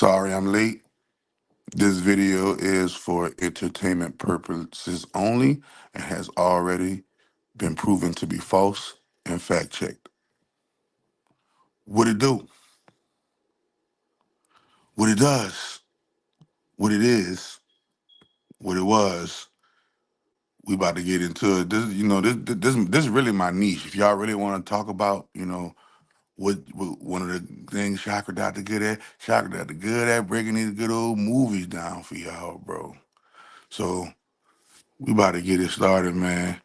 Sorry I'm late. This video is for entertainment purposes only and has already been proven to be false and fact-checked. What it do? What it does? What it is? What it was? We about to get into it. This is really my niche. If y'all really want to talk about, what one of the things Chakra got to good at, Chakra got to good at breaking these good old movies down for y'all, bro. So we about to get it started, man.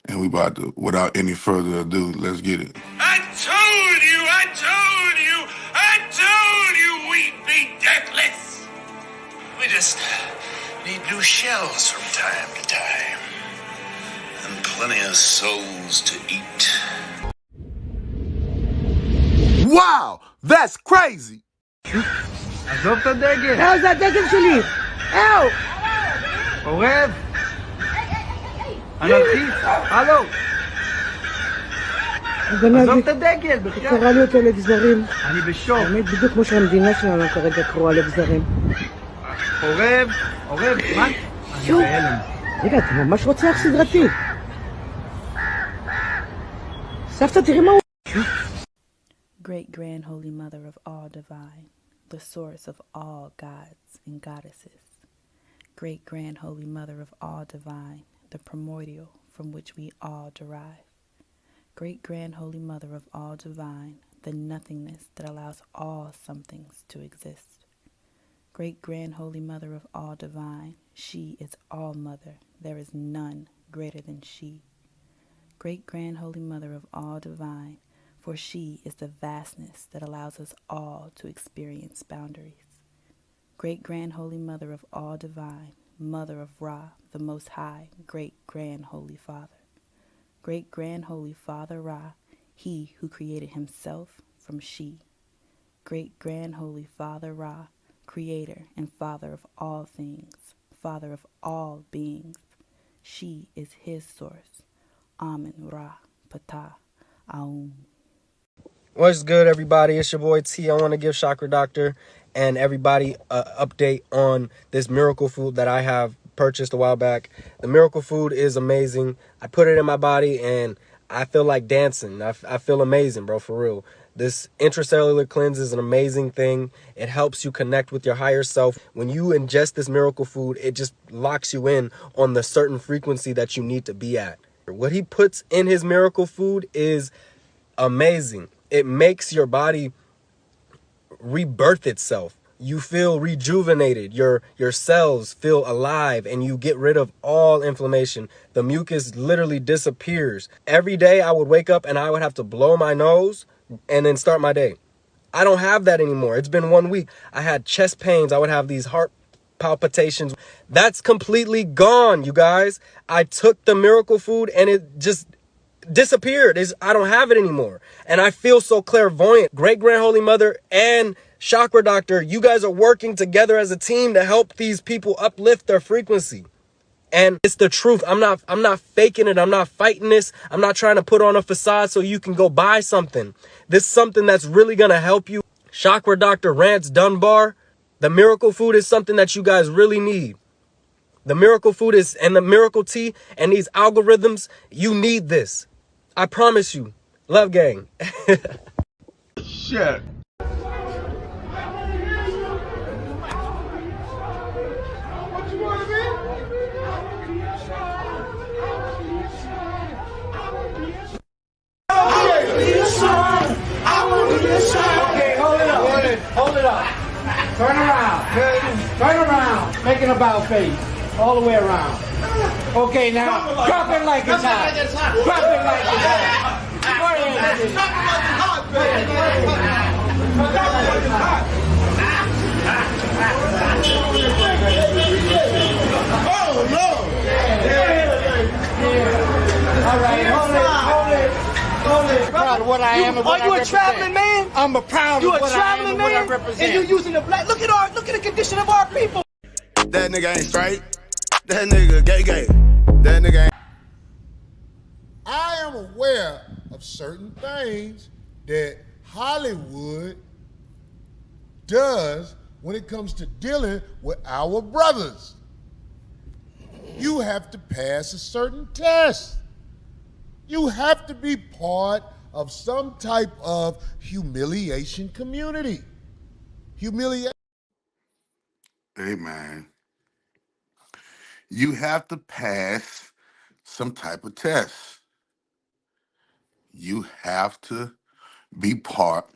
And we about to, without any further ado, let's get it. I told you we'd be deathless. We just need new shells from time to time. And plenty of souls to eat. Wow, that's crazy. עזוב את הדגל. לא, זה הדגל שלי. אהו. עורב. אנרכיסט. הלו. עזוב את הדגל, בחייאת. קרא לי אותו לגזרים. אני בשוק. באמת בדיוק כמו שהמדינה שלנו כרגע קרואה לגזרים. עורב. מה? אני בהלם. רגע, אתה ממש רוצח סדרתי. סבתא, תראי מה הוא... Great Grand Holy Mother of all divine, the source of all gods and goddesses. Great Grand Holy Mother of all divine, the primordial from which we all derive. Great Grand Holy Mother of all divine, the nothingness that allows all somethings to exist. Great Grand Holy Mother of all divine, she is all mother, there is none greater than she. Great Grand Holy Mother of all divine, for she is the vastness that allows us all to experience boundaries. Great Grand Holy Mother of all divine, Mother of Ra, the Most High, Great Grand Holy Father. Great Grand Holy Father Ra, he who created himself from she. Great Grand Holy Father Ra, Creator and Father of all things, Father of all beings. She is his source. Amen Ra, Ptah, Aum. What's good, everybody? It's your boy T. I want to give Chakra Doctor and everybody an update on this miracle food that I have purchased a while back. The miracle food is amazing. I put it in my body and I feel like dancing. I feel amazing, bro, for real. This intracellular cleanse is an amazing thing. It helps you connect with your higher self. When you ingest this miracle food, it just locks you in on the certain frequency that you need to be at. What he puts in his miracle food is amazing. It makes your body rebirth itself. You feel rejuvenated. Your cells feel alive and you get rid of all inflammation. The mucus literally disappears. Every day I would wake up and I would have to blow my nose and then start my day. I don't have that anymore. It's been 1 week. I had chest pains. I would have these heart palpitations. That's completely gone, you guys. I took the miracle food and it just disappeared. I don't have it anymore. And I feel so clairvoyant. Great Grand Holy Mother and Chakra Doctor, you guys are working together as a team to help these people uplift their frequency. And it's the truth. I'm not faking it. I'm not fighting this. I'm not trying to put on a facade so you can go buy something. This is something that's really going to help you. Chakra Doctor Rance Dunbar, the miracle food is something that you guys really need. The miracle food is, and the miracle tea and these algorithms, you need this. I promise you. Love gang. Shit. Hold it up. Turn around. Turn around. Make an about face. All the way around. Okay, now drop it like it's hot. Drop it like it's hot. Oh, Lord! All right, hold it. Proud of what I am and what I represent. Are you a traveling man? I'm a proud of what I am and what I And represent. you're using the black. Look at the condition of our people. That nigga ain't straight. That nigga gay. That nigga ain't. I am aware of certain things that Hollywood does when it comes to dealing with our brothers. You have to pass a certain test. You have to be part of some type of humiliation community. Humiliation. Hey, man. You have to pass some type of test. You have to be part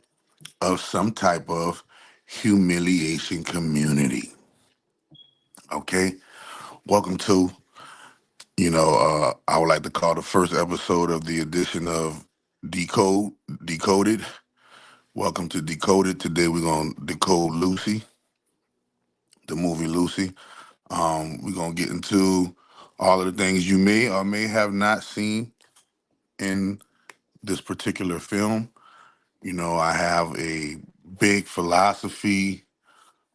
of some type of humiliation community. Okay? Welcome to, I would like to call the first episode of the edition of Decoded. Welcome to Decoded. Today we're going to decode Lucy, the movie Lucy. We're going to get into all of the things you may or may have not seen in this particular film. I have a big philosophy.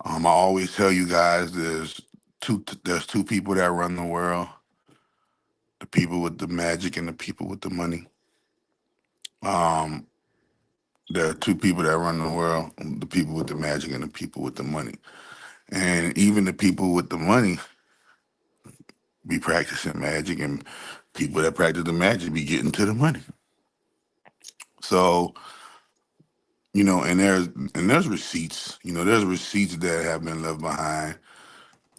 I always tell you guys there's two people that run the world, the people with the magic and the people with the money. There are two people that run the world, the people with the magic and the people with the money. And even the people with the money be practicing magic, and people that practice the magic be getting to the money. So, and there's receipts. There's receipts that have been left behind,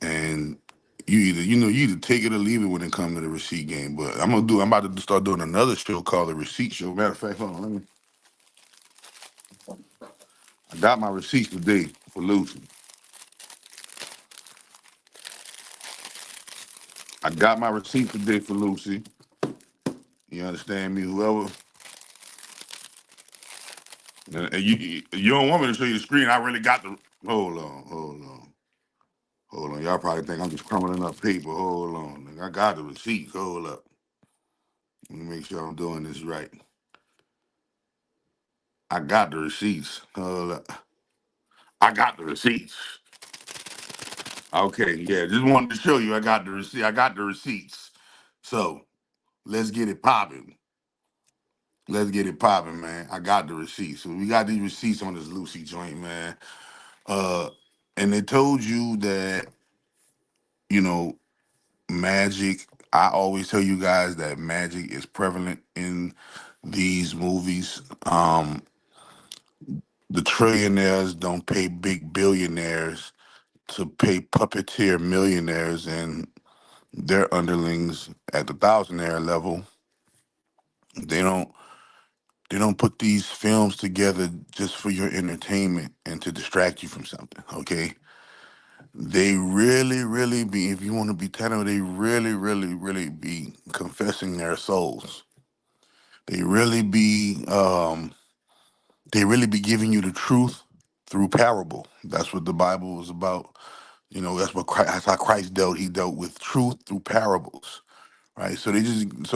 and you either take it or leave it when it comes to the receipt game. But I'm about to start doing another show called the Receipt Show. Matter of fact, hold on, I got my receipts today for Lucy. I got my receipt today for Lucy. You understand me? Whoever. And you don't want me to show you the screen. I really got the. Hold on. Y'all probably think I'm just crumbling up paper. Hold on. I got the receipts. Hold up. Let me make sure I'm doing this right. I got the receipts. Hold up. I got the receipts. Okay, yeah. Just wanted to show you I got the receipt. I got the receipts. So let's get it popping. Let's get it popping, man. I got the receipts. So we got these receipts on this Lucy joint, man. And they told you that, you know, magic. I always tell you guys that magic is prevalent in these movies. The trillionaires don't pay big billionaires to pay puppeteer millionaires and their underlings at the thousandaire level. They don't they don't put these films together just for your entertainment and to distract you from something, okay? They really, really be, if you want to be technical, they really, really, really be confessing their souls. They really be giving you the truth through parable. That's what the Bible was about. That's how Christ dealt. He dealt with truth through parables, right? So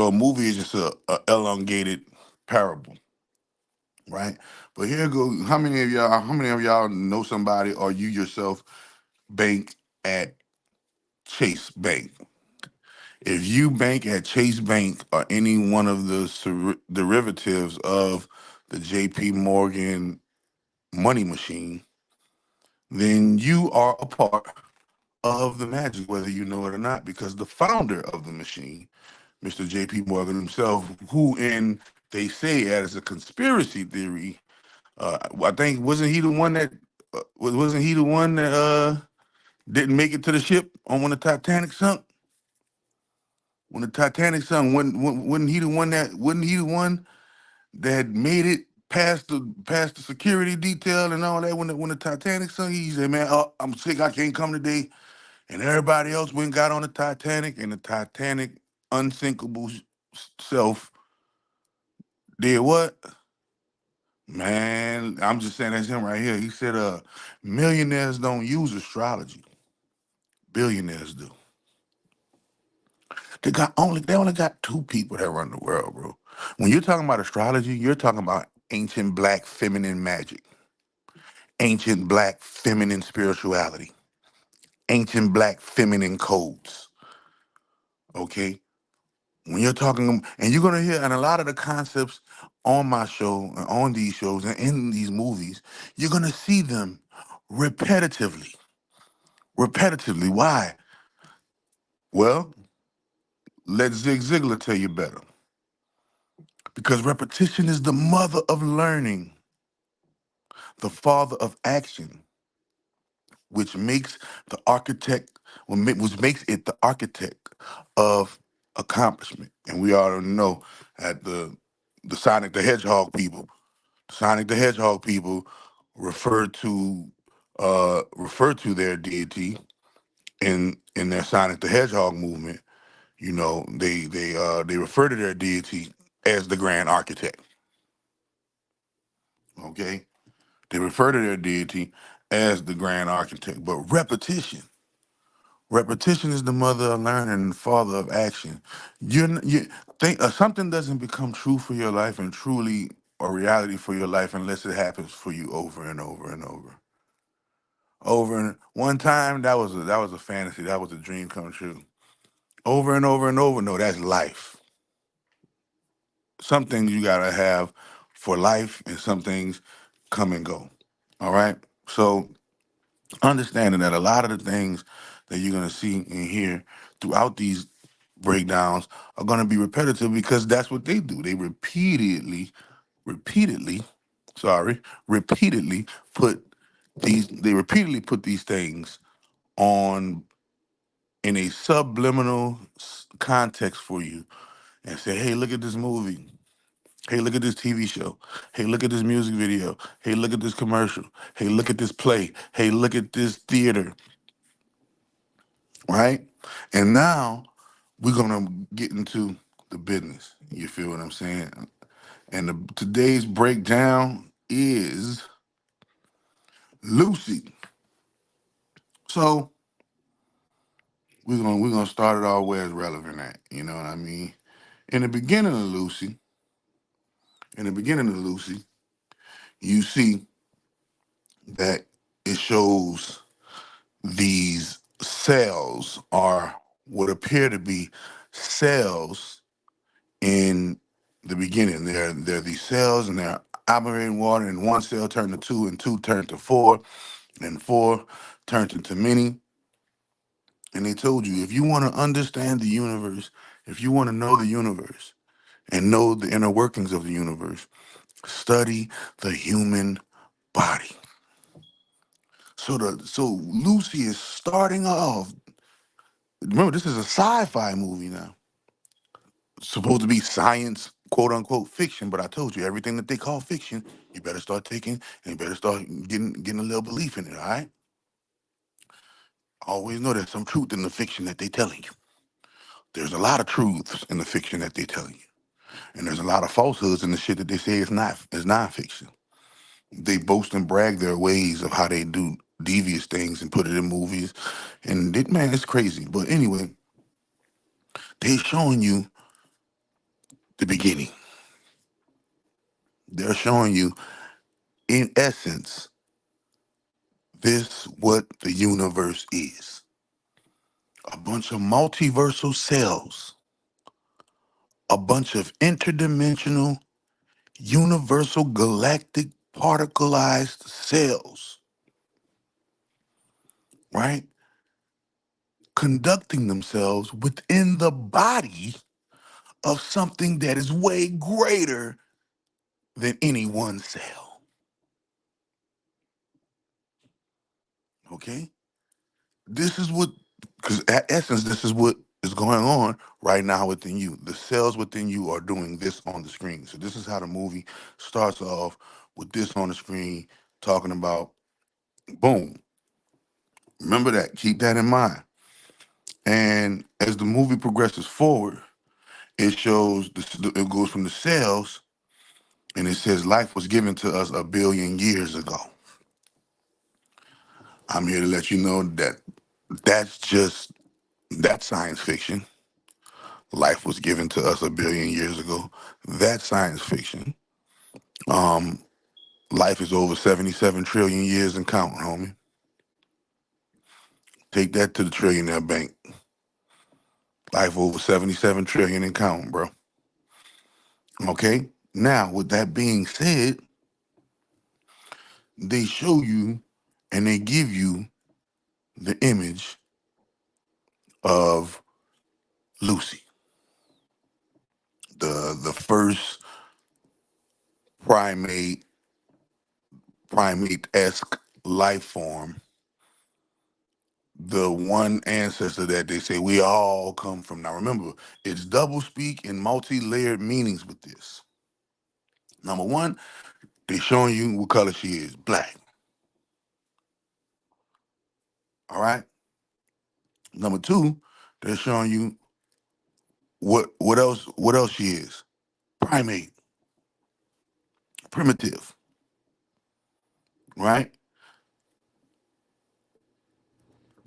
a movie is just a elongated parable, right? But here goes. How many of y'all know somebody or you yourself bank at Chase Bank? If you bank at Chase Bank or any one of the derivatives of the J.P. Morgan money machine, then you are a part of the magic, whether you know it or not, because the founder of the machine, Mr. J.P. Morgan himself, who they say as a conspiracy theory, I think wasn't he the one that didn't make it to the ship on when the Titanic sunk? When the Titanic sunk, wasn't he the one that made it past the security detail and all that when the Titanic sunk? He said, "Man, I'm sick. I can't come today." And everybody else went and got on the Titanic, and the Titanic unsinkable self did what? Man, I'm just saying that's him right here. He said, millionaires don't use astrology. Billionaires do. They only got two people that run the world, bro. When you're talking about astrology, you're talking about ancient black feminine magic, ancient black feminine spirituality, ancient black feminine codes. Okay? When you're talking, and you're gonna hear, and a lot of the concepts on my show, and on these shows, and in these movies, you're gonna see them repetitively. Repetitively. Why? Well, let Zig Ziglar tell you better. Because repetition is the mother of learning, the father of action, which makes the architect, which makes it the architect of accomplishment. And we already know at the Sonic the Hedgehog people, Sonic the Hedgehog people refer to their deity in their Sonic the Hedgehog movement. You know, they refer to their deity as the Grand Architect. Okay, they refer to their deity as the Grand Architect. But repetition is the mother of learning and the father of action. You think something doesn't become true for your life and truly a reality for your life unless it happens for you over and over and over. Over and one time that was a fantasy, that was a dream come true. Over and over and over, no, that's life. Some things you gotta have for life, and some things come and go. All right. So understanding that a lot of the things that you're gonna see and hear throughout these breakdowns are gonna be repetitive because that's what they do. They repeatedly, sorry, repeatedly put these things on in a subliminal context for you and say, hey, look at this movie. Hey, look at this TV show. Hey, look at this music video. Hey, look at this commercial. Hey, look at this play. Hey, look at this theater, right? And now we're gonna get into the business. You feel what I'm saying? And today's breakdown is Lucy. So we're gonna start it all where it's relevant at. You know what I mean? In the beginning of Lucy, in the beginning of Lucy, you see that it shows these cells are what appear to be cells in the beginning. They're these cells and they're operating water, and one cell turned to two, and two turned to four, and four turned into many. And they told you if you want to understand the universe, if you want to know the universe and know the inner workings of the universe, study the human body. So Lucy is starting off. Remember, this is a sci-fi movie now. It's supposed to be science, quote unquote, fiction. But I told you, everything that they call fiction, you better start taking and you better start getting a little belief in it. All right. Always know there's some truth in the fiction that they're telling you. There's a lot of truths in the fiction that they're telling you, and there's a lot of falsehoods in the shit that they say is non-fiction. They boast and brag their ways of how they do devious things and put it in movies, and man, it's crazy. But anyway, they showing you the beginning. They're showing you, in essence, this what the universe is. A bunch of multiversal cells, a bunch of interdimensional, universal galactic particleized cells, right? Conducting themselves within the body of something that is way greater than any one cell. Okay? This is what, because at essence, this is what is going on right now within you. The cells within you are doing this on the screen. So this is how the movie starts off with this on the screen, talking about boom. Remember that. Keep that in mind. And as the movie progresses forward, it shows it goes from the cells, and it says life was given to us 1 billion years ago. I'm here to let you know that that's science fiction. Life was given to us 1 billion years ago. That's science fiction. Um, Life is over 77 trillion years and counting, homie. Take that to the trillionaire bank. Life over 77 trillion and counting, bro. Okay? Now, with that being said, they show you and they give you the image of Lucy, the first primate-esque life form, the one ancestor that they say we all come from. Now remember, it's double speak and multi-layered meanings with this. Number one, they showing you what color she is, black. All right. Number two, they're showing you what else she is, primate, primitive, right?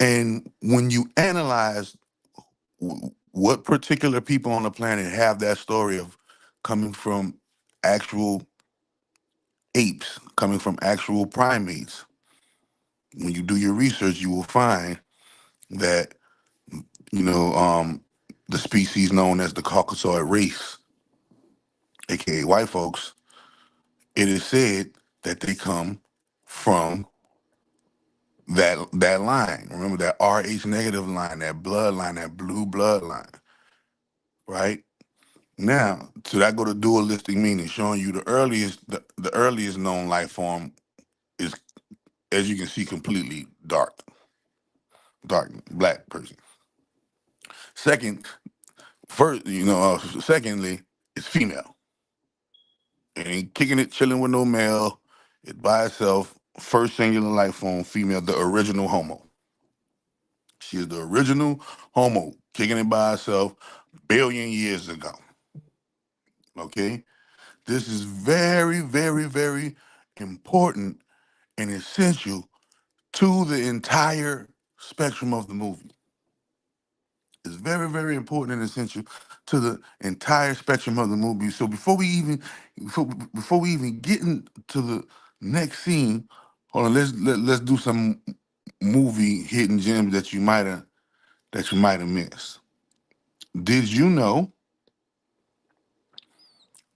And when you analyze what particular people on the planet have that story of coming from actual apes, coming from actual primates, when you do your research, you will find that, you know, the species known as the Caucasoid race, aka white folks, it is said that they come from that line. Remember that RH negative line, that bloodline, that blue bloodline, right? Now, so that go to dualistic meaning, showing you the earliest known life form is, as you can see, completely dark, black person. Secondly, it's female. It ain't kicking it, chilling with no male. It by itself, first singular life form, female, the original Homo. She is the original Homo, kicking it by herself, billion years ago. Okay, this is very, very, very important and essential to the entire spectrum of the movie. It's very, very important and essential to the entire spectrum of the movie. So before we even get into the next scene, hold on, let's do some movie hidden gems that you might have missed. Did you know?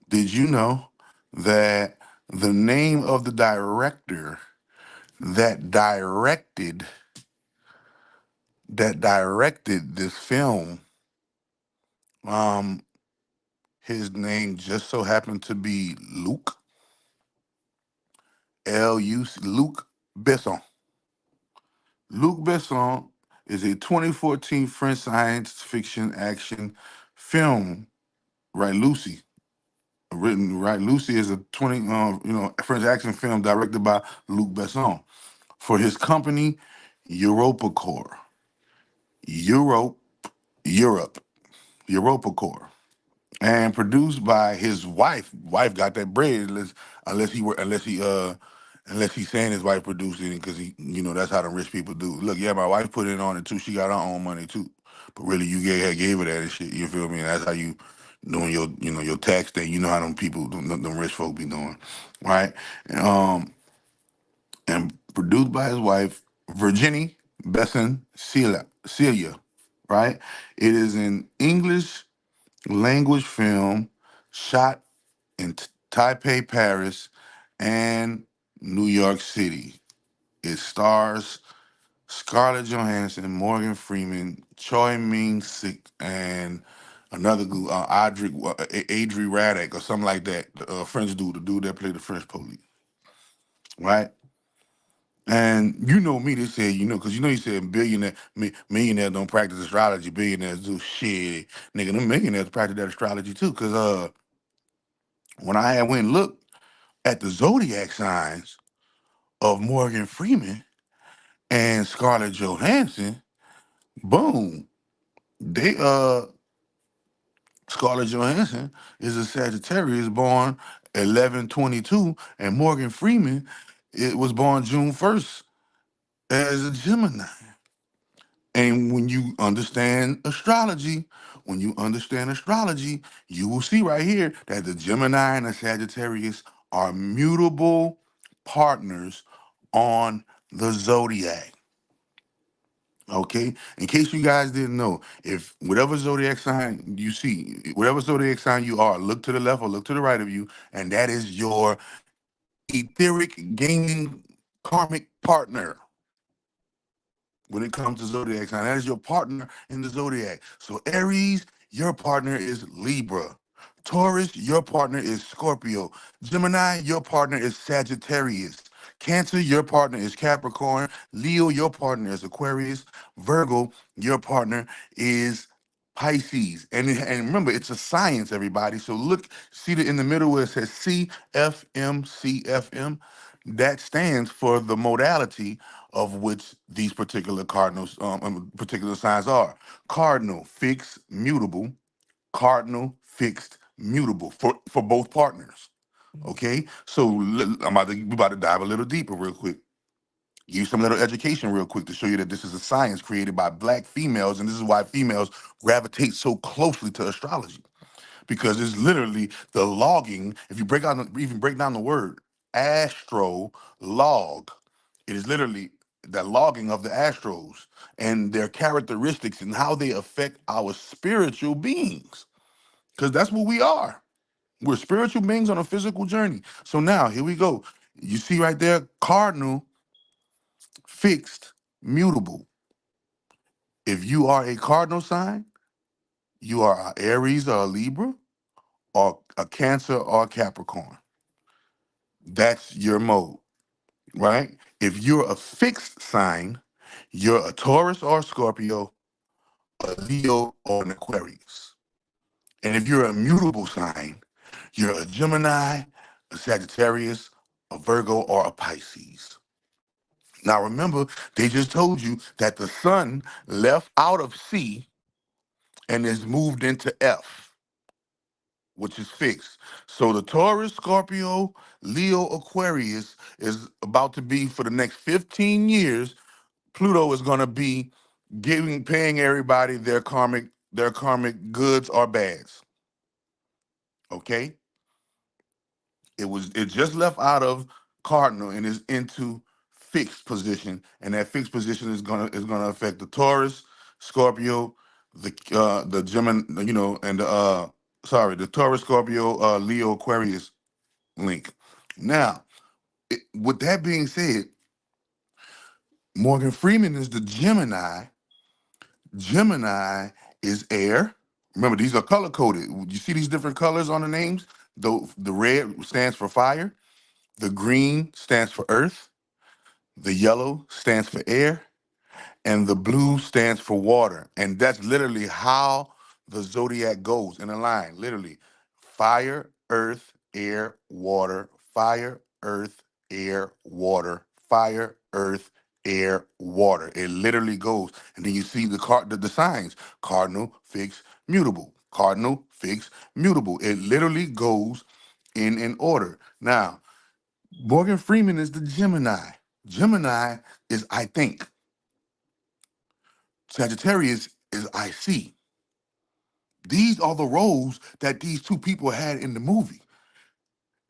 Did you know that the name of the director that directed this film, um, his name just so happened to be Luc Besson. Luc Besson is a 2014 French science fiction action film. Right, Lucy. Written right, Lucy is a French action film directed by Luc Besson for his company Europacorp. Europe, Europe, Europacorp, and produced by his wife. Wife got that bread, unless he's saying his wife produced it because that's how the rich people do. Look, yeah, my wife put it on it too. She got her own money too, but really you gave her that and shit. You feel me? That's how you doing your tax thing. You know how them people, them rich folk be doing, right? And produced by his wife, Virginie Besson Celia, right? It is an English language film shot in Taipei, Paris, and New York City. It stars Scarlett Johansson, Morgan Freeman, Choi Min-sik, and another Adri Radek or something like that. The French dude, the dude that played the French police, right? And you know me, they say, because you said millionaires don't practice astrology, billionaires do shit. Nigga, them millionaires practice that astrology too. Because when I had went and looked at the zodiac signs of Morgan Freeman and Scarlett Johansson, boom, they Scarlett Johansson is a Sagittarius born 11/22, and Morgan Freeman was born June 1st as a Gemini. And when you understand astrology, you will see right here that the Gemini and the Sagittarius are mutable partners on the zodiac. Okay? In case you guys didn't know, if whatever zodiac sign you see, whatever zodiac sign you are, look to the left or look to the right of you, and that is your etheric gaming karmic partner when it comes to zodiac sign. That is your partner in the zodiac. So Aries, your partner is Libra. Taurus, your partner is Scorpio. Gemini, your partner is Sagittarius. Cancer, your partner is Capricorn. Leo, your partner is Aquarius. Virgo, your partner is Pisces. And remember, it's a science, everybody. So look, see that in the middle where it says CFM, CFM. That stands for the modality of which these particular cardinals, particular signs are. Cardinal, fixed, mutable. Cardinal, fixed, mutable for both partners. Okay, so we about to dive a little deeper real quick. Give you some little education real quick to show you that this is a science created by black females, and this is why females gravitate so closely to astrology, because it's literally the logging. If you even break down the word astro log, it is literally the logging of the astros and their characteristics and how they affect our spiritual beings, because that's what we are. We're spiritual beings on a physical journey. So now here we go. You see right there, cardinal, fixed, mutable. If you are a cardinal sign, you are a Aries or a Libra or a Cancer or a Capricorn. That's your mode, right? If you're a fixed sign, you're a Taurus or a Scorpio, a Leo or an Aquarius. And if you're a mutable sign, you're a Gemini, a Sagittarius, a Virgo, or a Pisces. Now remember, they just told you that the sun left out of C and is moved into F, which is fixed. So the Taurus, Scorpio, Leo, Aquarius is about to be, for the next 15 years, Pluto is going to be paying everybody their karmic goods or bads. Okay? It just left out of cardinal and is into fixed position, and that fixed position is gonna affect the Taurus, Scorpio, the Gemini, and the Taurus, Scorpio, Leo, Aquarius link. Now, with that being said, Morgan Freeman is the Gemini. Gemini is air. Remember, these are color coded. You see these different colors on the names? The red stands for fire. The green stands for earth, the yellow stands for air, and the blue stands for water. And that's literally how the zodiac goes in a line. Literally, fire, earth, air, water, fire, earth, air, water, fire, earth, air, water. It literally goes. And then you see the signs: cardinal, fixed, mutable. Cardinal, fixed, mutable. It literally goes in an order. Now, Morgan Freeman is the Gemini. Gemini is I think. Sagittarius is I see. These are the roles that these two people had in the movie.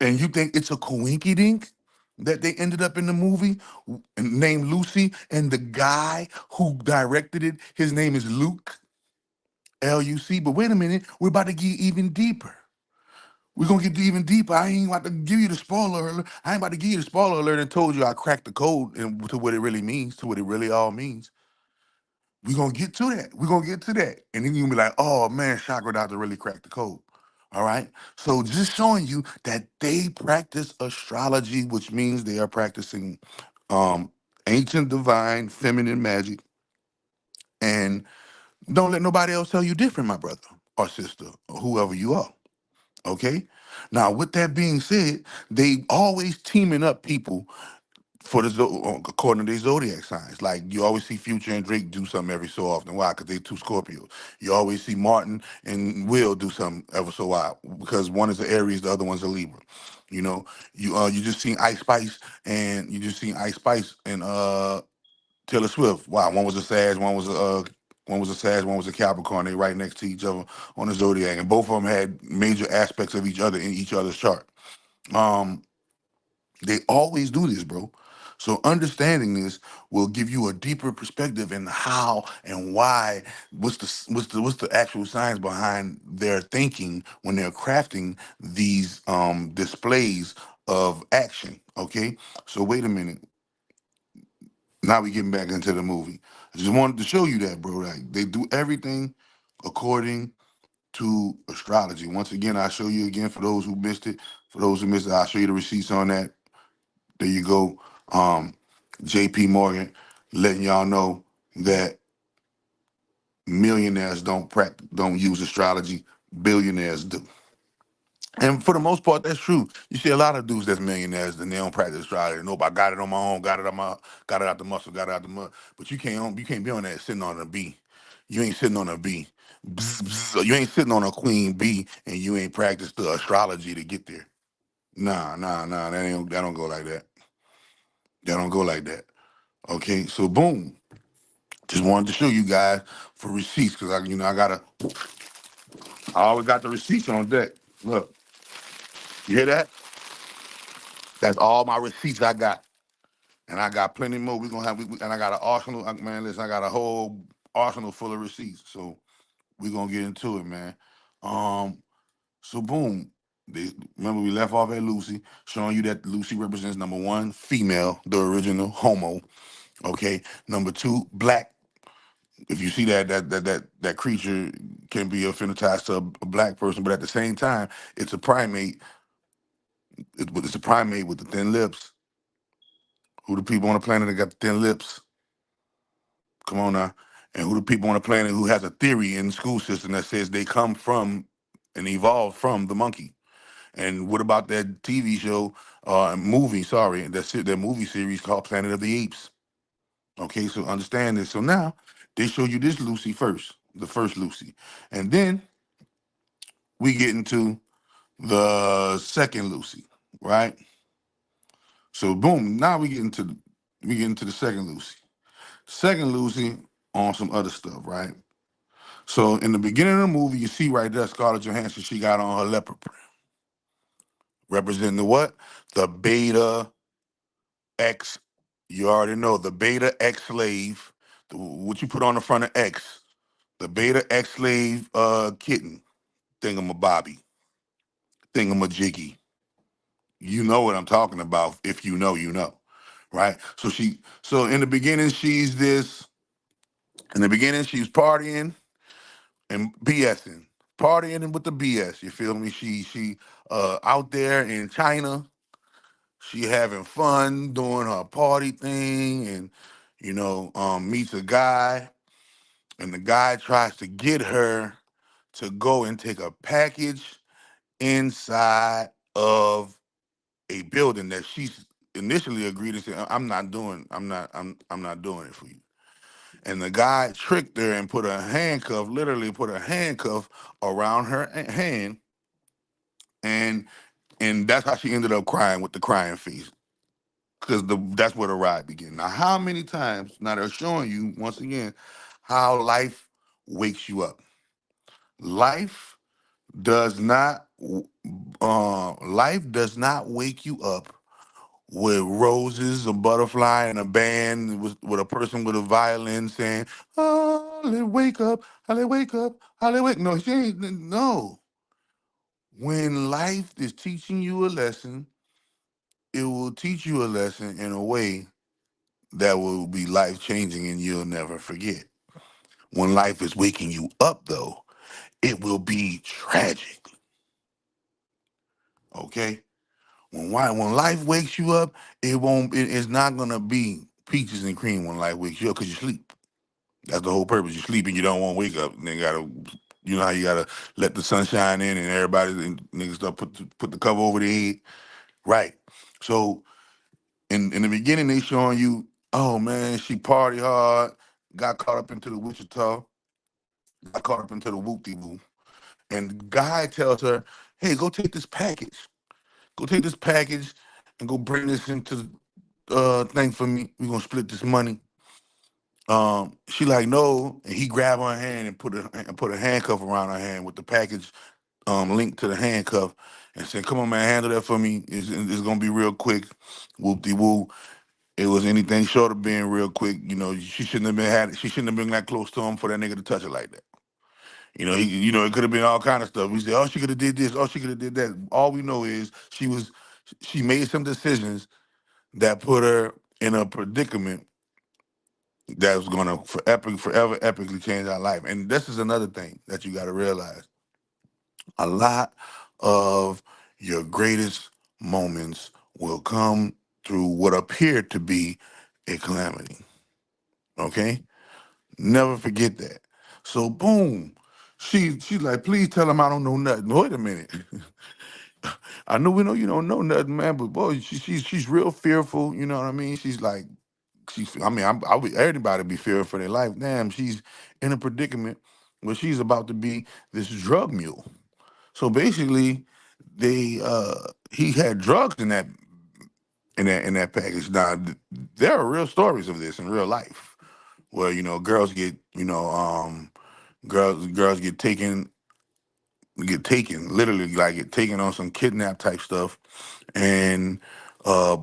And you think it's a coinkydink that they ended up in the movie named Lucy, and the guy who directed it, his name is Luc, L-U-C. But wait a minute, we're about to get even deeper. We're gonna get even deeper. I ain't about to give you the spoiler alert. I ain't about to give you the spoiler alert and told you I cracked the code and to what it really means, to what it really all means. We're gonna get to that. We're gonna get to that. And then you're gonna be like, oh man, Chakra Doctor really cracked the code. All right. So just showing you that they practice astrology, which means they are practicing um ancient divine feminine magic. And don't let nobody else tell you different, my brother or sister, or whoever you are. Okay. Now, with that being said, they always teaming up people for according to their zodiac signs. Like you always see Future and Drake do something every so often. Why? Because they two Scorpios. You always see Martin and Will do something ever so while because one is an Aries, the other one's a Libra. You know, you just seen Ice Spice and Taylor Swift. Wow, one was a Sag, one was a Sag, one was a Capricorn. They right next to each other on the zodiac, and both of them had major aspects of each other in each other's chart. Um, they always do this, bro. So understanding this will give you a deeper perspective in how and why. What's the actual science behind their thinking when they're crafting these displays of action? Okay, so wait a minute. Now we getting back into the movie. I just wanted to show you that, bro. Like they do everything according to astrology. Once again, I'll show you again for those who missed it. For those who missed it, I'll show you the receipts on that. There you go. JP Morgan letting y'all know that millionaires don't use astrology, billionaires do. And for the most part, that's true. You see a lot of dudes that's millionaires and they don't practice astrology. Nope, I got it on my own, got it out the muscle, got it out the mud. But you can't be on that sitting on a bee. You ain't sitting on a bee. Bzz, bzz. You ain't sitting on a queen bee and you ain't practiced the astrology to get there. Nah. That don't go like that. That don't go like that. Okay, so boom. Just wanted to show you guys for receipts because I always got the receipts on deck. Look, you hear that? That's all my receipts I got. And I got plenty more. And I got an arsenal. Man, listen, I got a whole arsenal full of receipts. So we're gonna get into it, man. Um, so boom. Remember we left off at Lucy, showing you that Lucy represents number one, female, the original homo. Okay. Number two, black. If you see that creature can be affinitized to a black person, but at the same time, it's a primate. It's a primate with the thin lips. Who the people on the planet that got the thin lips? Come on now. And who the people on the planet who has a theory in the school system that says they come from and evolved from the monkey? And what about that TV show, movie, sorry, that movie series called Planet of the Apes? Okay, so understand this. So now they show you this Lucy first, the first Lucy. And then we get into the second Lucy, right? So boom, now we get into the second Lucy. Second Lucy on some other stuff, right? So in the beginning of the movie, you see right there Scarlett Johansson, she got on her leopard print. Representing the what? The beta X. You already know the beta X slave. What you put on the front of X. The beta X slave kitten. Thingamabobby. Thingamajiggy. You know what I'm talking about. If you know, you know. Right? So in the beginning, she's partying and BSing. Partying with the BS. You feel me? She out there in China. She having fun doing her party thing and meets a guy and the guy tries to get her to go and take a package inside of a building that she's initially agreed to say, I'm not doing it for you. And the guy tricked her and literally put a handcuff around her hand, and that's how she ended up crying with the crying face. Because that's where the ride began. Now, how many times? Now they're showing you once again how life wakes you up. Life does not. Life does not wake you up with roses, a butterfly, and a band with a person with a violin saying, "Oh, let wake up, let wake up, let wake." No, she ain't. No. When life is teaching you a lesson, it will teach you a lesson in a way that will be life changing and you'll never forget. When life is waking you up, though, it will be tragic. Okay? When life wakes you up, it's not gonna be peaches and cream when life wakes you up because you sleep. That's the whole purpose. You sleep and you don't want to wake up. And then you know how you gotta let the sunshine in and everybody and niggas start put the cover over their head. Right. So in the beginning, they showing you, oh man, she party hard, got caught up into the Wichita, got caught up into the whoop-de-woo. And the guy tells her, hey, go take this package. Go take this package and go bring this into the thing for me. We're gonna split this money. She like, no, and he grabbed her hand and put a handcuff around her hand with the package linked to the handcuff and said, come on, man, handle that for me. It's gonna be real quick. Whoop-de-woo. It was anything short of being real quick. She shouldn't have been that close to him for that nigga to touch her like that. It could have been all kind of stuff. We said, oh, she could have did this, oh, she could have did that. All we know is she made some decisions that put her in a predicament that's gonna forever epically change our life. And this is another thing that you gotta realize. A lot of your greatest moments will come through what appeared to be a calamity. Okay? Never forget that. So boom. She's like, please tell him I don't know nothing. Wait a minute. I know we know you don't know nothing, man, but boy, she's real fearful. You know what I mean? She's like, I mean, I would everybody be fearful for their life. Damn, she's in a predicament where she's about to be this drug mule. So basically, he had drugs in that package. Now there are real stories of this in real life where girls get girls get taken literally, like get taken on some kidnap type stuff and uh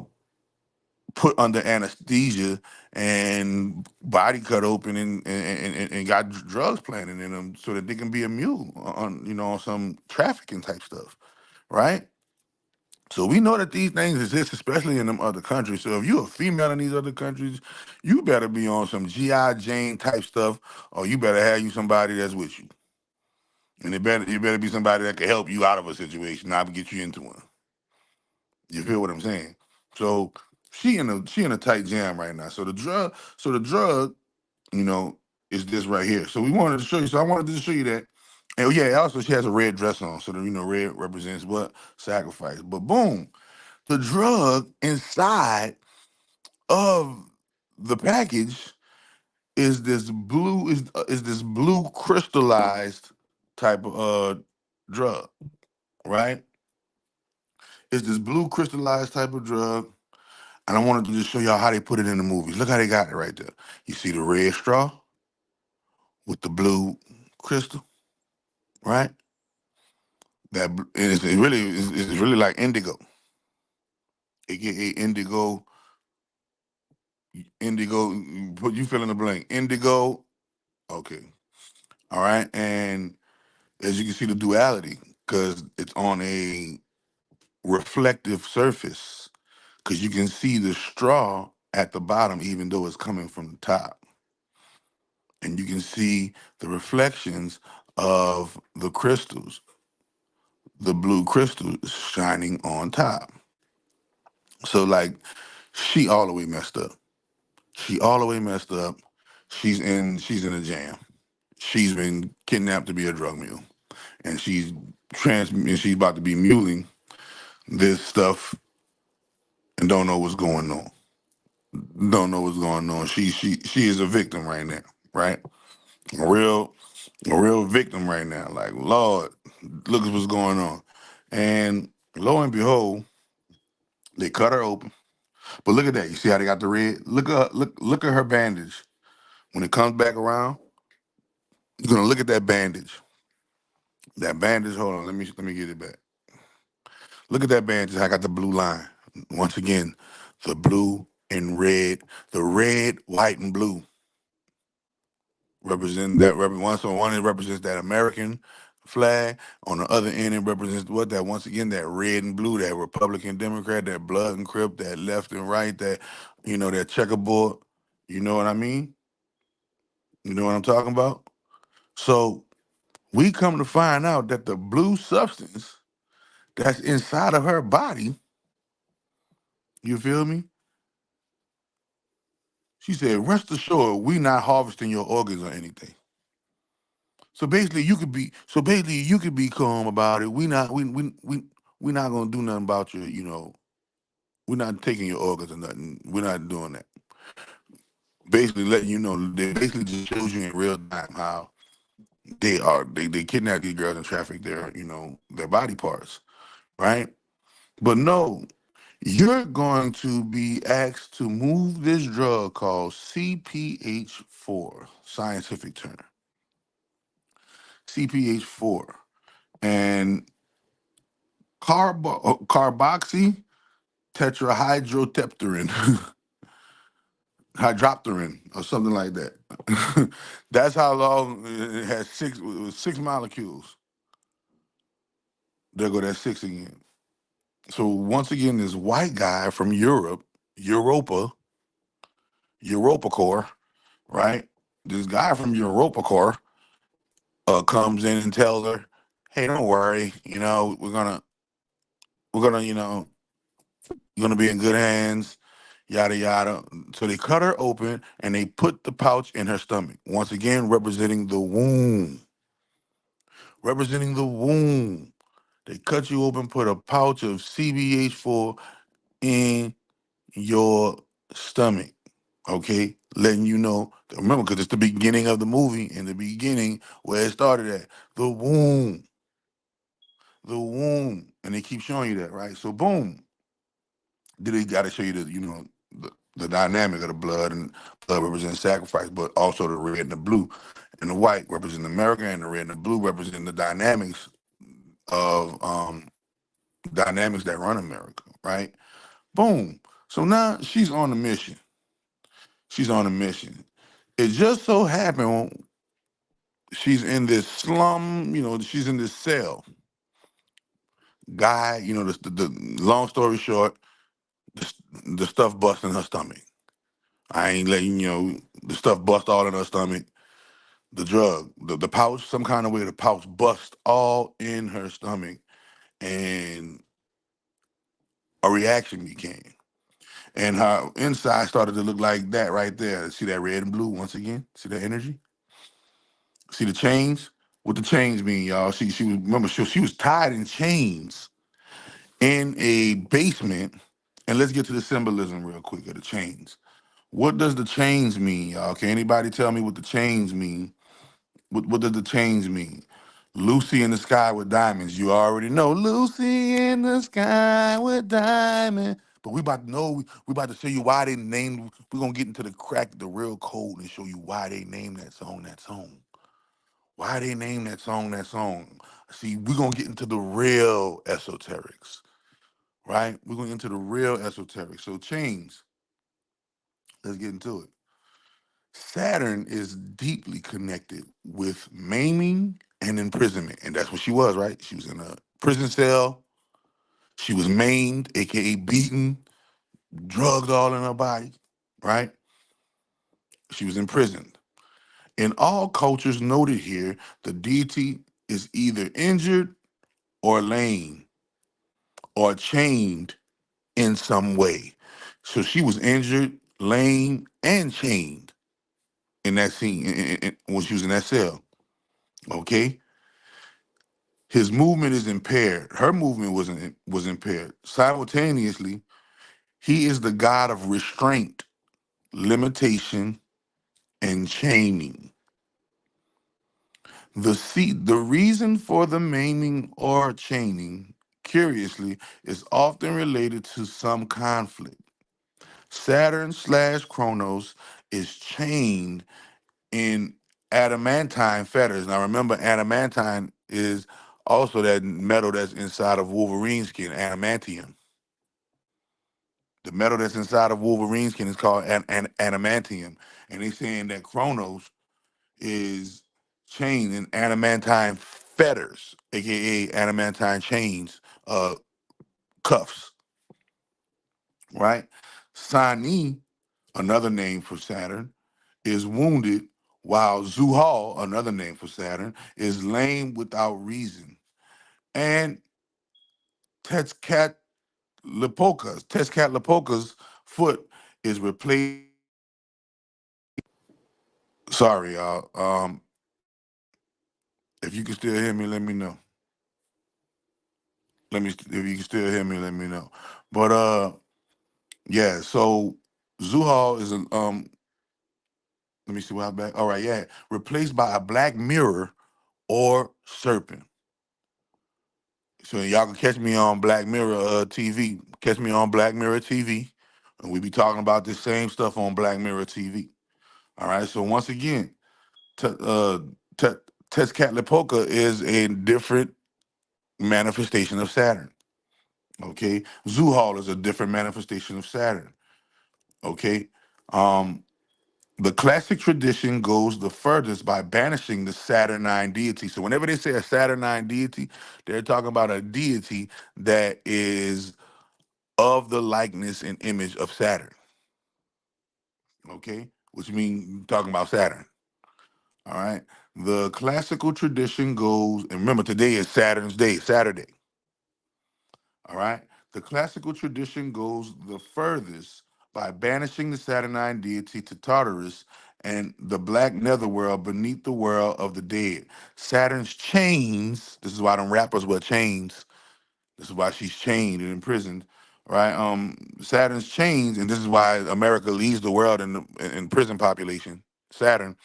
put under anesthesia and body cut open and got drugs planted in them so that they can be a mule on on some trafficking type stuff, right? So we know that these things exist, especially in them other countries. So if you're a female in these other countries, you better be on some GI Jane type stuff, or you better have you somebody that's with you, and you better be somebody that can help you out of a situation, not get you into one. You feel what I'm saying? So she in a tight jam right now. So the drug, you know, is this right here. So we wanted to show you. So I wanted to show you that. And oh, yeah, also she has a red dress on. So red represents what? Sacrifice. But boom, the drug inside of the package is this blue crystallized type of drug, right? It's this blue crystallized type of drug. And I wanted to just show y'all how they put it in the movies. Look how they got it right there. You see the red straw with the blue crystal, right? It's really like indigo, aka indigo. Put you fill in the blank. Indigo. Okay, all right. And as you can see, the duality because it's on a reflective surface because you can see the straw at the bottom, even though it's coming from the top. And you can see the reflections of the crystals, the blue crystal is shining on top. So like she all the way messed up. She all the way messed up. She's in a jam. She's been kidnapped to be a drug mule. And she's about to be muling this stuff and don't know what's going on. Don't know what's going on. She is a victim right now, right? A real a real victim right now. Like, Lord, look at what's going on. And lo and behold, they cut her open. But look at that. You see how they got the red? Look at her bandage. When it comes back around, you're gonna look at that bandage. That bandage, hold on, let me get it back. Look at that bandage. I got the blue line. Once again, the blue and red, the red, white, and blue represent that one. So one it represents that American flag. On the other end, it represents what that once again that red and blue, that Republican Democrat, that blood and crip, that left and right, that that checkerboard. You know what I mean? You know what I'm talking about? So we come to find out that the blue substance that's inside of her body, you feel me? She said, rest assured, we not harvesting your organs or anything. So basically you could be calm about it. We not gonna do nothing about we're not taking your organs or nothing. We're not doing that. Basically letting you know, they basically just shows you in real time how they kidnap these girls and traffic their body parts, right? But no, you're going to be asked to move this drug called CPH4, scientific term. CPH4. And carboxy tetrahydrotepterin, hydropterin, or something like that. That's how long it has six molecules. There go that six again. So once again, this white guy from Europe, Europa Core, right? This guy from Europa Corps comes in and tells her, "Hey, don't worry. We're gonna, you're gonna be in good hands." Yada yada. So they cut her open and they put the pouch in her stomach. Once again, representing the womb. Representing the womb. They cut you open, put a pouch of CBH4 in your stomach. Okay, letting you know. Remember, because it's the beginning of the movie. In the beginning, where it started at, the womb, and they keep showing you that, right? So, boom. Then they got to show you the dynamic of the blood, and blood represents sacrifice, but also the red and the blue and the white represent America, and the red and the blue represent the dynamics of dynamics that run America, right? Boom. So now she's on a mission. She's on a mission. It just so happened she's in this slum, she's in this cell. Guy, the long story short, the, the stuff bust in her stomach. I ain't letting the stuff bust all in her stomach. The drug, the pouch, some kind of way the pouch bust all in her stomach, and a reaction became. And her inside started to look like that right there. See that red and blue once again? See that energy? See the chains? What the chains mean, y'all? She was, remember, she was tied in chains in a basement. And let's get to the symbolism real quick of the chains. What does the chains mean, y'all? Can anybody tell me what the chains mean? What does the chains mean? Lucy in the sky with diamonds. You already know Lucy in the sky with diamonds. But we about to know. We about to show you why they named. We're gonna get into the crack, the real code, and show you why they named that song. That song. Why they named that song. That song. See, we're gonna get into the real esoterics, right? We're gonna get into the real esoterics. So chains. Let's get into it. Saturn is deeply connected with maiming and imprisonment. And that's what she was, right? She was in a prison cell. She was maimed, aka beaten, drugged all in her body, right? She was imprisoned. In all cultures noted here, the deity is either injured or lame or chained in some way. So she was injured, lame, and chained in that scene when she was in that cell. Okay? His movement is impaired. Her movement was impaired. Simultaneously, he is the god of restraint, limitation, and chaining. The reason for the maiming or chaining, curiously, is often related to some conflict. Saturn slash Kronos is chained in adamantine fetters. Now remember, adamantine is also that metal that's inside of Wolverine's skin, adamantium. The metal that's inside of Wolverine's skin is called adamantium. And they're saying that Kronos is chained in adamantine fetters, aka adamantine chains, cuffs, right? Sani, another name for Saturn, is wounded, while Zuhal, another name for Saturn, is lame without reason. And Tezcatlipoca's foot is replaced. Sorry, y'all. If you can still hear me, let me know. If you can still hear me, let me know. But yeah. So Zuhal is let me see what I'm back. All right, yeah, replaced by a black mirror or serpent. So y'all can catch me on Black Mirror TV. Catch me on Black Mirror TV, and we be talking about this same stuff on Black Mirror TV. All right. So once again, te- uh, te- Tezcatlipoca is a different manifestation of Saturn. Okay. Zuhal is a different manifestation of Saturn. Okay. Um, the classic tradition goes the furthest by banishing the Saturnine deity. So whenever they say a Saturnine deity, they're talking about a deity that is of the likeness and image of Saturn. Okay. which means talking about Saturn. All right. The classical tradition goes, and remember today is Saturn's day, Saturday. All right. The classical tradition goes the furthest by banishing the Saturnine deity to Tartarus and the black netherworld beneath the world of the dead. Saturn's chains, this is why them rappers wear chains. This is why she's chained and imprisoned. Right? Saturn's chains, and this is why America leads the world in prison population. Saturn's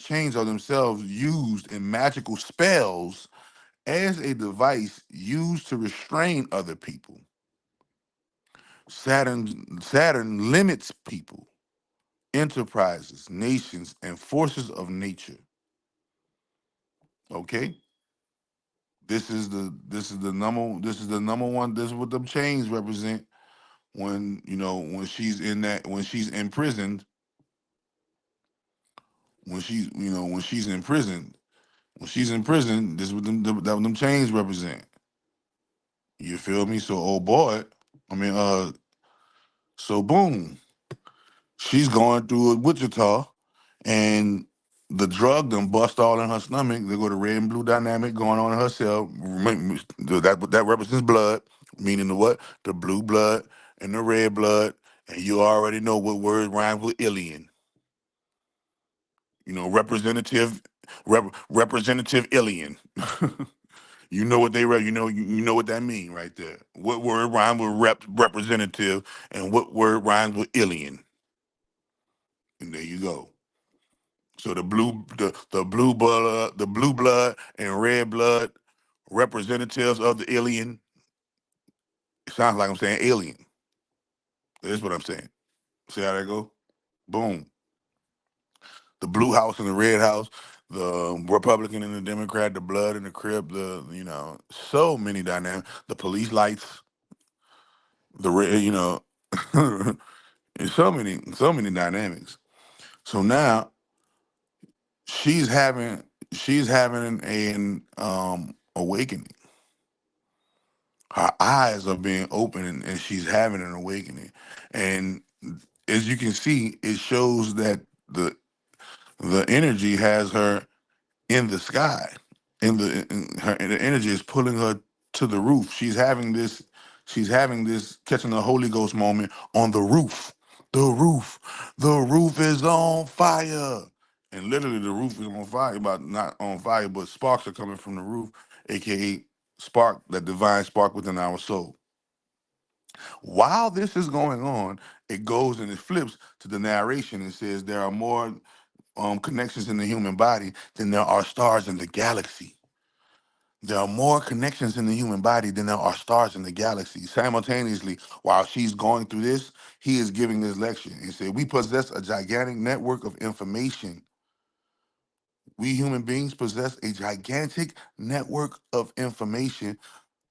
chains are themselves used in magical spells as a device used to restrain other people. Saturn limits people, enterprises, nations, and forces of nature. Okay? This is the number one, this is what them chains represent when when she's imprisoned, when she's in prison, this is what them chains represent. You feel me? So oh boy, I mean, so boom, she's going through a Wichita, and the drug done bust all in her stomach. They go to red and blue dynamic going on in her cell. That represents blood, meaning the what? The blue blood and the red blood, and you already know what word rhymes with alien. Representative alien. You know what they you know you know what that mean right there. What word rhymes with representative, and what word rhymes with alien? And there you go. So the blue blood and red blood representatives of the alien. It sounds like I'm saying alien. That's what I'm saying. See how that go? Boom. The blue house and the red house, the Republican and the Democrat, the blood and the crib, so many dynamics. The police lights, the red, and so many dynamics. So now she's having an awakening. Her eyes are being opened, and she's having an awakening. And as you can see, it shows that the energy has her in the sky. The energy is pulling her to the roof. She's having this catching the Holy Ghost moment on the roof. The roof is on fire. And literally the roof is on fire, but not on fire, but sparks are coming from the roof, aka spark, that divine spark within our soul. While this is going on, it goes and it flips to the narration and says there are more connections in the human body than there are stars in the galaxy. There are more connections in the human body than there are stars in the galaxy. Simultaneously, while she's going through this, he is giving this lecture. He said, we possess a gigantic network of information. We human beings possess a gigantic network of information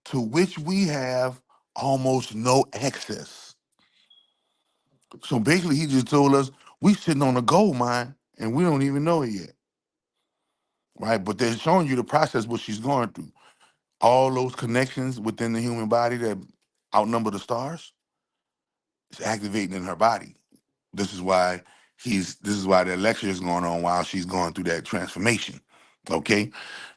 to which we have almost no access. So basically, he just told us we sitting on a gold mine and we don't even know it yet, right? But they're showing you the process what she's going through. All those connections within the human body that outnumber the stars is activating in her body. This is why that lecture is going on while she's going through that transformation. Okay?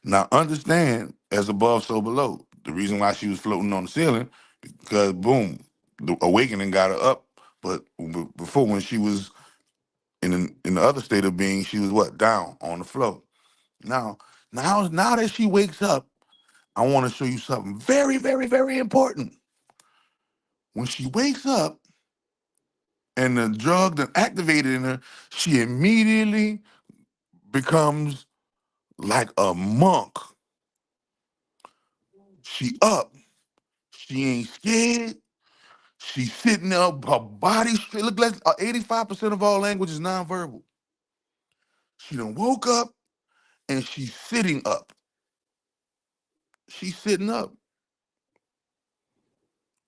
Now understand, as above, so below. The reason why she was floating on the ceiling, because boom, the awakening got her up. But before, when she was in the other state of being, she was what? Down on the floor. Now, now that she wakes up, I want to show you something very, very, very important. When she wakes up and the drug that activated in her, she immediately becomes like a monk. She up. She ain't scared. She's sitting up. Her body straight. Look like 85% of all language is nonverbal. She done woke up and she's sitting up. She's sitting up.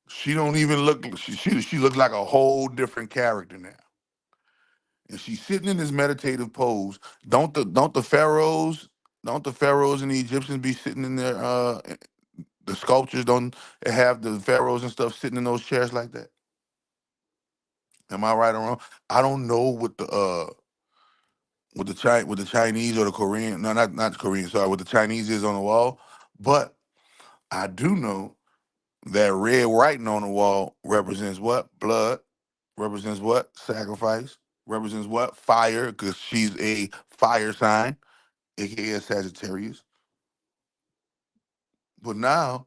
She don't even look. She looks like a whole different character now. And she's sitting in this meditative pose. Don't the pharaohs and the Egyptians be sitting in their the sculptures don't have the pharaohs and stuff sitting in those chairs like that? Am I right or wrong? I don't know what the Chinese or the Korean, no, not the Korean, sorry, what the Chinese is on the wall, but I do know that red writing on the wall represents what? Blood. Represents what? Sacrifice. Represents what? Fire, because she's a fire sign, aka a Sagittarius. But now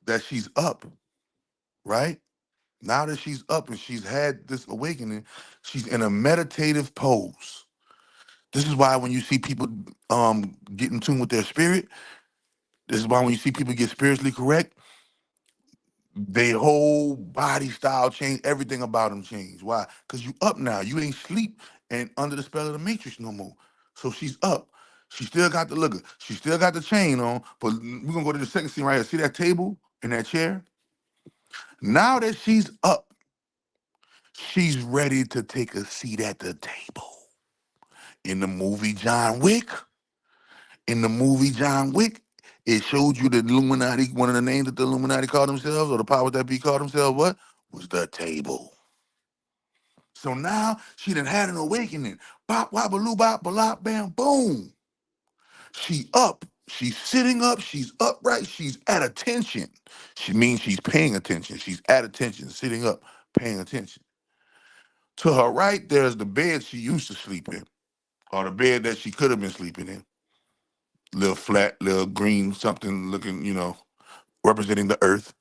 that she's up, right? Now that she's up and she's had this awakening, she's in a meditative pose. This is why when you see people get in tune with their spirit, this is why when you see people get spiritually correct, their whole body style change, everything about them change. Why? Because you up now. You ain't sleep and under the spell of the matrix no more. So she's up. She still got the looker. She still got the chain on. But we're gonna go to the second scene right here. See that table and that chair? Now that she's up, she's ready to take a seat at the table. In the movie John Wick, it showed you the Illuminati, one of the names that the Illuminati called themselves, or the powers that be called themselves, what? Was the table. So now she done had an awakening. Bop, wabba, bop, balop, bam, boom. She up. She's sitting up. She's upright. She's at attention. She means she's paying attention. She's at attention, sitting up, paying attention. To her right, there's the bed she used to sleep in, or the bed that she could have been sleeping in. Little flat, little green, something looking, representing the earth.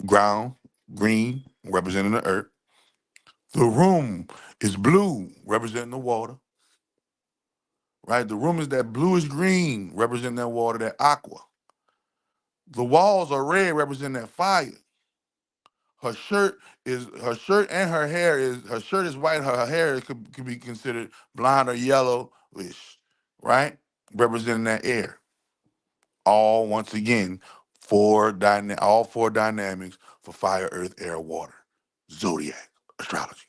Ground, green, representing the earth. The room is blue, representing the water. Right? The room is that bluish green, representing that water, that aqua. The walls are red, representing that fire. Her shirt and her shirt is white, her hair could be considered blonde or yellowish, right? Representing that air. All once again, all four dynamics for fire, earth, air, water. Zodiac, astrology.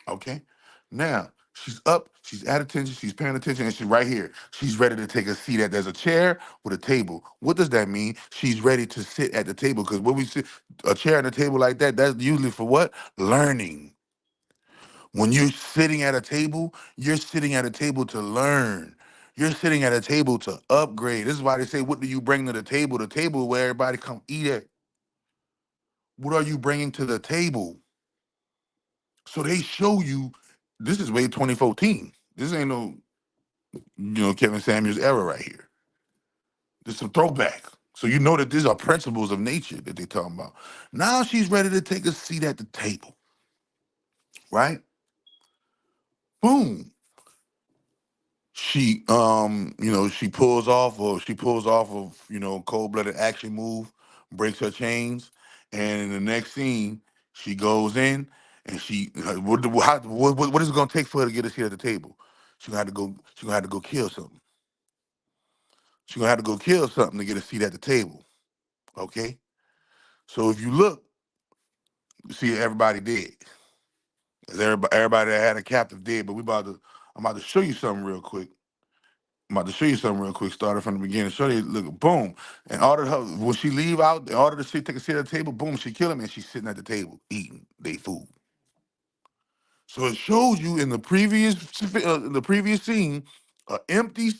Okay? Now, she's up, she's at attention, she's paying attention, and she's right here. She's ready to take a seat at there's a chair with a table. What does that mean? She's ready to sit at the table. Because when we sit a chair and a table like that, that's usually for what? Learning. When you're sitting at a table, you're sitting at a table to learn. You're sitting at a table to upgrade. This is why they say, what do you bring to the table? The table where everybody come eat at. What are you bringing to the table? So they show you, this is way 2014. This ain't no, Kevin Samuels era right here. This is some throwback. So you know that these are principles of nature that they're talking about. Now she's ready to take a seat at the table, right? Boom. She pulls off of cold-blooded action move, breaks her chains, and in the next scene, she goes in and what is it gonna take for her to get us here at the table? She's gonna have to go kill something. She's gonna have to go kill something to get a seat at the table. Okay? So if you look, you see everybody dead. Everybody that had a captive dead, but I'm about to show you something real quick. Started from the beginning. Show you, look, boom. In order her, when she leave out, in order to take a seat at the table, boom, she kill him and she's sitting at the table eating they food. So it shows you in the previous scene, a empty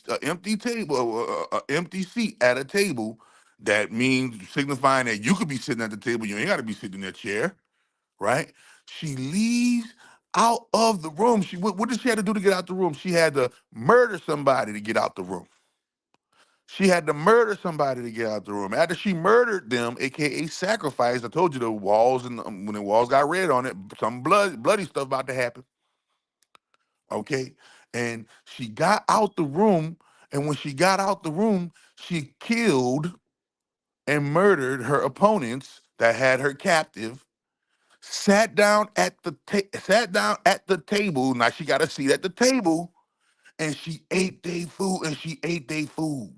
table, a empty seat at a table. That means signifying that you could be sitting at the table. You ain't got to be sitting in that chair, right? She leaves out of the room. What did she have to do to get out the room? She had to murder somebody to get out the room. She had to murder somebody to get out the room. After she murdered them, aka sacrifice, I told you the walls and when the walls got red on it, some bloody stuff about to happen. Okay, and she got out the room, and when she got out the room, she killed and murdered her opponents that had her captive. Sat down at the table. Now she got a seat at the table, and she ate their food.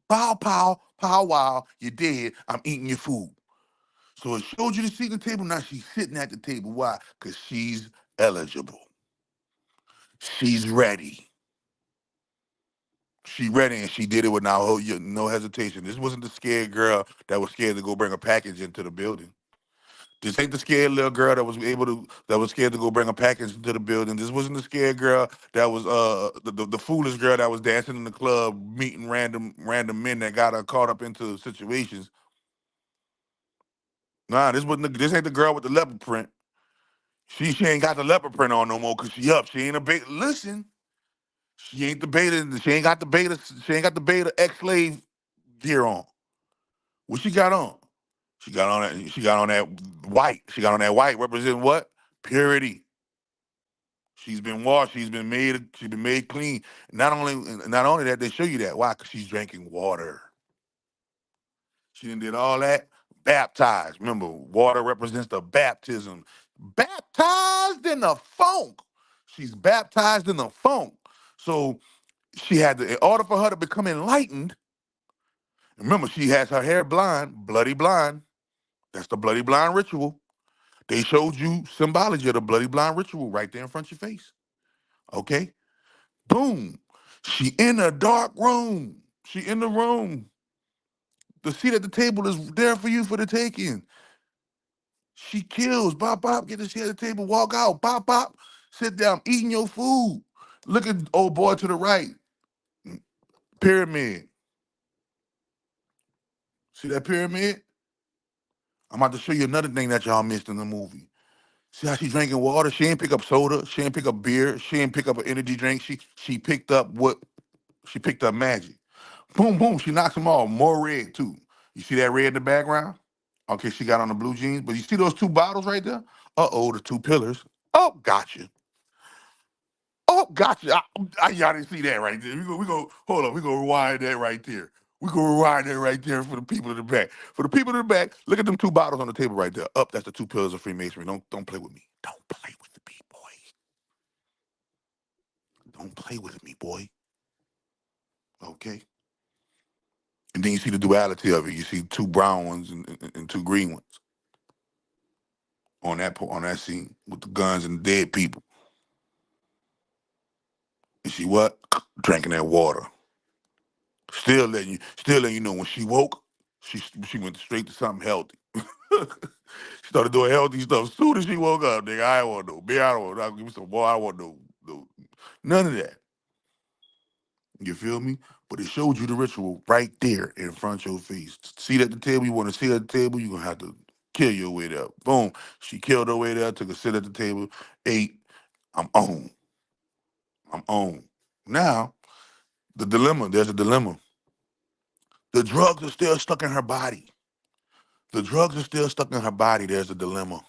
Pow, pow, pow, wow, you did. I'm eating your food. So it showed you the seat at the table. Now she's sitting at the table. Why? Because she's eligible. She's ready. She ready and she did it with no hesitation. This wasn't the scared girl that was scared to go bring a package into the building. This ain't the scared little girl that was scared to go bring a package into the building. This wasn't the scared girl that was the foolish girl that was dancing in the club, meeting random men that got her caught up into situations. Nah, this ain't the girl with the leopard print. She ain't got the leopard print on no more because she up. She ain't a beta. Listen, she ain't the beta. She ain't got the beta. She ain't got the beta ex-slave gear on. What she got on? She got on that. She got on that white. She got on that white. Representing what? Purity. She's been washed. She's been made. She's been made clean. Not only that, they show you that. Why? Because she's drinking water. She done did all that. Baptized. Remember, water represents the baptism. Baptized in the funk. She's baptized in the funk. So she had to, in order for her to become enlightened, remember, she has her hair blind, bloody blind. That's the bloody blind ritual. They showed you symbology of the bloody blind ritual right there in front of your face. Okay? Boom. She in a dark room. She in the room. The seat at the table is there for you for the taking. She kills. Bop, bop, get the seat at the table, walk out. Bop, bop, sit down, eating your food. Look at old boy to the right. Pyramid. See that pyramid? I'm about to show you another thing that y'all missed in the movie. See how she drinking water? She ain't pick up soda. She ain't pick up beer. She ain't pick up an energy drink. She picked up what? She picked up magic. Boom, boom. She knocks them all. More red too. You see that red in the background? Okay, she got on the blue jeans. But you see those two bottles right there? Uh-oh, the two pillars. Oh, gotcha. Oh, gotcha. Y'all didn't see that right there. Hold on. We go rewind that right there. We go rewind that right there for the people in the back. For the people in the back, look at them two bottles on the table right there. Up, that's the two pillars of Freemasonry. Don't play with me. Don't play with me, boy. Don't play with me, boy. Okay. And then you see the duality of it. You see two brown ones and two green ones on that scene with the guns and the dead people. And she what? Drinking that water. Still letting you know when she woke, she went straight to something healthy. She started doing healthy stuff as soon as she woke up. Nigga, I don't want no beer. I don't want no, give me some water. I don't want no none of that. You feel me? But it showed you the ritual right there in front of your face. See at the table, you want to sit at the table, you're gonna have to kill your way there. Boom. She killed her way there, took a sit at the table, ate. I'm on. I'm on. Now, the dilemma, there's a dilemma. The drugs are still stuck in her body. The drugs are still stuck in her body. There's a dilemma.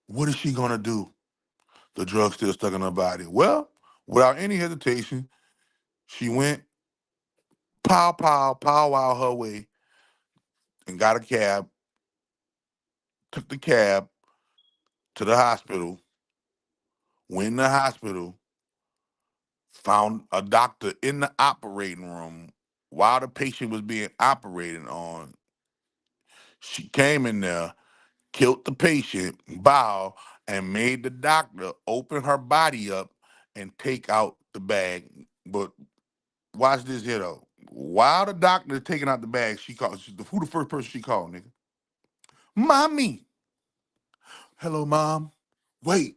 What is she gonna do? The drugs still stuck in her body. Well, without any hesitation, she went pow wow her way and got a cab, took the cab to the hospital, went in the hospital, found a doctor in the operating room while the patient was being operated on. She came in there, killed the patient, bow, and made the doctor open her body up and take out the bag. But watch this here though. While the doctor is taking out the bag, who the first person she called, nigga? Mommy. Hello, mom. Wait,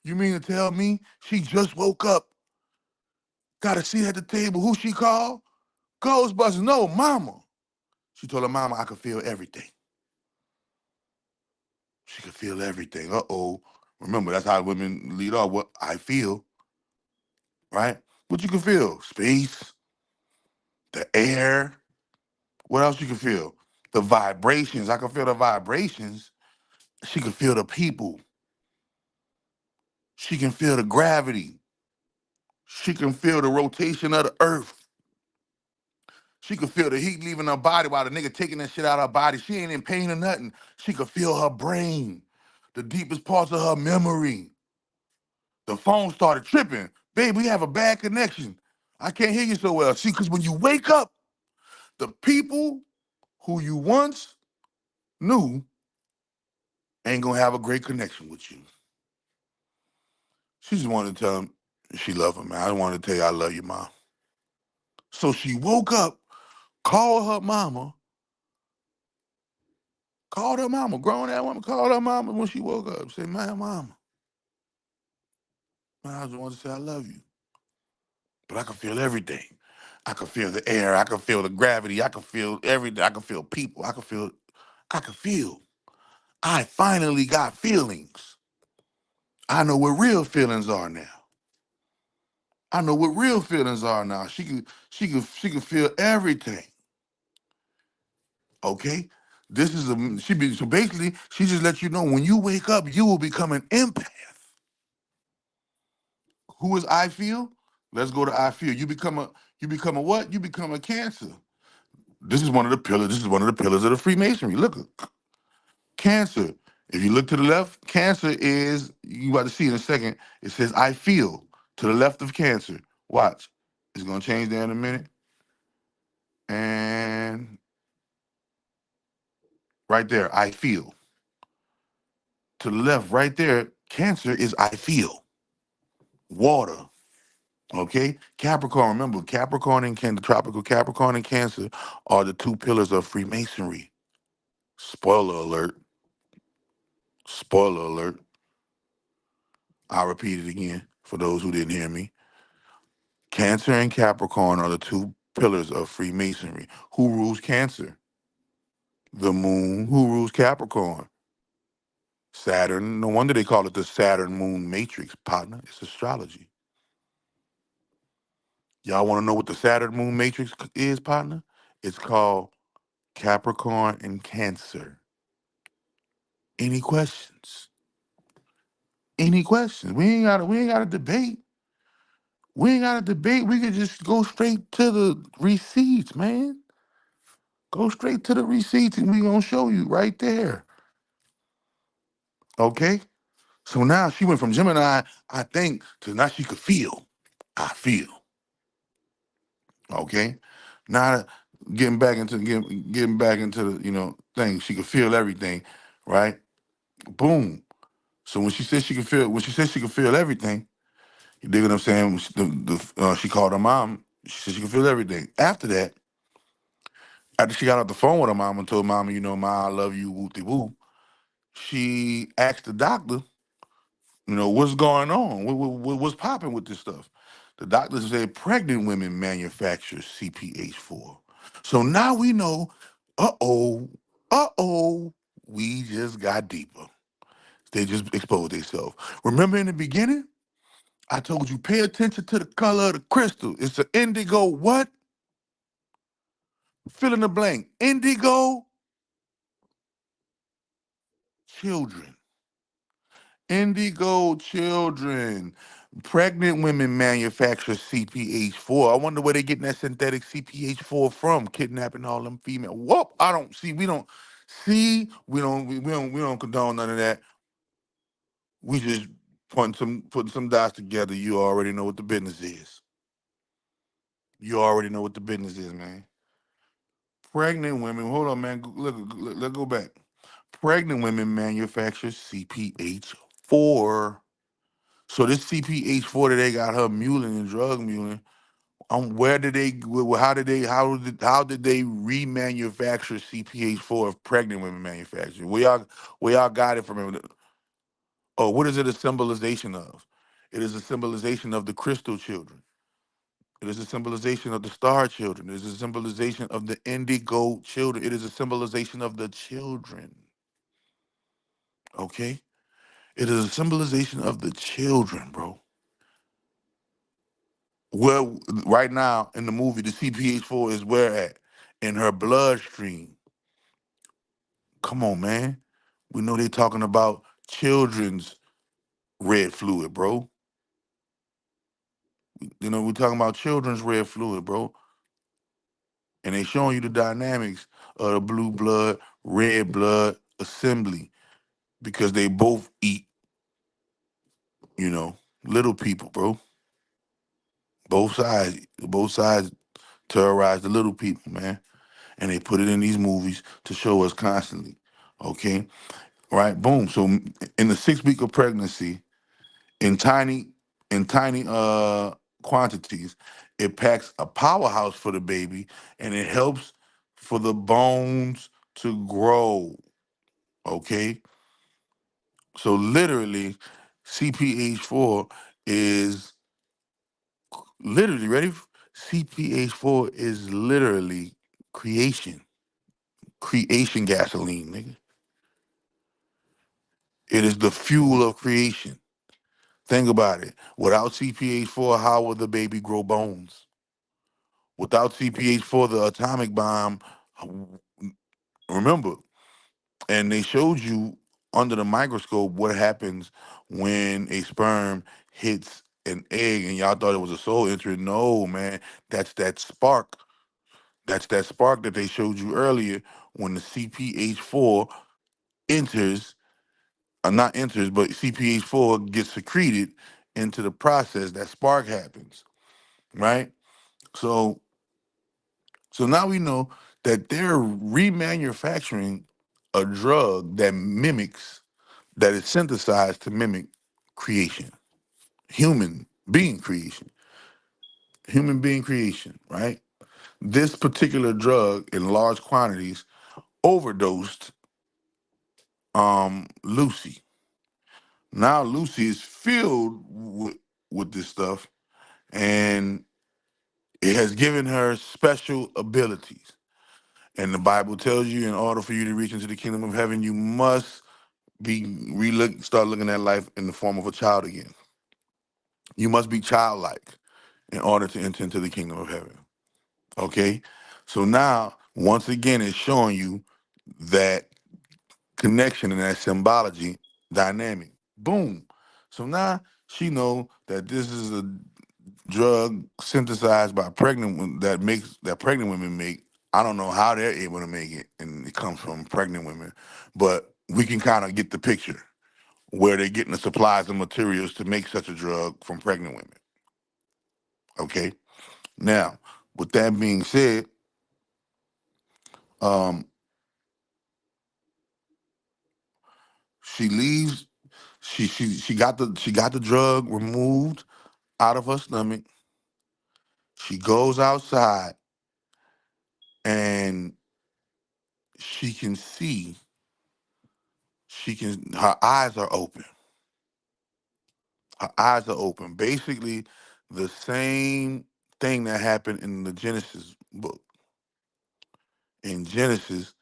you mean to tell me she just woke up, got a seat at the table? Who she called? Ghostbusters. No, mama. She told her mama I could feel everything. She could feel everything. Uh-oh. Remember, that's how women lead off. What I feel, right? What you can feel? Space, the air. What else you can feel? The vibrations. I can feel the vibrations. She can feel the people. She can feel the gravity. She can feel the rotation of the earth. She could feel the heat leaving her body while the nigga taking that shit out of her body. She ain't in pain or nothing. She could feel her brain, the deepest parts of her memory. The phone started tripping. Babe, we have a bad connection. I can't hear you so well. See, because when you wake up, the people who you once knew ain't gonna have a great connection with you. She just wanted to tell him she love him, man. I wanted to tell you I love you, mom. So she woke up, called her mama, grown ass woman, called her mama when she woke up. Said, man, mama, I just want to say I love you. But I can feel everything. I can feel the air. I can feel the gravity. I can feel everything. I can feel people. I can feel. I finally got feelings. I know what real feelings are now. I know what real feelings are now. She can feel everything. Okay? So basically she just let you know when you wake up, you will become an empath. Who is I feel? Let's go to I feel. You become a what? You become a Cancer. This is one of the pillars. This is one of the pillars of the Freemasonry. Look, Cancer. If you look to the left, Cancer is, you about to see in a second, it says I feel to the left of Cancer. Watch. It's gonna change there in a minute. And right there, I feel. To the left, right there, Cancer is I feel. Water. Okay? Capricorn, remember, the tropical Capricorn and Cancer are the two pillars of Freemasonry. Spoiler alert. Spoiler alert. I'll repeat it again for those who didn't hear me. Cancer and Capricorn are the two pillars of Freemasonry. Who rules Cancer? The moon. Who rules Capricorn? Saturn. No wonder they call it the Saturn moon matrix, partner. It's astrology. Y'all want to know what the Saturn moon matrix is, partner? It's called Capricorn and Cancer. Any questions? Any questions? We ain't gotta debate. We ain't gotta debate. We could just go straight to the receipts, man. Go straight to the receipts and we gonna show you right there. Okay? So now she went from Gemini, I think, to now she could feel. I feel. Okay? Now getting back into the, thing. She could feel everything, right? Boom. So when she said she could feel everything, you dig what I'm saying? She called her mom. She said she could feel everything. After she got off the phone with her mom and told mama, Ma, I love you, whoop de whoop. She asked the doctor, what's going on? What's popping with this stuff? The doctor said pregnant women manufacture CPH4. So now we know, uh-oh, uh-oh, we just got deeper. They just exposed themselves. Remember in the beginning, I told you pay attention to the color of the crystal. It's an indigo what? Fill in the blank. Indigo children. Indigo children. Pregnant women manufacture CPH4. I wonder where they getting that synthetic CPH4 from, kidnapping all them female. Whoop! I don't see. We don't condone none of that. We just putting some dots together. You already know what the business is. You already know what the business is, man. Pregnant women. Hold on, man. Look, let's go back. Pregnant women manufacture CPH4. So this CPH4 that they got her muling and drug muling, where did they? How did they remanufacture CPH4 if pregnant women manufacture? Where y'all got it from? Oh, what is it a symbolization of? It is a symbolization of the crystal children. It is a symbolization of the star children. It is a symbolization of the indigo children. It is a symbolization of the children. Okay? It is a symbolization of the children, bro. Well, right now in the movie, the CPH4 is where at? In her bloodstream. Come on, man. We know they talking about children's red fluid, bro. We're talking about children's red fluid, bro. And they showing you the dynamics of the blue blood, red blood assembly because they both eat, little people, bro. Both sides terrorize the little people, man. And they put it in these movies to show us constantly. Okay? Right? Boom. So in the 6 week of pregnancy, in tiny quantities, it packs a powerhouse for the baby, and it helps for the bones to grow. Okay, so literally, CPH4 is literally ready. CPH4 is literally creation, creation gasoline, nigga. It is the fuel of creation. Think about it. Without CPH4, how will the baby grow bones? Without CPH4, the atomic bomb, remember, and they showed you under the microscope what happens when a sperm hits an egg, and y'all thought it was a soul entering. No, man, that's that spark. That's that spark that they showed you earlier when the CPH4 enters, not enters, but CPH4 gets secreted into the process. That spark happens, right? So, so now we know that they're remanufacturing a drug that mimics, that is synthesized to mimic creation, human being creation, human being creation, right? This particular drug in large quantities overdosed Lucy. Now Lucy is filled with this stuff, and it has given her special abilities. And the Bible tells you, in order for you to reach into the kingdom of heaven, you must start looking at life in the form of a child again. You must be childlike in order to enter into the kingdom of heaven. Okay? So now, once again, it's showing you that connection and that symbology dynamic. Boom. So now she know that this is a drug synthesized by that pregnant women make. I don't know how they're able to make it, and it comes from pregnant women, but we can kind of get the picture where they're getting the supplies and materials to make such a drug from pregnant women. Okay. Now, with that being said, um, she leaves. She got the drug removed out of her stomach. She goes outside, and she can see. Her eyes are open. Her eyes are open. Basically, the same thing that happened in the Genesis book. In Genesis,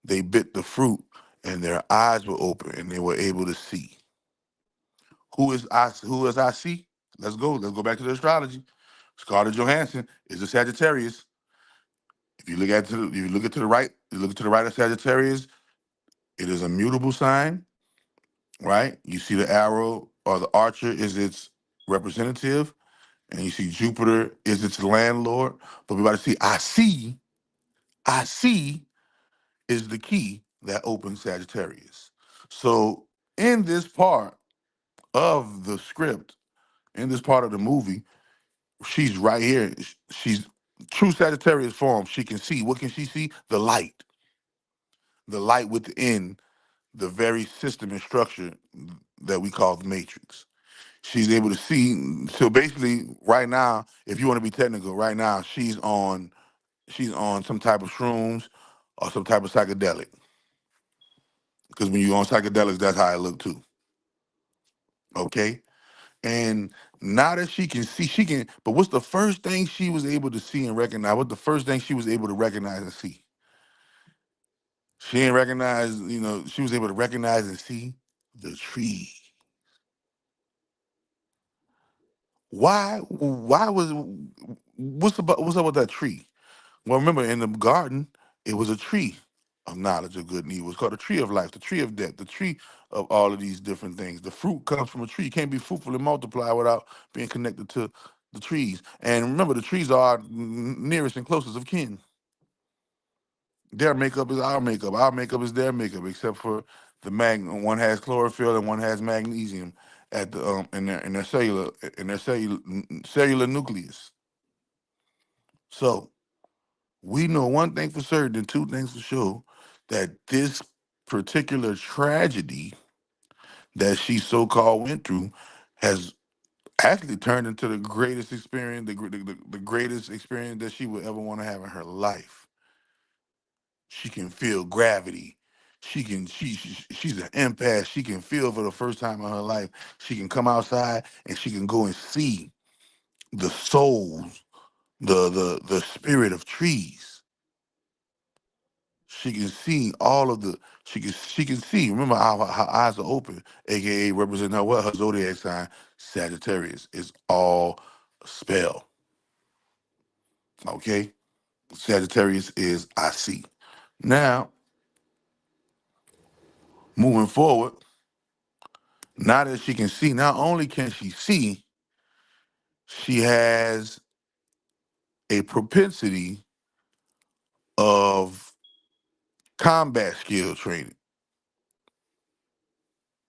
they bit the fruit, and their eyes were open, and they were able to see. Who is I see? Let's go. Let's go back to the astrology. Scarlett Johansson is a Sagittarius. If you look at to the right, you look to the right of Sagittarius, it is a mutable sign, right? You see the arrow or the archer is its representative, and you see Jupiter is its landlord. But we about to see, I see is the key that opens Sagittarius. So in this part of the script, in this part of the movie, she's right here. She's true Sagittarius form. She can see. What can she see? The light within the very system and structure that we call the matrix. She's able to see. So basically, right now, if you want to be technical, right now she's on some type of shrooms or some type of psychedelic. Because when you're on psychedelics, that's how it look too. Okay. And now that she can see, she can. But what's the first thing she was able to see and recognize? What's the first thing she was able to recognize and see? She didn't recognize. She was able to recognize and see the tree. Why? Why was? What's up with that tree? Well, remember in the garden, it was a tree of knowledge of good and evil. It's called the tree of life, the tree of death, the tree of all of these different things. The fruit comes from a tree. You can't be fruitful and multiply without being connected to the trees. And remember, the trees are our nearest and closest of kin. Their makeup is our makeup. Our makeup is their makeup, except for the one has chlorophyll and one has magnesium at the in their cellular nucleus. So we know one thing for certain and two things for sure, that this particular tragedy that she so-called went through has actually turned into the greatest experience, the greatest experience that she would ever want to have in her life. She can feel gravity. She's an empath. She can feel for the first time in her life. She can come outside and she can go and see the souls, the spirit of trees. She can see all of the she can see. Remember her eyes are open, aka represent her what? Her zodiac sign, Sagittarius. Is all a spell. Okay? Sagittarius is I see. Now, moving forward, now that she can see, not only can she see, she has a propensity of combat skill training.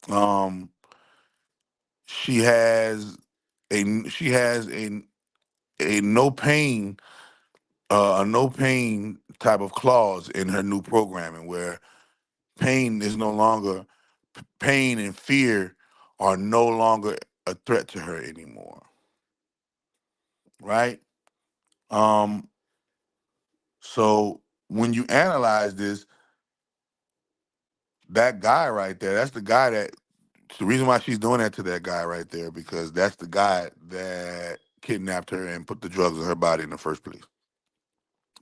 Um, she has a no pain a no pain type of clause in her new programming where pain is no longer pain and fear are no longer a threat to her anymore, right? Um, so when you analyze this, that guy right there, that's the guy that it's the reason why she's doing that to that guy right there, because that's the guy that kidnapped her and put the drugs in her body in the first place.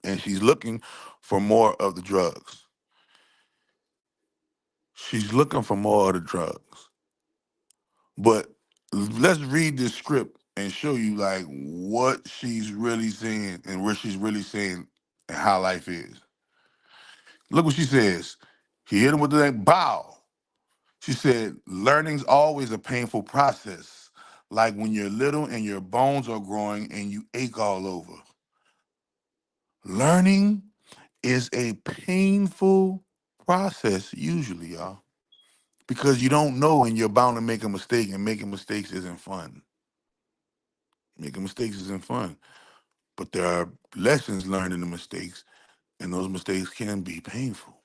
And she's looking for more of the drugs. She's looking for more of the drugs. But let's read this script and show you like what she's really saying and where she's really saying and how life is. Look what she says. He hit him with the bow. She said, learning's always a painful process, like when you're little and your bones are growing and you ache all over. Learning is a painful process, usually, y'all, because you don't know and you're bound to make a mistake, and making mistakes isn't fun. Making mistakes isn't fun, but there are lessons learned in the mistakes, and those mistakes can be painful.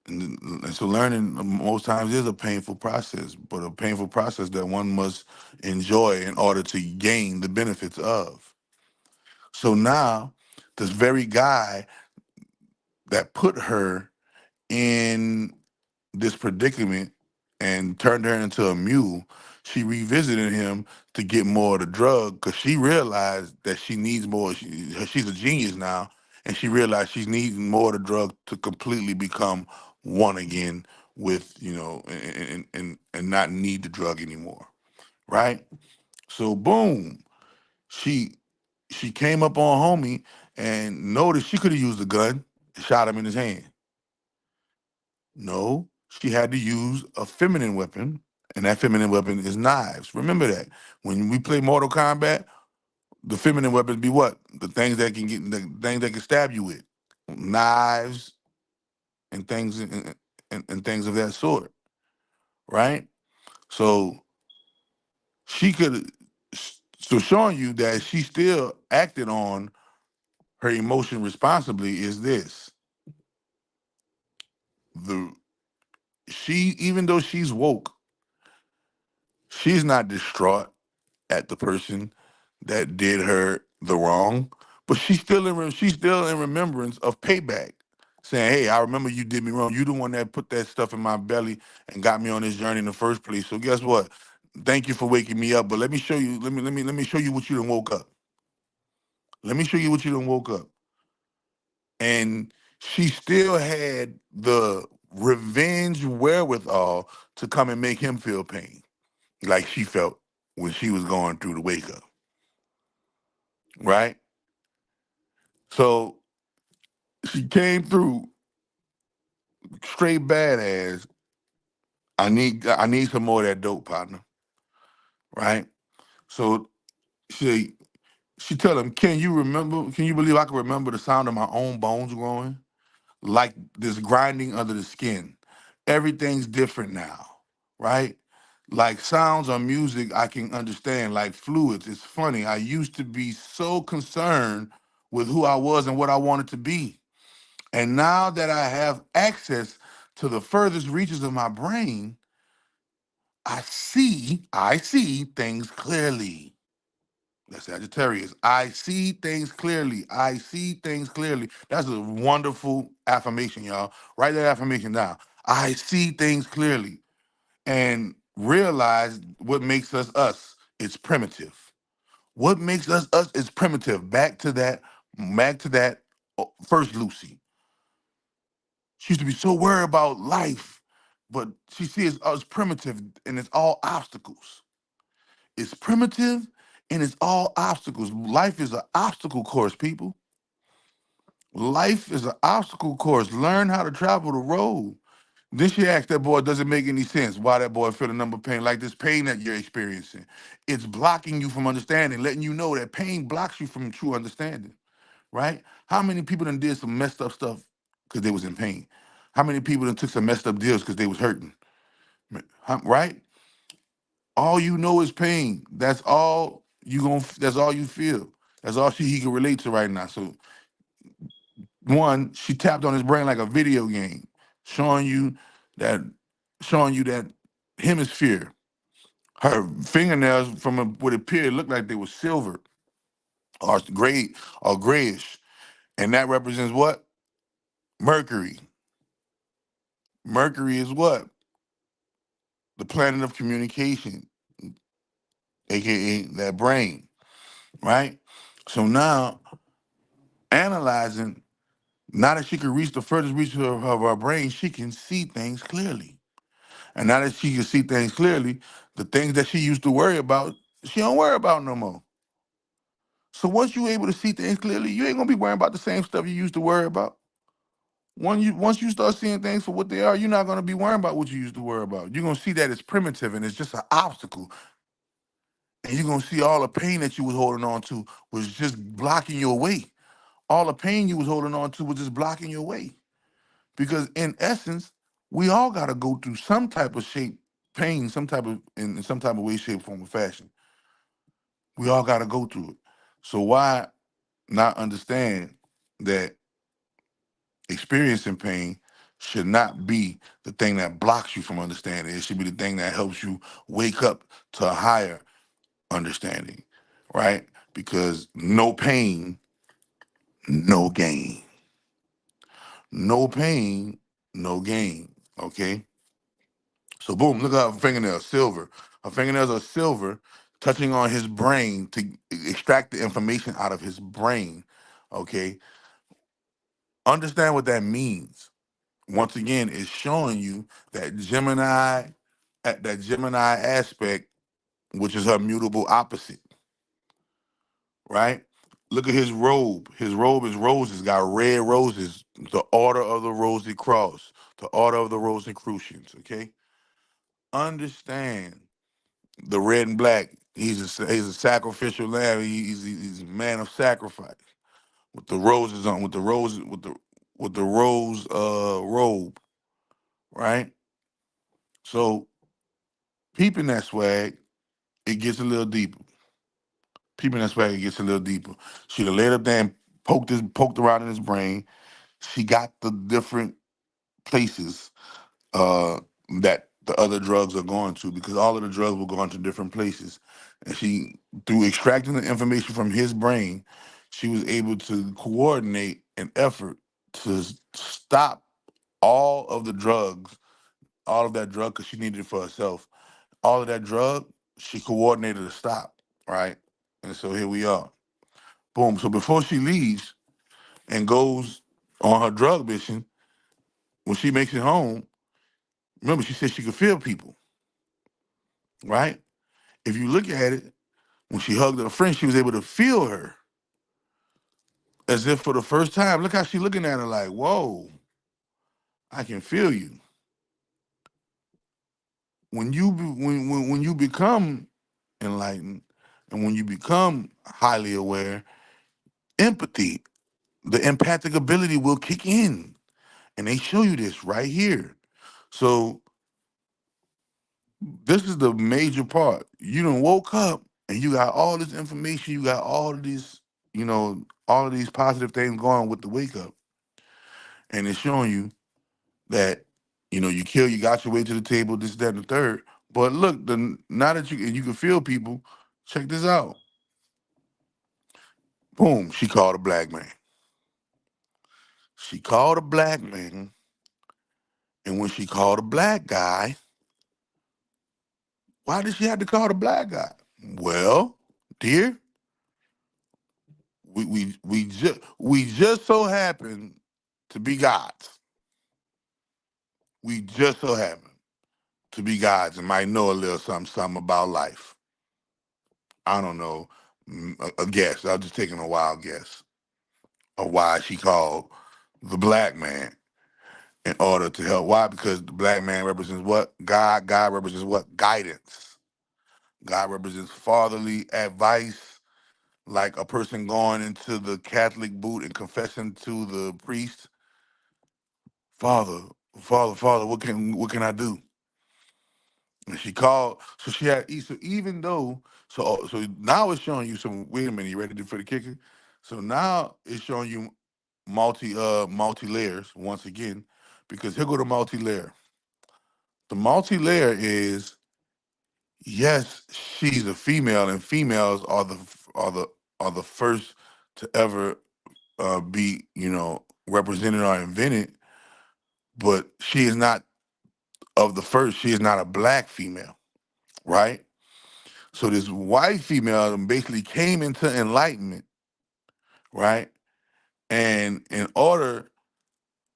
And so learning most times is a painful process, but a painful process that one must enjoy in order to gain the benefits of. So now, this very guy that put her in this predicament and turned her into a mule, she revisited him to get more of the drug because she realized that she needs more. She's a genius now, and she realized she's needing more of the drug to completely become one again with, and not need the drug anymore. Right? So boom, she she came up on homie and noticed she could have used a gun, shot him in his hand. No, she had to use a feminine weapon, and that feminine weapon is knives. Remember that. When we play Mortal Kombat, the feminine weapons be what? The things that can stab you with. Knives and things and things of that sort. Right? So she could so showing you that she still acted on her emotion responsibly is this. The she even though she's woke, she's not distraught at the person that did her the wrong, but she's still in remembrance of payback, saying, "Hey, I remember you did me wrong. You the one that put that stuff in my belly and got me on this journey in the first place. So guess what? Thank you for waking me up. But let me show you. Let me show you what you done woke up. Let me show you what you done woke up." And she still had the revenge wherewithal to come and make him feel pain, like she felt when she was going through the wake up. Right? So she came through straight badass. I need some more of that dope, partner. Right? So she she tell him, can you remember, can you believe I can remember the sound of my own bones growing? Like this grinding under the skin. Everything's different now, right? Like sounds or music I can understand, like fluids. It's funny. I used to be so concerned with who I was and what I wanted to be. And now that I have access to the furthest reaches of my brain, I see things clearly. That's Sagittarius. I see things clearly. I see things clearly. That's a wonderful affirmation, y'all. Write that affirmation down. I see things clearly. And realize what makes us us. It's primitive. What makes us us is primitive. Back to that first Lucy. She used to be so worried about life, but she sees us primitive and it's all obstacles. It's primitive and it's all obstacles. Life is an obstacle course, people. Life is an obstacle course. Learn how to travel the road. Then she asked that boy, does it make any sense why that boy feel a number of pain, like this pain that you're experiencing? It's blocking you from understanding, letting you know that pain blocks you from true understanding, right? How many people done did some messed up stuff because they was in pain? How many people done took some messed up deals because they was hurting, right? All you know is pain. That's all you feel. That's all he can relate to right now. So one, she tapped on his brain like a video game, showing you that showing you that hemisphere. Her fingernails from what appeared looked like they were silver or gray or grayish. And that represents what? Mercury. Mercury is what? The planet of communication, aka that brain, right? So now analyzing, now that she can reach the furthest reach of her brain, she can see things clearly. And now that she can see things clearly, the things that she used to worry about, she don't worry about no more. So once you're able to see things clearly, you ain't gonna be worrying about the same stuff you used to worry about. Once you start seeing things for what they are, you're not gonna be worrying about what you used to worry about. You're gonna see that it's primitive and it's just an obstacle. And you're gonna see all the pain that you was holding on to was just blocking your way. All the pain you was holding on to was just blocking your way. Because in essence, we all gotta go through some type of shape, pain, some type of in some type of way, shape, form, or fashion. We all gotta go through it. So why not understand that experiencing pain should not be the thing that blocks you from understanding. It should be the thing that helps you wake up to a higher understanding, right? Because no pain, no gain. No pain, no gain. Okay? So boom, look at her fingernails, silver. Her fingernails are silver, touching on his brain to extract the information out of his brain. Okay? Understand what that means. Once again, it's showing you that Gemini aspect, which is her mutable opposite, right? Look at his robe. His robe is roses, got red roses, the order of the rosy cross, the order of the Rosicrucians, okay? Understand the red and black. He's a sacrificial lamb. He's a man of sacrifice with the roses on, with the rose robe, right? So peeping that swag, it gets a little deeper. Peeping that swag, it gets a little deeper. She'd have laid up there and poked around in his brain. She got the different places that the other drugs are going to, because all of the drugs will go into different places. And she, through extracting the information from his brain, she was able to coordinate an effort to stop all of the drugs, all of that drug, because she needed it for herself. All of that drug, she coordinated to stop, right? And so here we are. Boom. So before she leaves and goes on her drug mission, when she makes it home, remember she said she could feel people, right? If you look at it, when she hugged her friend, she was able to feel her as if for the first time. Look how she looking at her like, whoa, I can feel you. When you become enlightened and when you become highly aware, empathy, the empathic ability will kick in. And they show you this right here. So this is the major part. You done woke up and you got all this information, you got all of these, all of these positive things going with the wake up. And it's showing you that, you got your way to the table, this, that, and the third. But look, now that you can feel people, check this out. Boom, she called a black man. She called a black man, and when she called a black guy, why did she have to call the black guy? Well, dear, we just so happen to be gods. We just so happen to be gods and might know a little something about life. I don't know, a guess. I was just taking a wild guess of why she called the black man in order to help. Why? Because the black man represents what? God. God represents what? Guidance. God represents fatherly advice, like a person going into the Catholic boot and confessing to the priest, Father, Father, what can I do? And she called, so she had, so even though, so now it's showing you some, wait a minute, you ready for the kicker? So now it's showing you multi layers once again, because here go the multi-layer. The multi-layer is, yes, she's a female, and females are the are the first to ever be, represented or invented, but she is not of the first. She is not a black female, right? So this white female basically came into enlightenment, right? And in order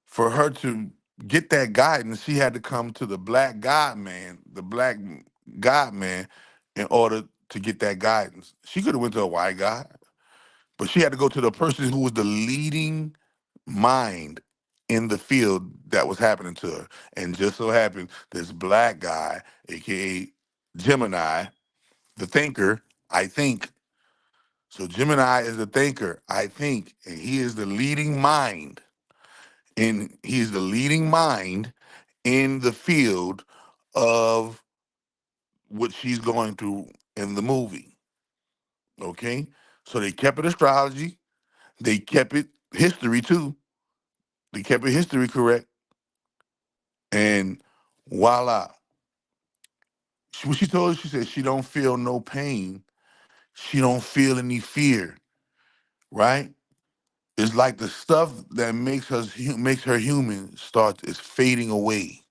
for her to get that guidance, she had to come to the black God man, in order to get that guidance. She could have went to a white guy, but she had to go to the person who was the leading mind in the field that was happening to her. And just so happened, this black guy, aka Gemini, the thinker, I think. So Gemini is the thinker, I think, and he is the leading mind. And he's the leading mind in the field of what she's going through in the movie. Okay? So they kept it astrology, they kept it history too. They kept it history correct. And voila. What she told us, she said she don't feel no pain. She don't feel any fear, right? It's like the stuff that makes her human starts is fading away.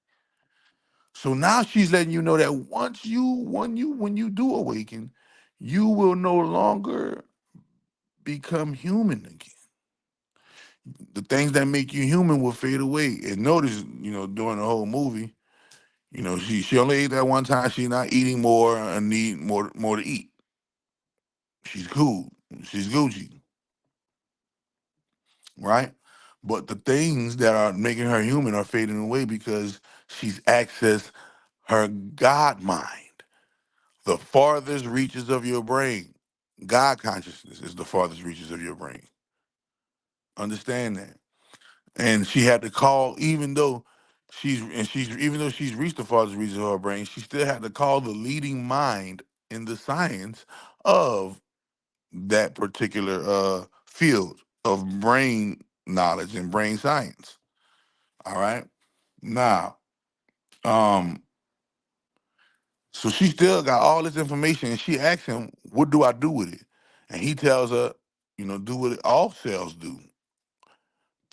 So now she's letting you know that when you do awaken, you will no longer become human again. The things that make you human will fade away. And notice, during the whole movie, she only ate that one time. She's not eating more and need more to eat. She's cool. She's Gucci, right? But the things that are making her human are fading away because she's accessed her God mind. The farthest reaches of your brain. God consciousness is the farthest reaches of your brain. Understand that. And she had to call, even though she's reached the farthest reaches of her brain, she still had to call the leading mind in the science of that particular field of brain knowledge and brain science. All right. Now, um, so she still got all this information, and she asks him, "What do I do with it?" And he tells her, do what all cells do: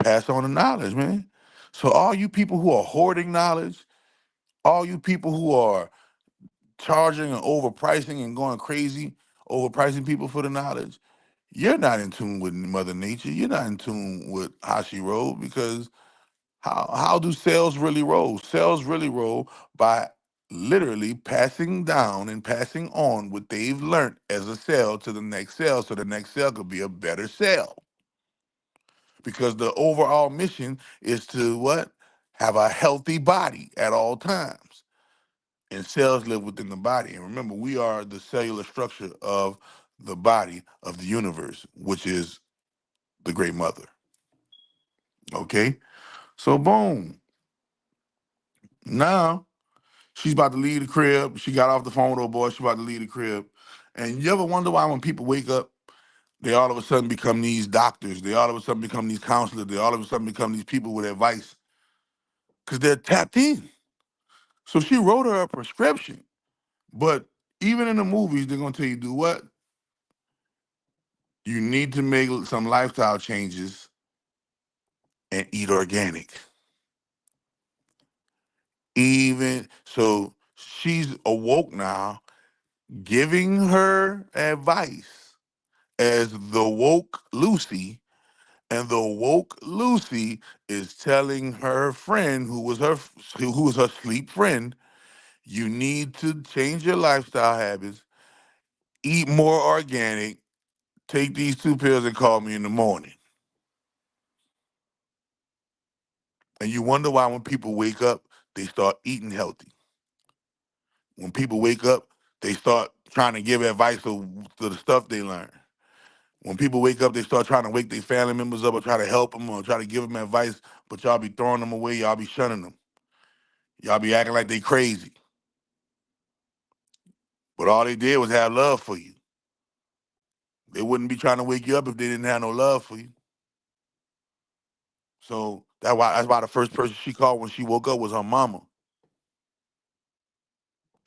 pass on the knowledge, man. So all you people who are hoarding knowledge, all you people who are charging and overpricing and going crazy, overpricing people for the knowledge, you're not in tune with Mother Nature. You're not in tune with how she rolled, because how do cells really roll? Cells really roll by literally passing down and passing on what they've learned as a cell to the next cell, so the next cell could be a better cell. Because the overall mission is to what? Have a healthy body at all times. And cells live within the body. And remember, we are the cellular structure of the body of the universe, which is the Great Mother. Okay? So boom. Now she's about to leave the crib. She got off the phone with old boy. She's about to leave the crib. And you ever wonder why when people wake up, they all of a sudden become these doctors. They all of a sudden become these counselors. They all of a sudden become these people with advice, because they're tapped in. So she wrote her a prescription. But even in the movies, they're gonna tell you do what? You need to make some lifestyle changes and eat organic. Even so, she's awoke now, giving her advice as the woke Lucy, and the woke Lucy is telling her friend, who was her sleep friend, you need to change your lifestyle habits, eat more organic, take these 2 pills, and call me in the morning. And you wonder why when people wake up, they start eating healthy. When people wake up, they start trying to give advice to the stuff they learn. When people wake up, they start trying to wake their family members up or try to help them or try to give them advice, but y'all be throwing them away, y'all be shunning them. Y'all be acting like they crazy. But all they did was have love for you. They wouldn't be trying to wake you up if they didn't have no love for you. So that's why the first person she called when she woke up was her mama.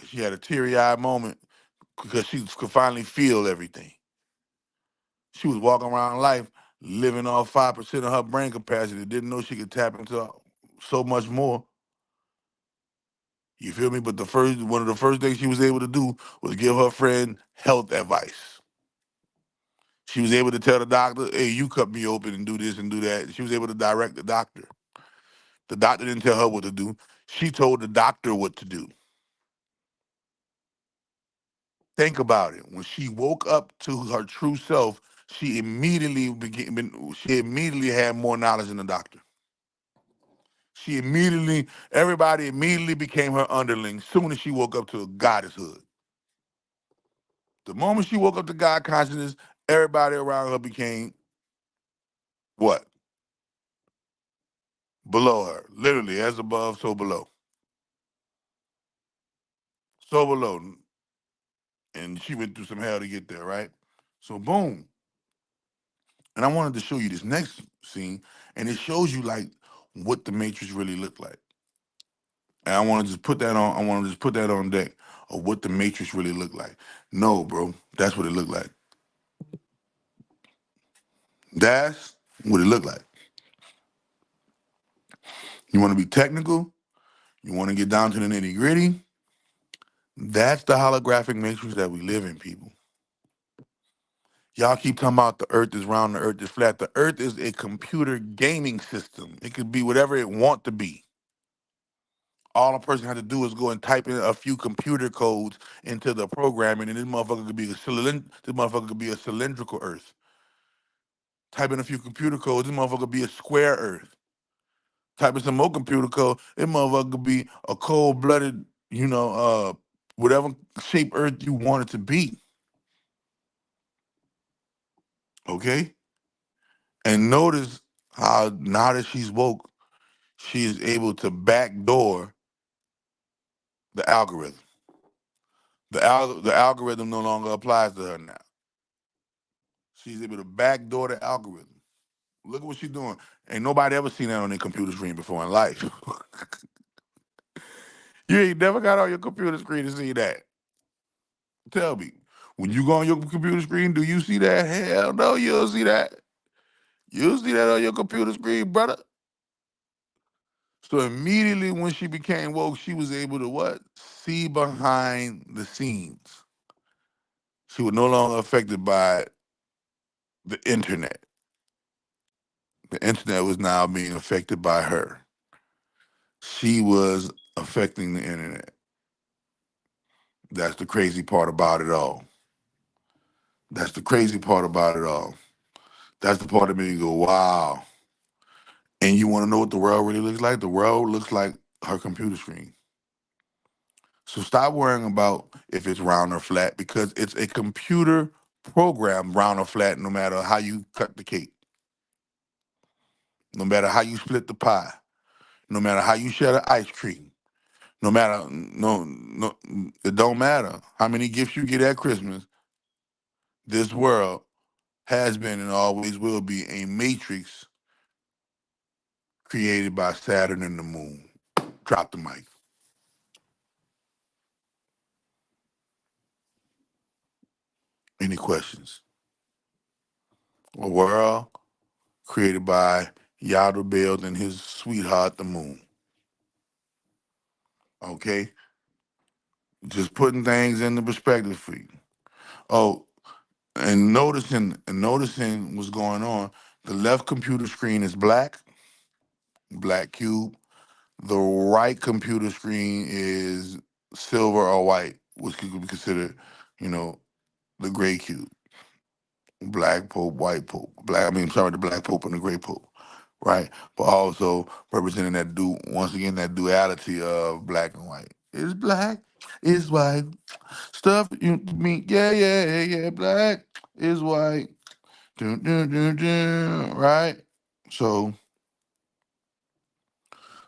She had a teary-eyed moment because she could finally feel everything. She was walking around life living off 5% of her brain capacity, didn't know she could tap into so much more. You feel me? But one of the first things she was able to do was give her friend health advice. She was able to tell the doctor, hey, you cut me open and do this and do that. She was able to direct the doctor. The doctor didn't tell her what to do. She told the doctor what to do. Think about it. When she woke up to her true self, she immediately had more knowledge than the doctor. Everybody immediately became her underling soon as she woke up to goddesshood. The moment she woke up to God consciousness, everybody around her became what? Below her. Literally, as above, so below. So below. And she went through some hell to get there, right? So boom. And I wanted to show you this next scene, and it shows you like what the Matrix really looked like. And I want to just put that on. I want to just put that on deck of what the Matrix really looked like. No, bro, that's what it looked like. That's what it looked like. You want to be technical? You want to get down to the nitty gritty? That's the holographic matrix that we live in, people. Y'all keep talking about the earth is round, the earth is flat. The earth is a computer gaming system. It could be whatever it want to be. All a person had to do is go and type in a few computer codes into the programming, and this motherfucker could be a cylindrical earth. Type in a few computer codes, this motherfucker could be a square earth. Type in some more computer code, this motherfucker could be a cold-blooded, whatever shape earth you want it to be. Okay? And notice how now that she's woke, she is able to backdoor the algorithm. The algorithm no longer applies to her now. She's able to backdoor the algorithm. Look at what she's doing. Ain't nobody ever seen that on their computer screen before in life. You ain't never got on your computer screen to see that. Tell me, when you go on your computer screen, do you see that? Hell no, you don't see that. You see that on your computer screen, brother. So immediately when she became woke, she was able to what? See behind the scenes. She was no longer affected by the internet. The internet was now being affected by her. She was affecting the internet. That's the crazy part about it all. That's the crazy part about it all. That's the part that made me go, wow. And you want to know what the world really looks like? The world looks like her computer screen. So stop worrying about if it's round or flat because it's a computer program, round or flat, no matter how you cut the cake, no matter how you split the pie, no matter how you share the ice cream, no, it don't matter how many gifts you get at Christmas. This world has been and always will be a matrix created by Saturn and the moon. Drop the mic. Any questions? A world created by Yalda Bell and his sweetheart, the moon. Okay? Just putting things into perspective for you. Oh, and noticing what's going on. The left computer screen is black cube. The right computer screen is silver or white, which could be considered, you know, the gray cube. Black Pope, white Pope. The black Pope and the gray Pope, right? But also representing once again, that duality of black and white. It's black, it's white. Stuff you mean, yeah. Black is white. Dun, dun, dun, dun, right? So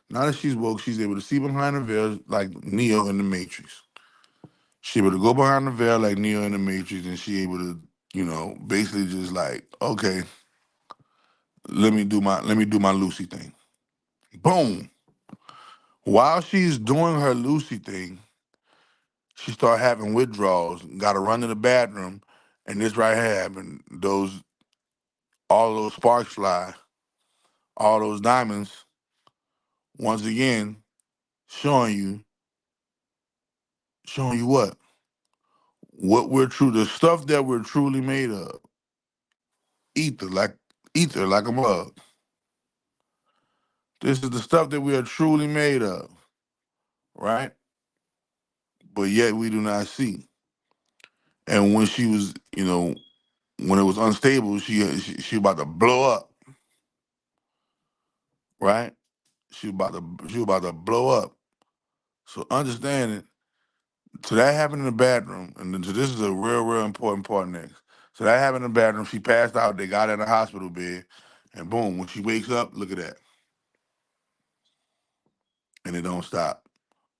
now that she's woke, she's able to see behind the veil like Neo in the Matrix. She able to go behind the veil like Neo in the Matrix, and she able to, basically just like, okay, let me do my Lucy thing. Boom. While she's doing her Lucy thing, she start having withdrawals. Got to run to the bathroom, and this right here happened. All those sparks fly, all those diamonds. Once again, showing you what we're the stuff that we're truly made of. Ether, like a mug. This is the stuff that we are truly made of, right? But yet we do not see. And when she was, when it was unstable, she about to blow up, right? She was about to blow up. So understand it. So that happened in the bathroom, and then, so this is a real important part next. So that happened in the bathroom. She passed out. They got her in the hospital bed, and boom, when she wakes up, look at that, and it don't stop.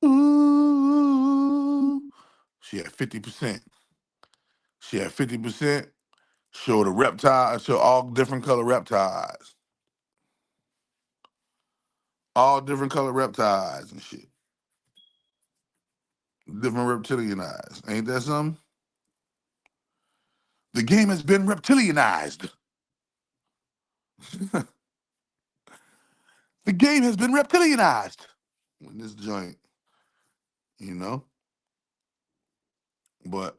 Ooh, she had 50%. She had 50%. Show the reptile. Show all different color reptile eyes. All different color reptile eyes and shit. Different reptilian eyes. Ain't that something? The game has been reptilianized. The game has been reptilianized in this joint, you know? But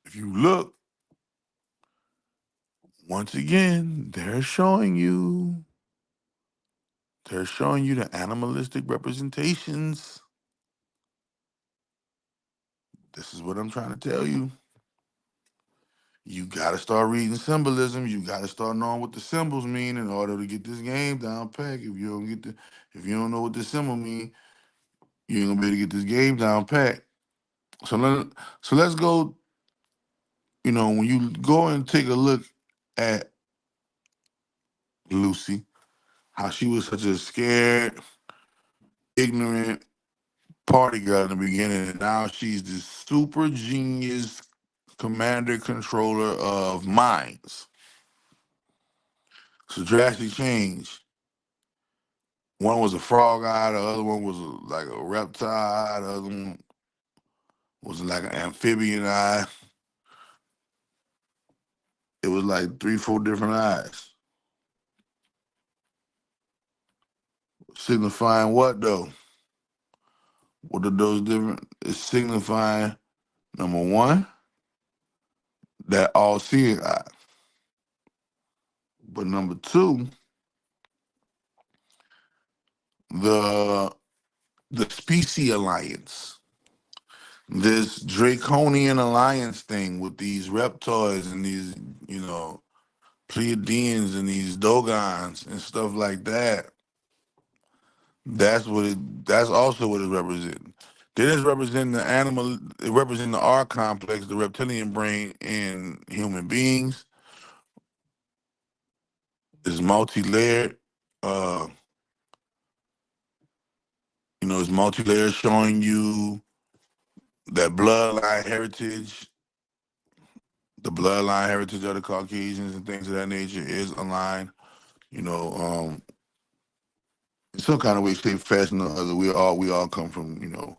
if you look, once again, they're showing you the animalistic representations. This is what I'm trying to tell you. You gotta start reading symbolism. You gotta start knowing what the symbols mean in order to get this game down pat. If you don't know what the symbol mean, you ain't gonna be able to get this game down pat. So let's go. When you go and take a look at Lucy, how she was such a scared, ignorant party girl in the beginning, and now she's this super genius commander controller of minds. It's a drastic change. One was a frog eye, the other one was like a reptile, the other one was like an amphibian eye. It was like 3, 4 different eyes. Signifying what though? What are those different? It's signifying, number one, that all-seeing eye. But number two, the species alliance. This draconian alliance thing with these reptoids and these, Pleiadians and these Dogons and stuff like that. That's also what it represents. Then it's representing the animal, it represents the R complex, the reptilian brain in human beings. It's multi-layered. It's multi-layered, showing you that the bloodline heritage of the Caucasians and things of that nature is aligned. In some kind of way, shape, fashion, or other, we all come from,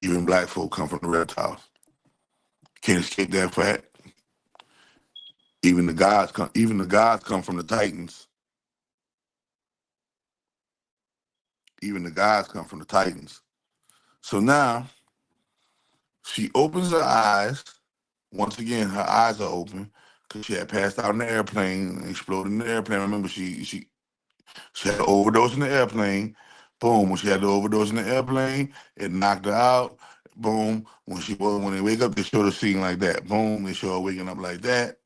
even black folk come from the reptiles. Can't escape that fact. Even the gods come. Even the gods come from the Titans. Even the gods come from the Titans. So now she opens her eyes. Once again, her eyes are open because she had passed out in the airplane, exploded in the airplane. Remember, she had an overdose in the airplane. Boom. When she had the overdose in the airplane, it knocked her out. Boom. When they wake up, they show the scene like that. Boom. They show her waking up like that.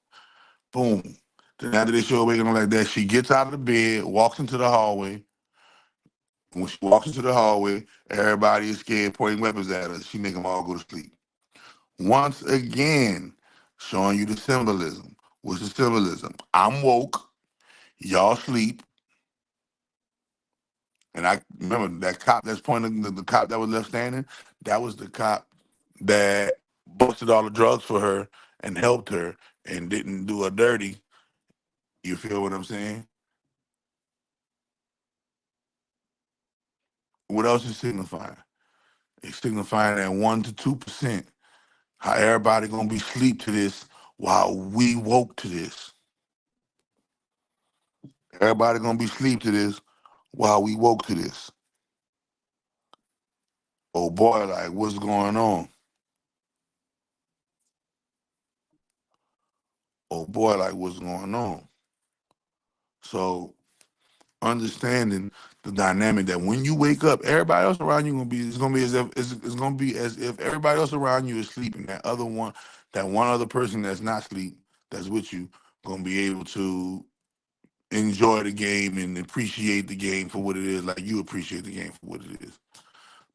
Boom. Then after they show her waking up like that, she gets out of the bed, walks into the hallway. When she walks into the hallway, everybody is scared, pointing weapons at her. She make them all go to sleep. Once again, showing you the symbolism. What's the symbolism? I'm woke, y'all sleep, and I remember that cop that's pointing the cop that was left standing. That was the cop that busted all the drugs for her and helped her and didn't do her dirty. You feel what I'm saying? What else is signifying? It's signifying that 1 to 2%. How everybody gonna be asleep to this while we woke to this. Everybody gonna be asleep to this while we woke to this. Oh boy, like what's going on? Oh boy, like what's going on? So understanding the dynamic that when you wake up, everybody else around you gonna be as if it's gonna be as if everybody else around you is sleeping. That one other person that's not sleep, that's with you, gonna be able to enjoy the game and appreciate the game for what it is, like you appreciate the game for what it is.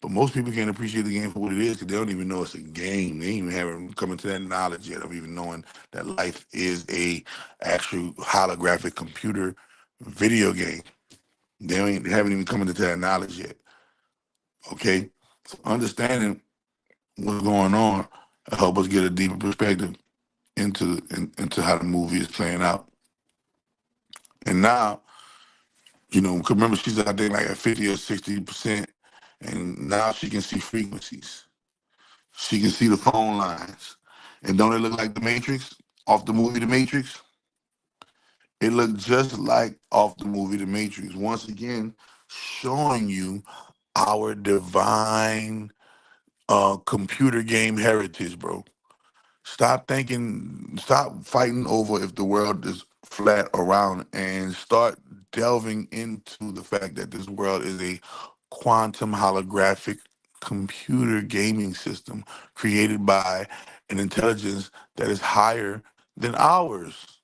But most people can't appreciate the game for what it is because they don't even know it's a game. They ain't even haven't come into that knowledge yet of even knowing that life is a actual holographic computer video game. They haven't even come into that knowledge yet. Okay, so understanding what's going on will help us get a deeper perspective into how the movie is playing out. And now, 'cause remember she's I think like at 50 or 60%, and now she can see frequencies. She can see the phone lines. And don't it look like the Matrix off the movie The Matrix? It looked just like off the movie The Matrix. Once again, showing you our divine computer game heritage, bro. Stop fighting over if the world is flat or round and start delving into the fact that this world is a quantum holographic computer gaming system created by an intelligence that is higher than ours.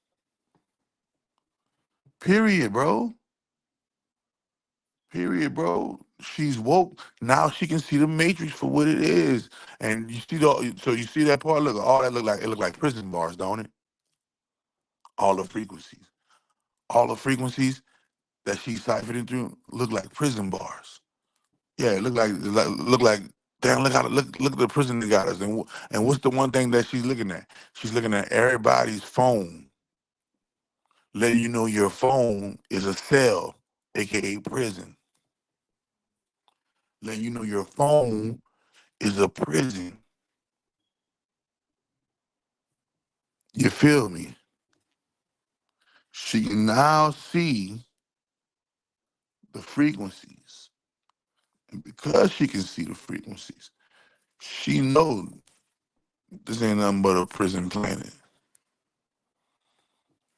Period, bro. Period, bro. She's woke. Now she can see the matrix for what it is. And you see that part? Look, all that look like prison bars, don't it? All the frequencies. All the frequencies that she's siphoning through look like prison bars. Yeah, it look like damn. Look at the prison they got us. And what's the one thing that she's looking at? She's looking at everybody's phone, letting you know your phone is a cell, aka prison. Letting you know your phone is a prison. You feel me? She can now see the frequencies, and because she can see the frequencies, she knows this ain't nothing but a prison planet.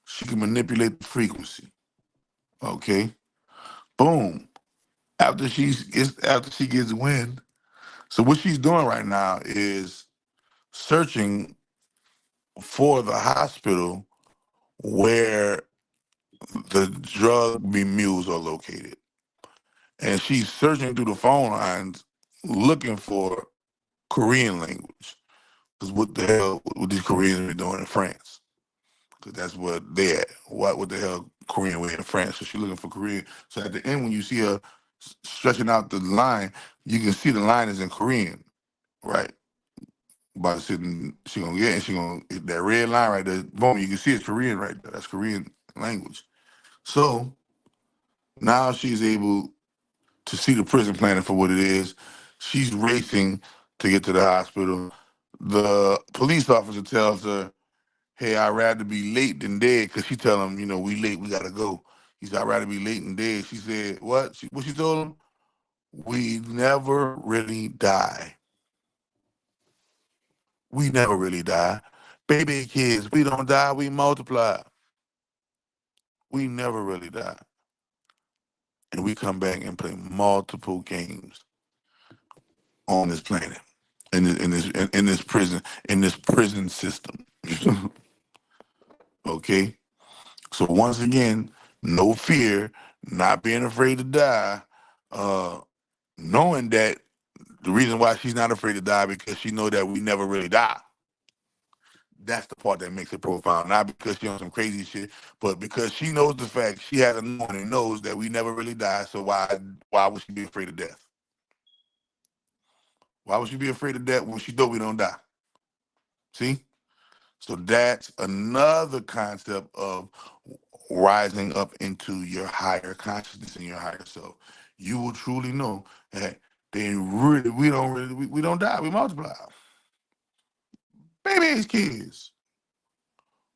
She can manipulate the frequency. Okay, boom. After she gets wind, so what she's doing right now is searching for the hospital where the drug mules are located, and she's searching through the phone lines looking for Korean language. Because what the hell would these Koreans be doing in France? Because that's what they at. What the hell Korean way in France? So she's looking for Korean. So at the end, when you see her stretching out the line, you can see the line is in Korean, right? By sitting, she gonna get, and she gonna hit that red line right there. Boom, you can see it's Korean right there. That's Korean language. So now she's able to see the prison planet for what it is. She's racing to get to the hospital. The police officer tells her, hey, I'd rather be late than dead, because she tell him, we late, we gotta go. He said, I'd rather be late than dead. She said, what? What she told him? We never really die. We never really die. Baby kids, we don't die, we multiply. We never really die. And we come back and play multiple games on this planet, in this prison system. Okay? So once again, no fear, not being afraid to die, knowing that the reason why she's not afraid to die because she know that we never really die. That's the part that makes it profound. Not because she on some crazy shit, but because she knows the fact, she has a knowing and knows that we never really die. So why would she be afraid of death? Why would she be afraid of death when she know we don't die? See? So that's another concept of rising up into your higher consciousness and your higher self. You will truly know that we don't die, we multiply. Babies, kids,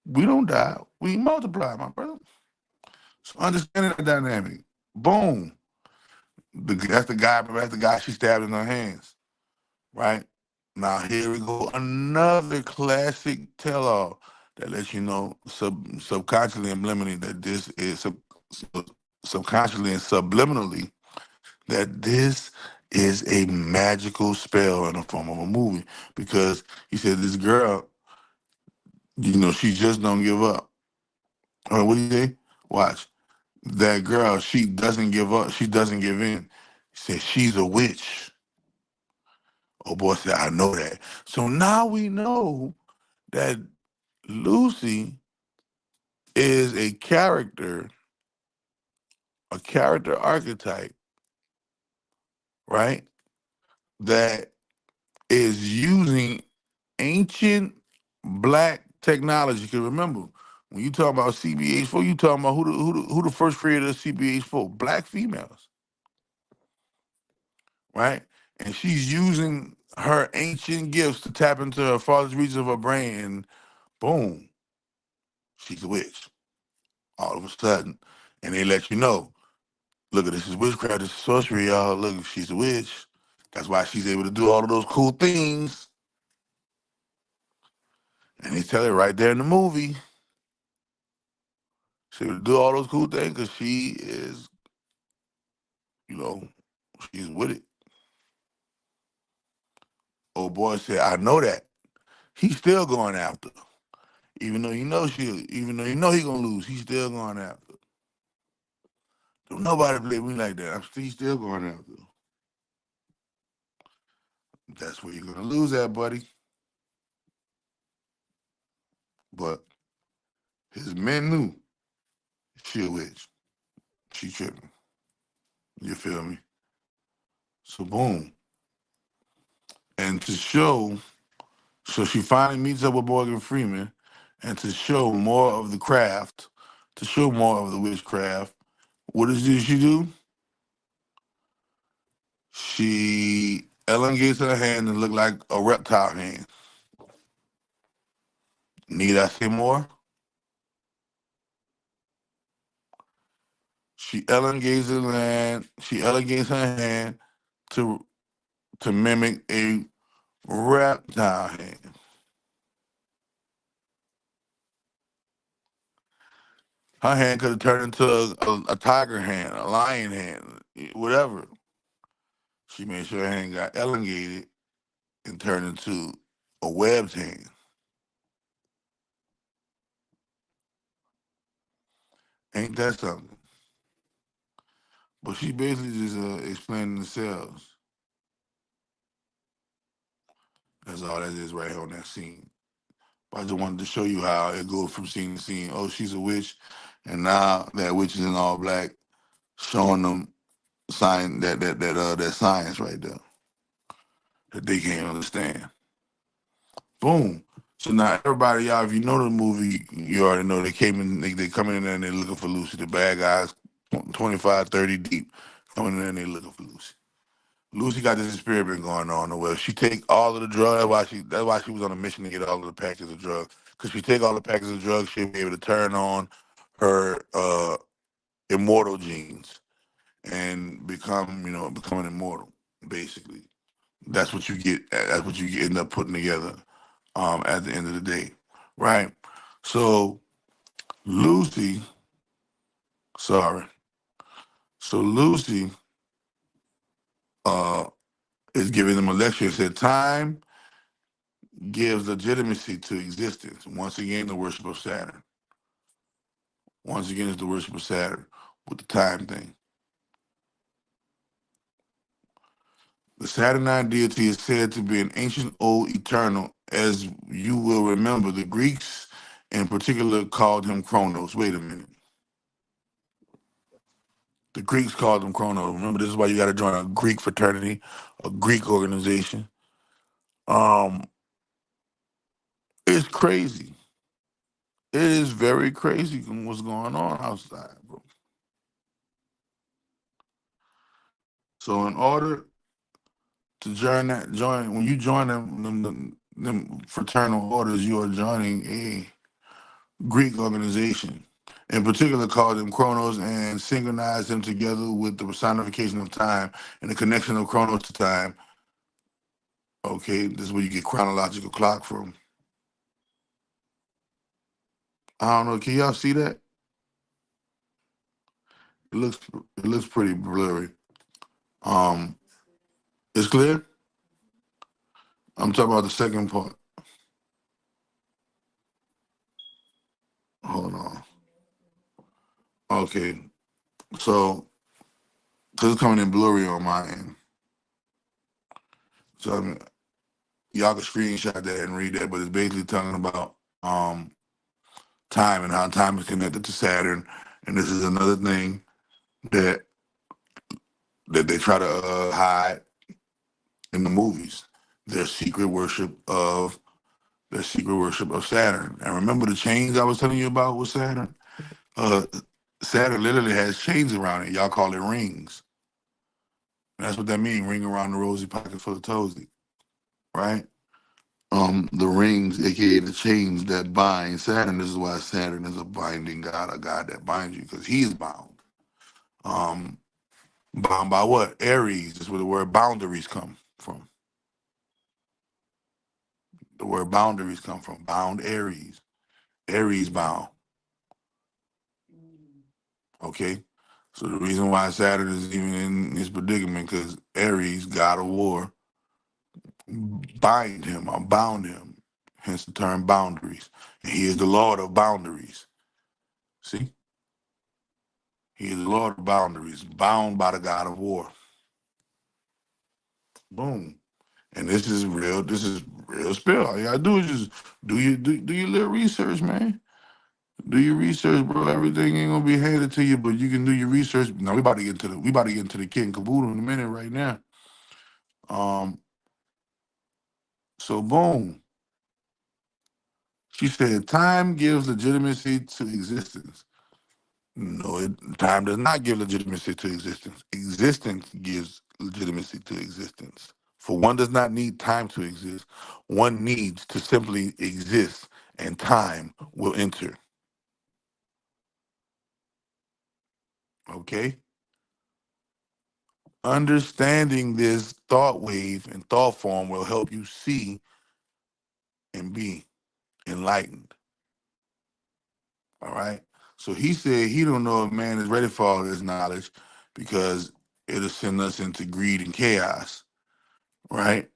we don't die, we multiply, my brother. So understanding that dynamic, boom. That's the guy she stabbed in her hands, right? Now here we go, another classic tell-all that lets you know subconsciously and subliminally that this is subconsciously and subliminally that this is a magical spell in the form of a movie, because he said this girl, she just don't give up. What do you say? Watch. That girl, she doesn't give up. She doesn't give in. He said she's a witch. Oh boy said, I know that. So now we know that Lucy is a character archetype, right? That is using ancient black technology. Because remember, when you talk about CBH4, you talking about who the first creator of CBH4? Black females, right? And she's using her ancient gifts to tap into her farthest reaches of her brain, and boom, she's a witch. All of a sudden, and they let you know, look at this is witchcraft, this is sorcery, y'all. Look, she's a witch. That's why she's able to do all of those cool things. And they tell it right there in the movie. She's able to do all those cool things because she is, she's with it. Old boy said, I know that. He's still going after her. Even though he gonna lose, he's still going after her. Don't nobody play me like that. He's still going after her. That's where you're gonna lose at, buddy. But his men knew she a witch. She tripping. You feel me? So boom. And so she finally meets up with Morgan Freeman, and to show more of the craft, to show more of the witchcraft, what does she do? She elongates her hand and look like a reptile hand. Need I say more? She elongates her hand. She elongates her hand to mimic a reptile hand. Her hand could have turned into a tiger hand, a lion hand, whatever. She made sure her hand got elongated and turned into a webbed hand. Ain't that something? But she basically just explaining the cells. That's all that is right here on that scene. But I just wanted to show you how it goes from scene to scene. Oh, she's a witch, and now that witch is in all black, showing them that science right there that they can't understand. Boom. So now everybody, y'all, if you know the movie, you already know they come in there and they're looking for Lucy. The bad guys, 25, 30 deep, coming in there and they're looking for Lucy. Lucy got this experiment going on where she take all of the drugs. That's why she was on a mission to get all of the packages of drugs. Because she take all the packages of drugs, she'll be able to turn on her immortal genes and becoming immortal. Basically, that's what you get. That's what you end up putting together at the end of the day, right? So Lucy, sorry. So Lucy uh, is giving them a lecture. It said time gives legitimacy to existence. Once again, the worship of Saturn. Once again, it's the worship of Saturn with the time thing. The Saturnine deity is said to be an ancient old eternal. As you will remember, the Greeks in particular called him Kronos. Wait a minute. The Greeks called him Kronos. Remember, this is why you got to join a Greek fraternity, a Greek organization. Um, it's crazy. It is very crazy what's going on outside, bro. So in order to join when you join them fraternal orders, you are joining a Greek organization. In particular, called them Chronos and synchronized them together with the personification of time and the connection of Chronos to time. Okay, this is where you get chronological clock from. I don't know. Can y'all see that? It looks pretty blurry. Um, it's clear. I'm talking about the second part. Hold on. Okay, so because it's coming in blurry on my end, so y'all can screenshot that and read that. But it's basically talking about time and how time is connected to Saturn, and this is another thing that they try to hide in the movies. Their secret worship of Saturn. And remember the chains I was telling you about with Saturn? Uh, Saturn literally has chains around it. Y'all call it rings. And that's what that means, ring around the rosy pocket full of toesy, right? The rings, aka the chains that bind Saturn. This is why Saturn is a binding god, a god that binds you, because he's bound. Um, Bound by what? Aries is where the word boundaries come from. The word boundaries come from. Bound Aries. Aries bound. Okay? So the reason why Saturn is even in his predicament, because Aries, god of war, bind him or bound him. Hence the term boundaries. And he is the Lord of boundaries. See? He is the Lord of boundaries, bound by the god of war. Boom. And this is real spill. All you gotta do is just do your little research, man. Do your research, bro. Everything ain't gonna be handed to you, but you can do your research. Now we about to get into the kid and caboodle in a minute right now. Um, so boom. She said time gives legitimacy to existence. No, time does not give legitimacy to existence. Existence gives legitimacy to existence. For one does not need time to exist. One needs to simply exist, and time will enter. Okay? Understanding this thought wave and thought form will help you see and be enlightened. All right. So he said he don't know if man is ready for all this knowledge because it'll send us into greed and chaos. Right.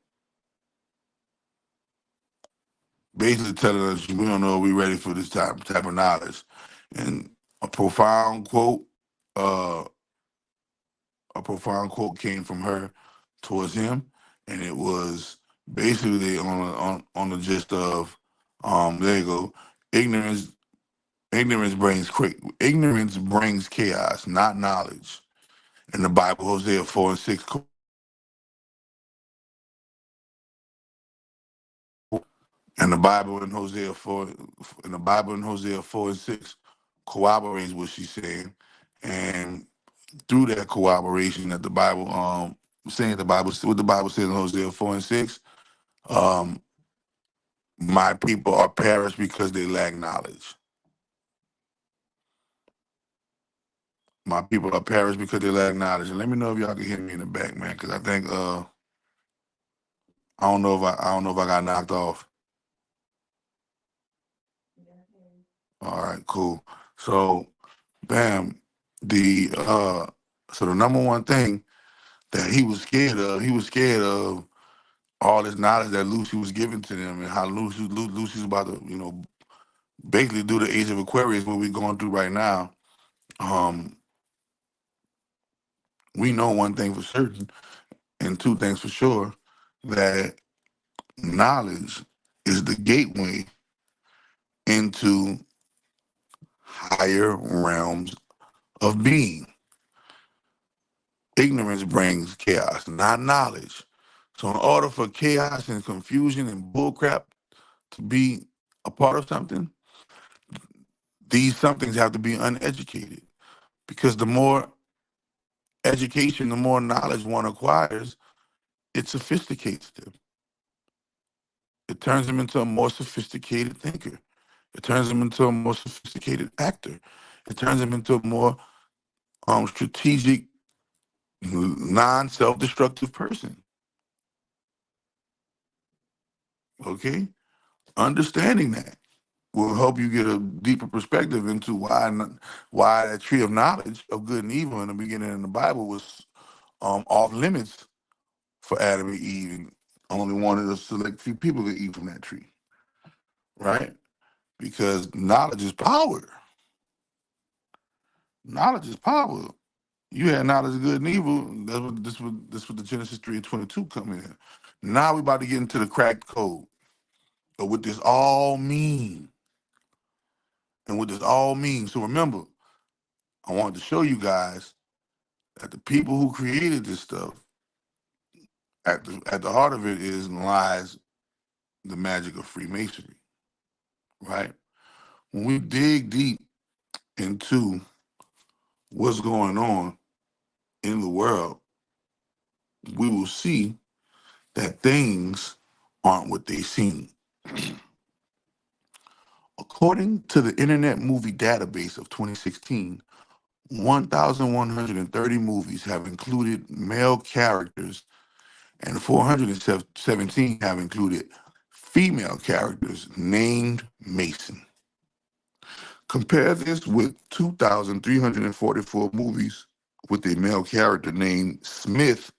Basically telling us we don't know if we're ready for this type of knowledge. And a profound quote, uh, came from her towards him, and it was basically on the gist of, there you go, ignorance. Ignorance brings chaos, not knowledge. In the Bible, Hosea 4:6, and the Bible in Hosea 4:6 corroborates what she's saying, and through that corroboration that the Bible saying what the Bible says in Hosea 4:6. Um, my people are perished because they lack knowledge. My people are perished because they lack knowledge. And let me know if y'all can hear me in the back, man, because I think I don't know if I got knocked off. All right, cool. So, bam, the number one thing that he was scared of all this knowledge that Lucy was giving to them, and how Lucy's about to, basically do the Age of Aquarius, what we're going through right now. Um, we know one thing for certain, and two things for sure, that knowledge is the gateway into higher realms of being. Ignorance brings chaos, not knowledge. So in order for chaos and confusion and bullcrap to be a part of something, these somethings have to be uneducated. Because the more education, the more knowledge one acquires, it sophisticates them. It turns them into a more sophisticated thinker. It turns them into a more sophisticated actor. It turns them into a more strategic, non-self-destructive person. Okay? Understanding that will help you get a deeper perspective into why that tree of knowledge of good and evil in the beginning in the Bible was off limits for Adam and Eve, and only wanted a select few people to eat from that tree, right? Because knowledge is power. Knowledge is power. You had knowledge of good and evil. This what the Genesis 3:22 come in. Now we about to get into the cracked code of what this all mean and what this all means. So remember, I wanted to show you guys that the people who created this stuff, at the heart of it lies the magic of Freemasonry, right? When we dig deep into what's going on in the world, we will see that things aren't what they seem. According to the Internet Movie Database of 2016, 1,130 movies have included male characters, and 417 have included female characters named Mason. Compare this with 2,344 movies with a male character named Smith,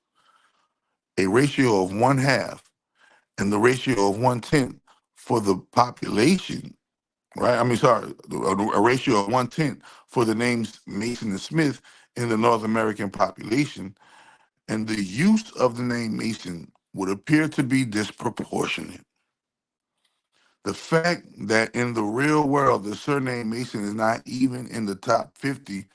a ratio of 1/2, and the ratio of 1/10 for the population, right? I mean, sorry, a ratio of 1/10 for the names Mason and Smith in the North American population, and the use of the name Mason would appear to be disproportionate. The fact that in the real world, the surname Mason is not even in the top 50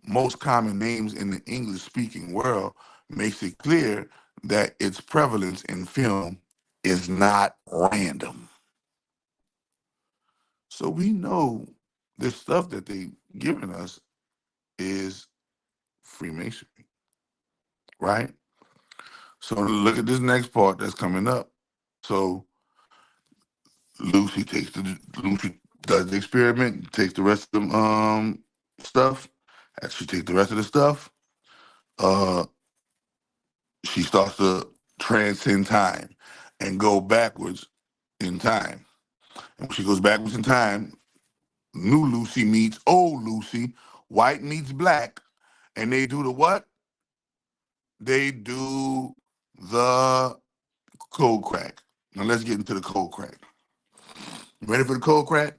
most common names in the English-speaking world makes it clear that its prevalence in film is not random. So we know this stuff that they given us is Freemasonry, right? So look at this next part that's coming up. So Lucy does the experiment, takes the rest of the stuff. As she takes the rest of the stuff, uh, she starts to transcend time and go backwards in time. And when she goes backwards in time, new Lucy meets old Lucy, white meets black, and they do the what? They do the code crack. Now let's get into the code crack. Ready for the code crack?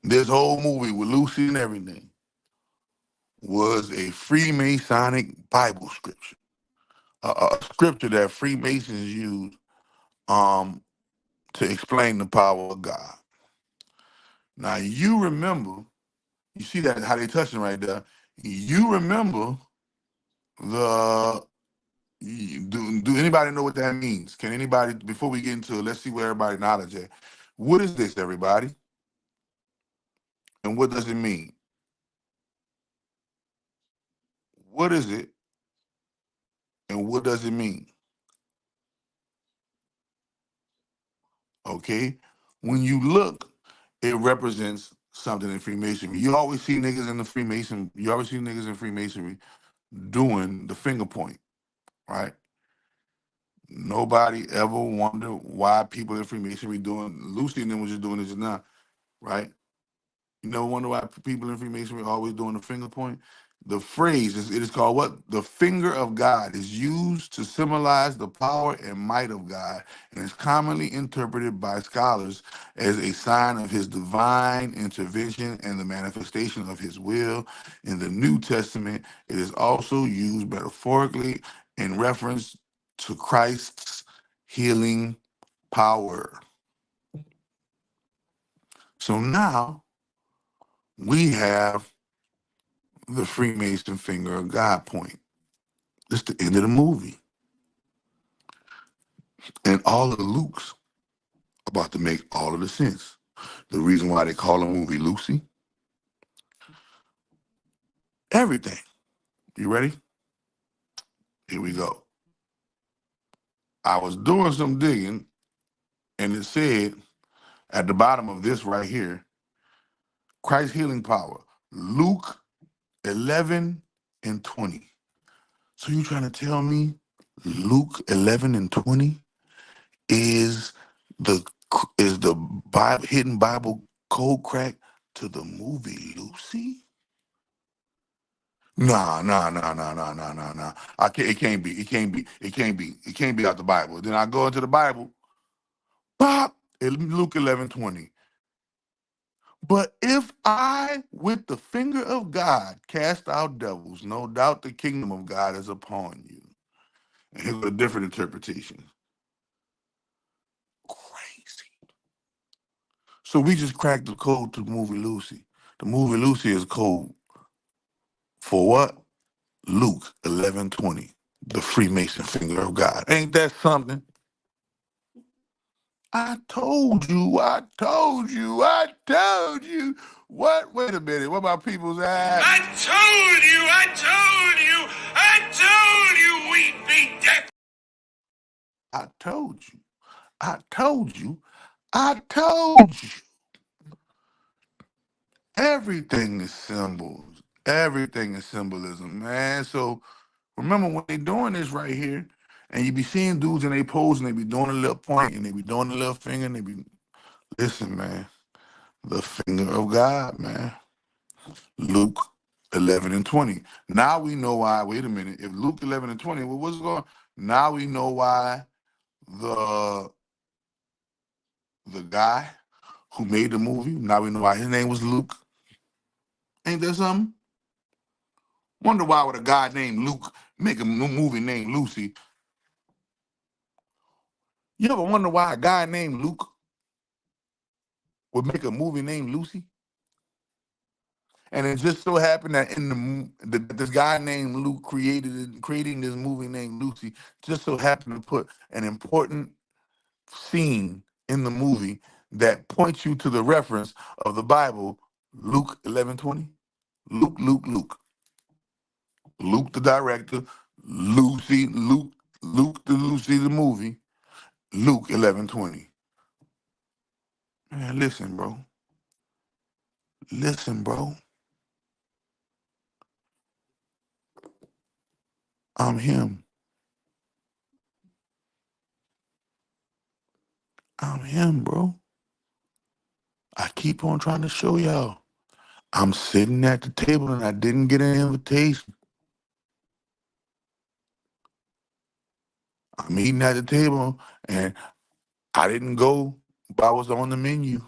This whole movie with Lucy and everything was a Freemasonic Bible scripture, a scripture that Freemasons use um, to explain the power of God. Now you remember, you see that how they touching right there. You remember the do anybody know what that means? Can anybody, before we get into it, let's see where everybody knowledge at. What is this, everybody? And what does it mean? What is it And what does it mean? Okay? When you look, it represents something in Freemasonry. You always see niggas in the Freemason, you always see niggas in Freemasonry doing the finger point, right? Nobody ever wondered why people in Freemasonry doing, Lucy and them was just doing it just now, right? You never wonder why people in Freemasonry are always doing the finger point? The phrase, it is called what? The finger of God is used to symbolize the power and might of God and is commonly interpreted by scholars as a sign of his divine intervention and the manifestation of his will. In the New Testament, it is also used metaphorically in reference to Christ's healing power. So now we have the Freemason finger of God point. It's the end of the movie. And all of the Luke's about to make all of the sense. The reason why they call the movie Lucy, everything. You ready? Here we go. I was doing some digging, and it said at the bottom of this right here, Christ's healing power, Luke 11 and 20. So you trying to tell me Luke 11 and 20 is the Bible, hidden Bible code crack to the movie Lucy? Nah. I can't. It can't be. It can't be. It can't be. It can't be out the Bible. Then I go into the Bible. Pop. Luke 11:20. But if I, with the finger of God, cast out devils, no doubt the kingdom of God is upon you. And here's a different interpretation. Crazy. So we just cracked the code to the movie Lucy. The movie Lucy is code for what? Luke 11:20. The Freemason finger of God. Ain't that something? I told you, I told you, I told you. What? Wait a minute. What about people's eyes? I told you, I told you, I told you we'd be dead. I told you. I told you. I told you. Everything is symbols. Everything is symbolism, man. So remember when they doing this right here, and you be seeing dudes and they pose and they be doing a little point and they be doing a little finger and they be, listen, man, the finger of God, man. Luke 11 and 20. Now we know why, wait a minute, if Luke 11 and 20, well, what's going on? Now we know why the the guy who made the movie, now we know why his name was Luke. Ain't that something? Wonder why would a guy named Luke make a movie named Lucy? You ever wonder why a guy named Luke would make a movie named Lucy? And it just so happened that this guy named Luke creating this movie named Lucy just so happened to put an important scene in the movie that points you to the reference of the Bible, Luke 11:20. Luke. Luke the director, Luke the Lucy the movie, Luke 11:20. Man, listen, bro. Listen, bro. I'm him. I'm him, bro. I keep on trying to show y'all. I'm sitting at the table and I didn't get an invitation. I'm eating at the table and I didn't go, but I was on the menu.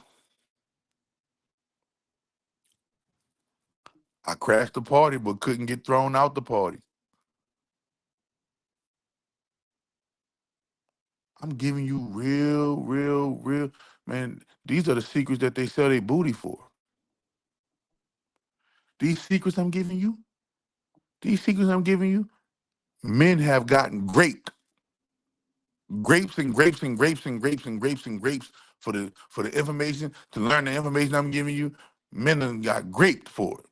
I crashed the party but couldn't get thrown out the party. I'm giving you real, man. These are the secrets that they sell their booty for. These secrets I'm giving you, men have gotten grapes for the information, to learn the information I'm giving you. Men have got graped for it.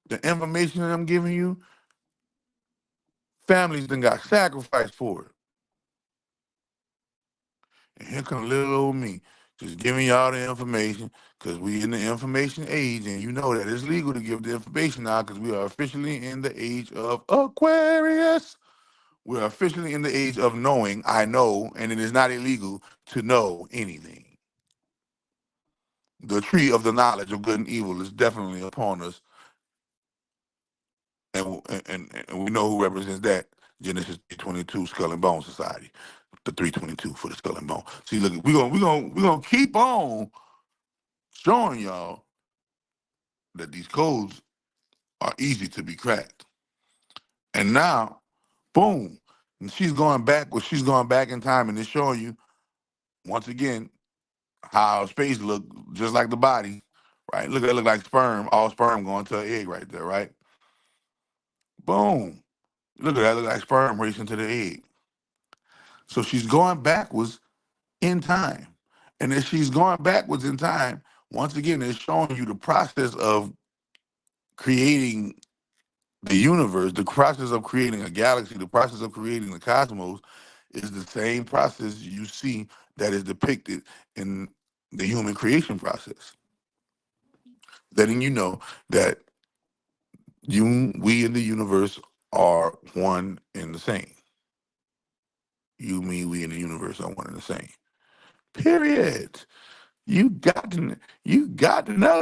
The information that I'm giving you, Families then got sacrificed for it. And here comes little old me, just giving y'all the information, because we in the information age, and you know that it's legal to give the information now, because we are officially in the age of Aquarius. We're officially in the age of knowing, I know, and it is not illegal to know anything. The tree of the knowledge of good and evil is definitely upon us, and we know who represents that. Genesis 3:22, Skull and Bone Society, the 322 for the Skull and Bone. See, look, we gonna keep on showing y'all that these codes are easy to be cracked. And now, boom, and she's going back. Well, she's going back in time, and it's showing you once again how space look just like the body, right? Look, it look like sperm, all sperm going to an egg right there, right? Boom. Look at that, look like sperm racing to the egg. So she's going backwards in time. And as she's going backwards in time, once again, it's showing you the process of creating the universe, the process of creating a galaxy, the process of creating the cosmos is the same process you see that is depicted in the human creation process. Letting you know that we in the universe are one and the same. You, me, we in the universe are one and the same. Period. You got to know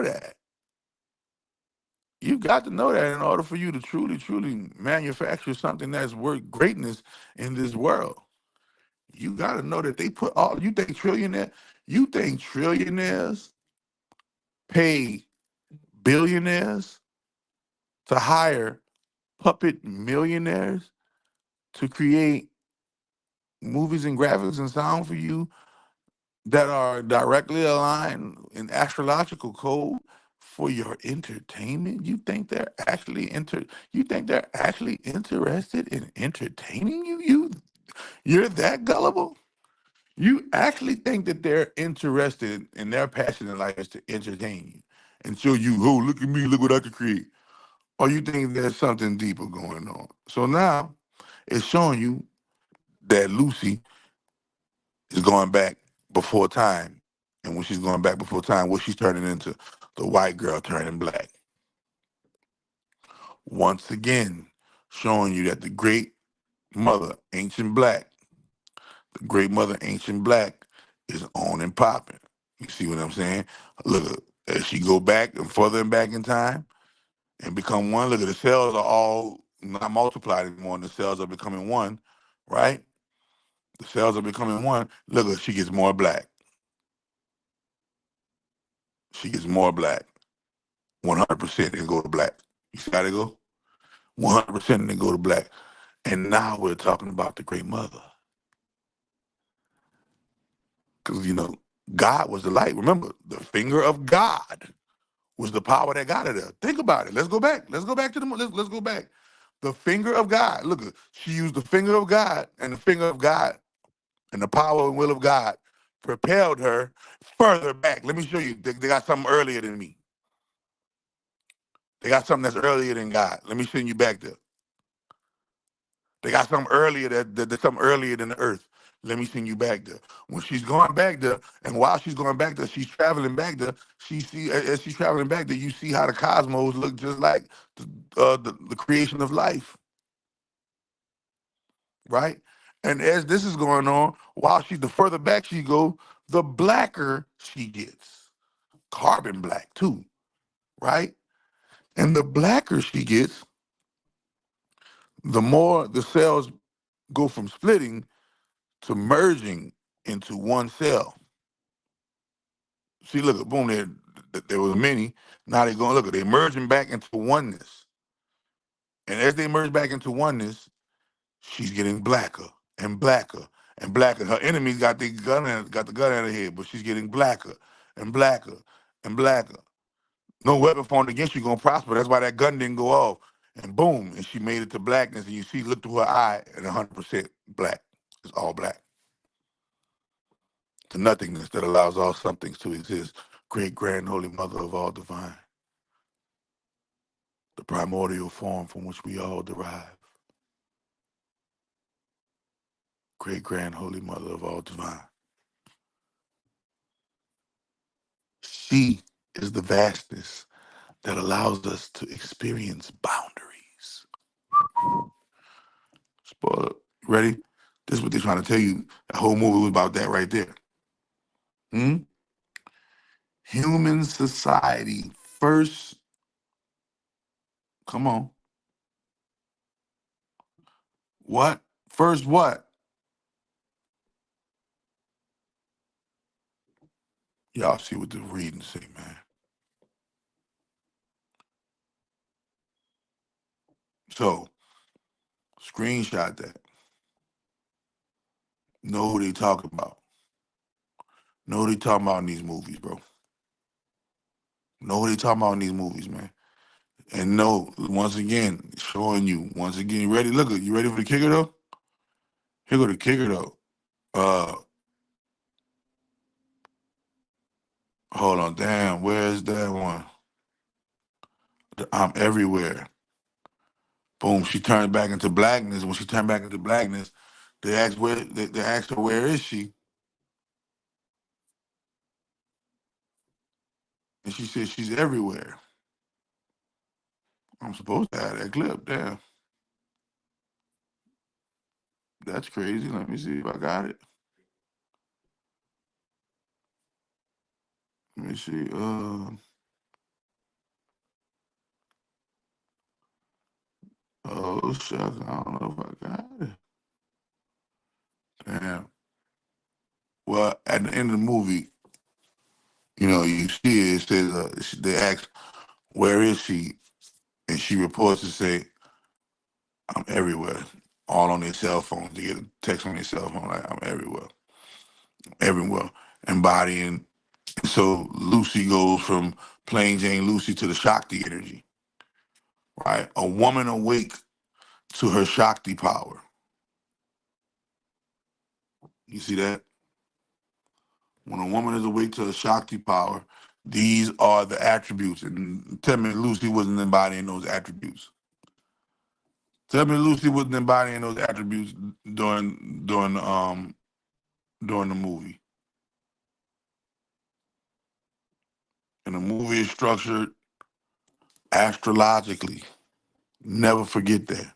that. You got to know that in order for you to truly, truly manufacture something that's worth greatness in this world. You got to know that they put all. You think trillionaires pay billionaires to hire puppet millionaires to create movies and graphics and sound for you that are directly aligned in astrological code for your entertainment? You think they're actually interested in entertaining you? You're that gullible? You actually think that they're interested and their passion in life is to entertain you and show you, oh, look at me, look what I could create? Or you think there's something deeper going on? So now it's showing you that Lucy is going back before time. And when she's going back before time, what she's turning into? The white girl turning black. Once again, showing you that the great mother, ancient black, the great mother, ancient black, is on and popping. You see what I'm saying? Look, as she go back and further and back in time and become one, look at the cells are all not multiplied anymore, and the cells are becoming one, right? The cells are becoming one. Look, she gets more black. She gets more black. 100% and go to black. You see how they go? 100% and then go to black. And now we're talking about the great mother. Because, God was the light. Remember, the finger of God was the power that got her there. Think about it. Let's go back. Let's go back to let's go back. The finger of God. Look, she used the finger of God, and the finger of God and the power and will of God propelled her further back. Let me show you. They got something earlier than me. They got something that's earlier than God. Let me send you back there. They got something earlier that's something earlier than the earth. Let me send you back there. When she's going back there, and while she's going back there, she's traveling back there. As she's traveling back there, you see how the cosmos look just like the creation of life, right? And as this is going on, while the further back she goes, the blacker she gets, carbon black too, right? And the blacker she gets, the more the cells go from splitting to merging into one cell. See, look, boom, there was many. Now they're going, look, they're merging back into oneness. And as they merge back into oneness, she's getting blacker and blacker and blacker. Her enemies got the gun at her head, but she's getting blacker and blacker and blacker. No weapon formed against you gonna prosper. That's why that gun didn't go off. And boom, and she made it to blackness. And you see, look through her eye, and 100% black. It's all black. To nothingness that allows all somethings to exist. Great grand holy mother of all divine. The primordial form from which we all derive. great grand holy mother of all divine. She is the vastness that allows us to experience boundaries. Spoiler. Ready? This is what they're trying to tell you. The whole movie was about that right there. Hmm? Human society first. Come on. What? First what? Y'all see what the reading say, man. So, screenshot that. Know who they talking about. Know who they talking about in these movies, bro. Know who they talking about in these movies, man. And know, once again, showing you, once again, you ready? Look, you ready for the kicker, though? Here go the kicker, though. Hold on, damn, where's that one? I'm everywhere. Boom, she turned back into blackness. When she turned back into blackness, they asked her where is she? And she said she's everywhere. I'm supposed to have that clip. Damn. That's crazy. Let me see if I got it. Let me see. Oh shucks, I don't know if I got it. Damn. Well, at the end of the movie, you see it says they ask, where is she? And she reports to say, I'm everywhere. All on their cell phones. They get a text on their cell phone like, I'm everywhere. Everywhere. Embodying. So Lucy goes from plain Jane Lucy to the Shakti energy, right? A woman awake to her Shakti power. You see that? When a woman is awake to her Shakti power, these are the attributes. And tell me Lucy wasn't embodying those attributes. Tell me Lucy wasn't embodying those attributes during the movie. And the movie is structured astrologically. Never forget that.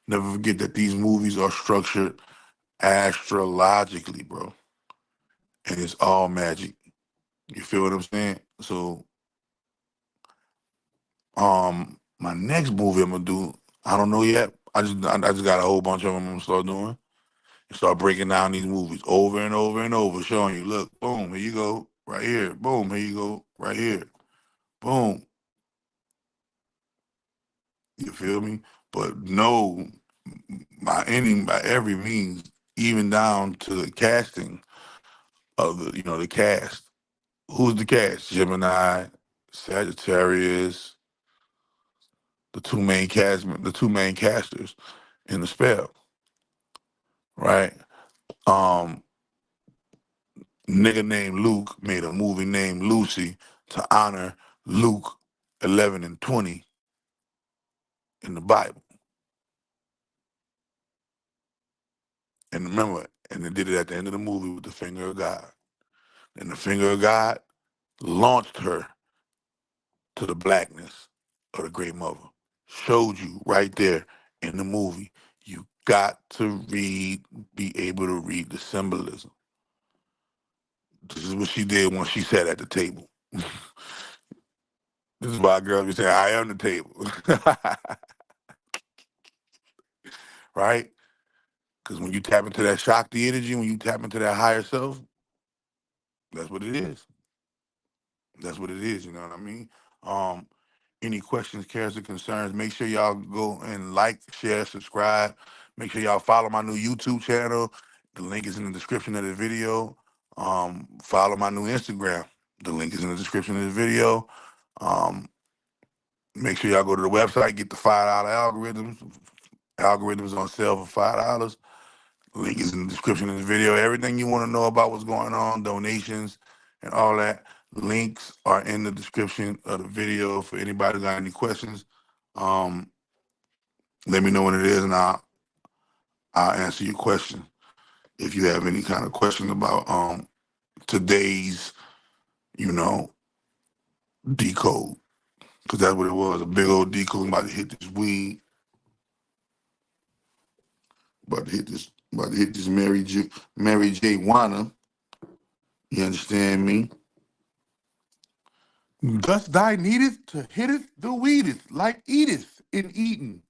Never forget that these movies are structured astrologically, bro. And it's all magic. You feel what I'm saying? So, my next movie I'm gonna do, I don't know yet. I just got a whole bunch of them I'm gonna start doing. And start breaking down these movies over and over and over, showing you, look, boom, here you go, right here. Boom, here you go, right here. Boom. You feel me? But no, by every means, even down to the casting of the cast. Who's the cast? Gemini, Sagittarius, the two main casters in the spell, right? Um, Nigga named Luke made a movie named Lucy to honor Luke 11 and 20 in the Bible. And remember, and they did it at the end of the movie with the finger of God. And the finger of God launched her to the blackness of the great mother. Showed you right there in the movie. You got to be able to read the symbolism. This is what she did when she sat at the table. This is why girls be saying, I am the table. Right? Because when you tap into that Shakti energy, when you tap into that higher self, that's what it is. That's what it is, you know what I mean? Um, any questions, cares, or concerns, make sure y'all go and like, share, subscribe. Make sure y'all follow my new YouTube channel. The link is in the description of the video. Follow my new Instagram. The link is in the description of the video. Um, Make sure y'all go to the website, get the $5 algorithms. Algorithms on sale for $5. Link is in the description of the video. Everything you want to know about what's going on, donations and all that, links are in the description of the video for anybody who got any questions. Let me know what it is and I'll answer your question. If you have any kind of question about today's, you know, decode, because that's what it was, a big old decode. I'm about to hit this weed, about to hit this Mary J. Wanna. You understand me? Thus thy needeth to hitteth the weedeth, like eateth in eating.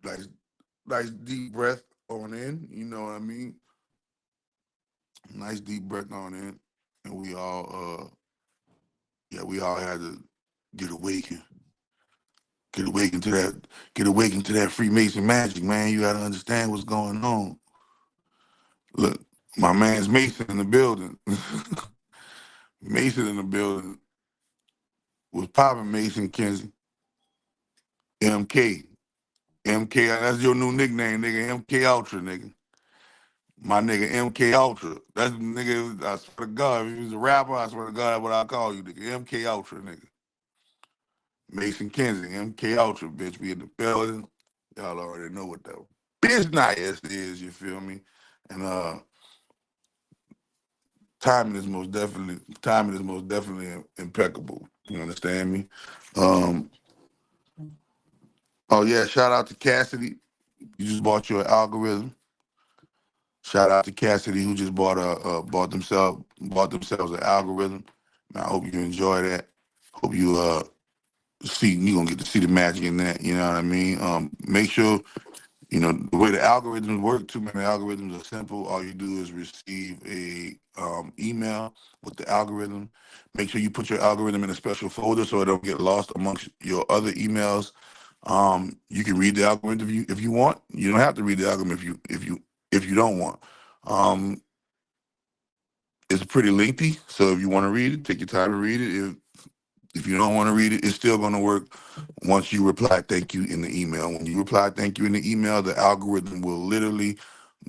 Nice, nice deep breath on in, you know what I mean? Nice deep breath on in. And we all had to get awakened. Get awakened to that, get awakened to that Freemason magic, man. You gotta understand what's going on. Look, my man's Mason in the building. Mason in the building was popping Mason Kinsey. MK. MK, that's your new nickname, nigga. MK Ultra, nigga. My nigga MK Ultra. That's the nigga, I swear to God, if he was a rapper, I swear to God, that's what I call you, nigga. MK Ultra, nigga. Mason Kinsey, MK Ultra, bitch. We in the building. Y'all already know what the business is, you feel me? And timing is most definitely impeccable. You understand me? Um, oh yeah, shout out to Cassidy. You just bought your algorithm. Shout out to Cassidy who just bought themselves an algorithm. Man, I hope you enjoy that. Hope you you gonna get to see the magic in that. You know what I mean? Make sure you know the way the algorithms work. Too many algorithms are simple. All you do is receive a email with the algorithm. Make sure you put your algorithm in a special folder so it don't get lost amongst your other emails. You can read the algorithm if you want. You don't have to read the algorithm if you don't want. Um, it's pretty lengthy, so if you want to read it, take your time to read it. If you don't want to read it, it's still going to work once you reply thank you in the email. When you reply thank you in the email, the algorithm will literally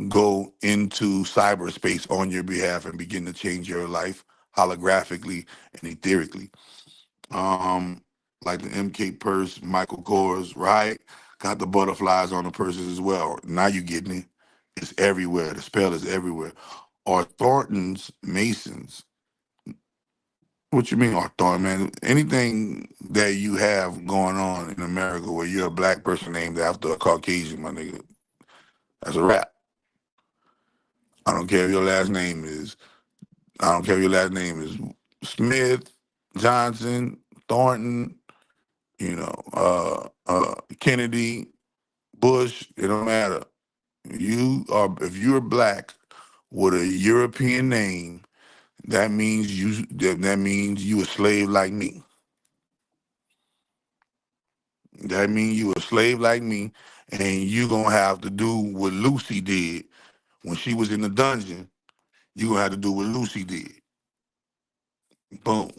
go into cyberspace on your behalf and begin to change your life holographically and etherically. Um, like the MK purse, Michael Kors, right? Got the butterflies on the purses as well. Now you getting it. It's everywhere. The spell is everywhere. Or Thornton's Masons. What you mean, Arthur, man? Anything that you have going on in America where you're a black person named after a Caucasian, my nigga, that's a rap. I don't care if your last name is, I don't care if your last name is Smith, Johnson, Thornton, Kennedy, Bush. It don't matter. If you're black with a European name, that means you a slave like me. That means you a slave like me, and you gonna have to do what Lucy did when she was in the dungeon. You gonna have to do what Lucy did. Boom.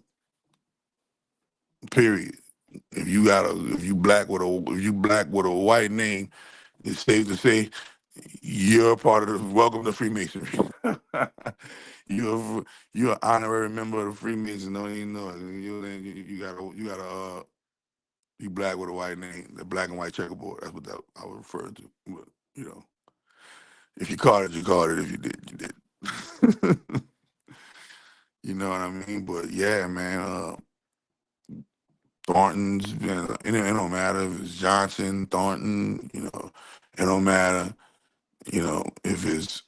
Period. If you black with a white name, it's safe to say you're a part of the welcome to Freemasonry. you're an honorary member of the Freemasons. Don't even know it. You black with a white name, the black and white checkerboard. That's what that I was referring to. But you know. If you caught it, you caught it. If you did, you did. You know what I mean? But yeah, man, Thornton's, it don't matter if it's Johnson, Thornton, it don't matter, if it's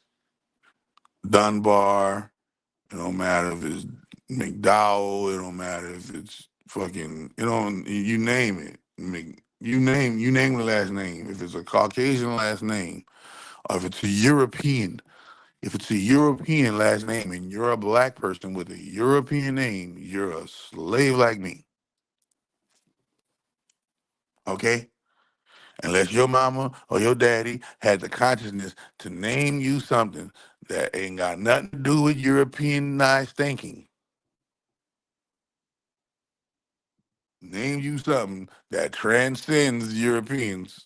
Dunbar, it don't matter if it's McDowell, it don't matter if it's fucking, you name it. You name the last name. If it's a Caucasian last name, or if it's a European. If it's a European last name and you're a black person with a European name, you're a slave like me. Okay? Unless your mama or your daddy had the consciousness to name you something that ain't got nothing to do with Europeanized thinking. Name you something that transcends Europeans.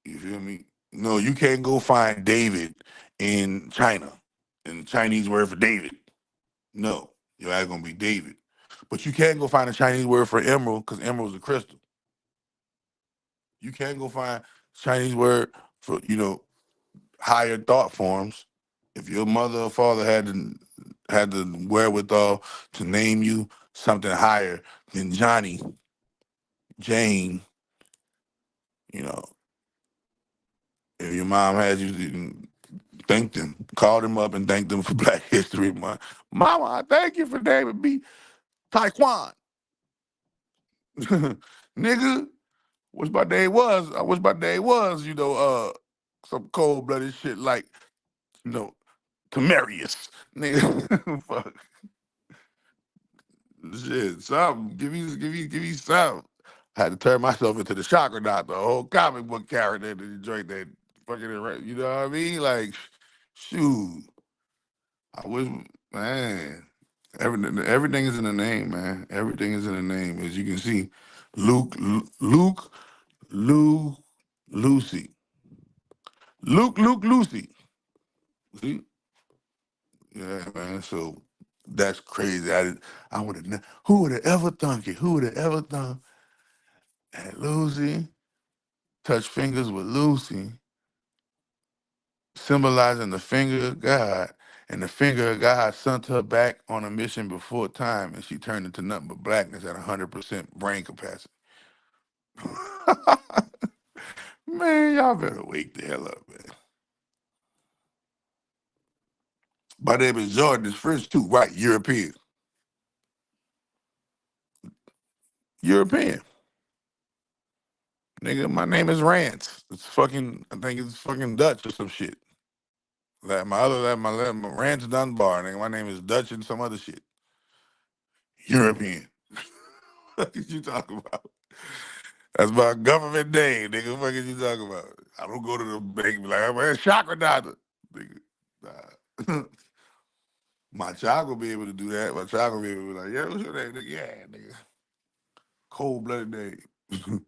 You feel me? No, you can't go find David in China. And the Chinese word for David. No, your ass gonna be David. But you can go find a Chinese word for emerald because emerald is a crystal. You can go find Chinese word for, higher thought forms. If your mother or father had the wherewithal to name you something higher than Johnny, Jane, you know, if your mom had you, thank them, call them up and thank them for Black History Month. Mama, I thank you for naming me Taekwon. Nigga, wish my day was. I wish my day was, some cold blooded shit like, you know, Tamarius. Nigga, fuck. Shit, something. Give me something. I had to turn myself into the chakra doctor, a whole comic book character to joint that fucking, you know what I mean? Like, shoot. I wish, man. Everything is in the name, man. Everything is in the name. As you can see, Luke, Lou, Lucy. Luke, Lucy. See? Yeah, man. So that's crazy. I would have. Who would have ever thunk it? Who would have ever thunk that Lucy touched fingers with Lucy, symbolizing the finger of God, and the finger of God sent her back on a mission before time, and she turned into nothing but blackness at 100% brain capacity. Man, y'all better wake the hell up, man. My name is Jordan. It's French too, right? European. European. Nigga, my name is Rance. It's fucking, I think it's fucking Dutch or some shit. My Rance Dunbar, nigga. My name is Dutch and some other shit. European. What you talking about? That's my government name, nigga. What you talking about? I don't go to the bank and be like, I'm a chakra doctor. Nigga, nah. My child will be able to do that. My child will be able to be like, yeah, what's your name? Nigga? Yeah, nigga. Cold-blooded name.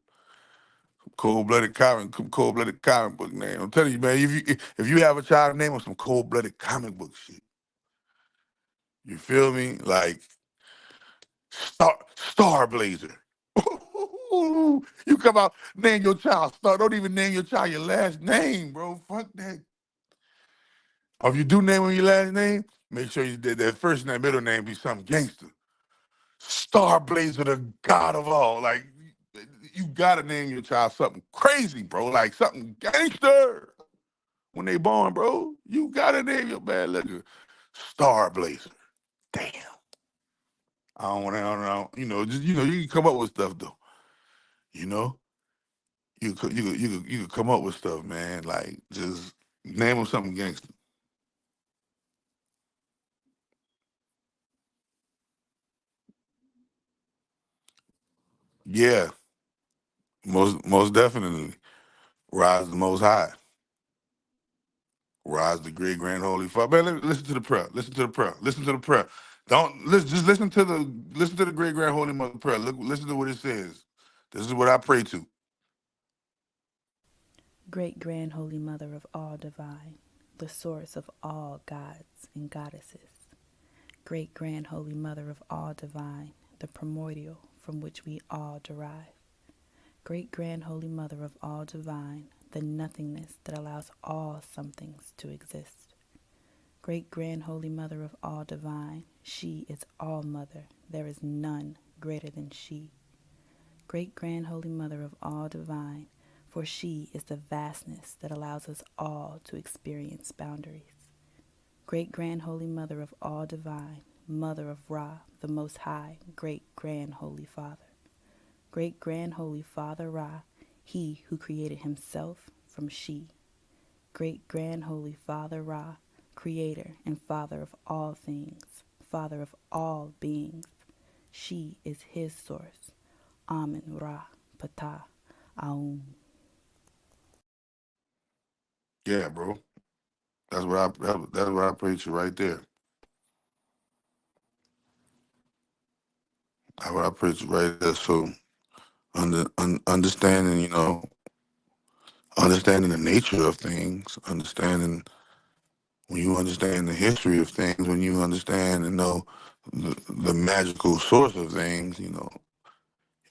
Cold-blooded comic book name. I'm telling you, man, if you have a child name on some cold-blooded comic book shit, you feel me? Like Star Blazer. You come out, name your child Star. Don't even name your child your last name, bro. Fuck that. Or if you do name him your last name, make sure you did that first name, middle name be something gangster. Star Blazer, the god of all. Like, you gotta name your child something crazy, bro. Like something gangster. When they born, bro, you gotta name your bad liquor Star Blazer. Damn. I don't want to. Just you can come up with stuff though. You know, you could come up with stuff, man. Like just name them something gangster. Yeah, most definitely. Rise the Most High. Rise the Great Grand Holy Father. Man, listen to the prayer. Listen to the prayer. Listen to the prayer. Don't listen. Just listen to the Great Grand Holy Mother prayer. Listen to what it says. This is what I pray to. Great Grand Holy Mother of all divine, the source of all gods and goddesses. Great Grand Holy Mother of all divine, the primordial from which we all derive. Great Grand Holy Mother of all divine, the nothingness that allows all somethings to exist. Great Grand Holy Mother of all divine, she is all mother, there is none greater than she. Great Grand Holy Mother of all divine, for she is the vastness that allows us all to experience boundaries. Great Grand Holy Mother of all divine, Mother of Ra, the Most High, Great Grand Holy Father. Great Grand Holy Father Ra, he who created himself from she. Great Grand Holy Father Ra, creator and father of all things, father of all beings. She is his source. Amen Ra Ptah Aum. Yeah, bro. That's what I pray to right there. That's what I pray to right there. So understanding, understanding the nature of things, understanding when you understand the history of things, when you understand and know the magical source of things,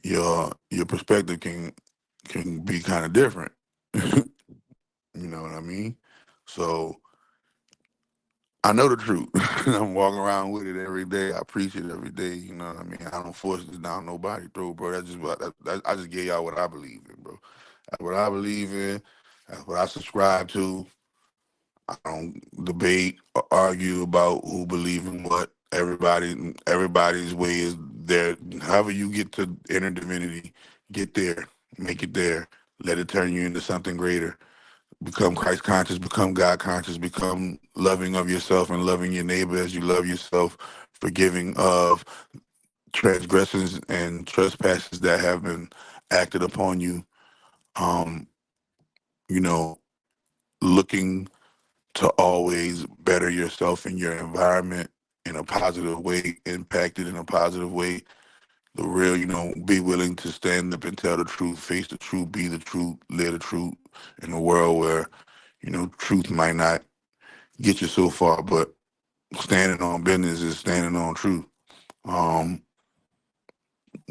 your perspective can be kind of different. You know what I mean? So I know the truth. I'm walking around with it every day. I preach it every day. You know what I mean? I don't force this down nobody's throat, bro. That's just what I just gave y'all what I believe in, bro. That's what I believe in. That's what I subscribe to. I don't debate or argue about who believe in what. Everybody's way is there. However you get to inner divinity, get there, make it there. Let it turn you into something greater. Become Christ conscious, become God conscious, become loving of yourself and loving your neighbor as you love yourself, forgiving of transgressions and trespasses that have been acted upon you. Um, you know, looking to always better yourself and your environment in a positive way, impact it in a positive way. The real, be willing to stand up and tell the truth, face the truth, be the truth, live the truth in a world where, truth might not get you so far, but standing on business is standing on truth. Um,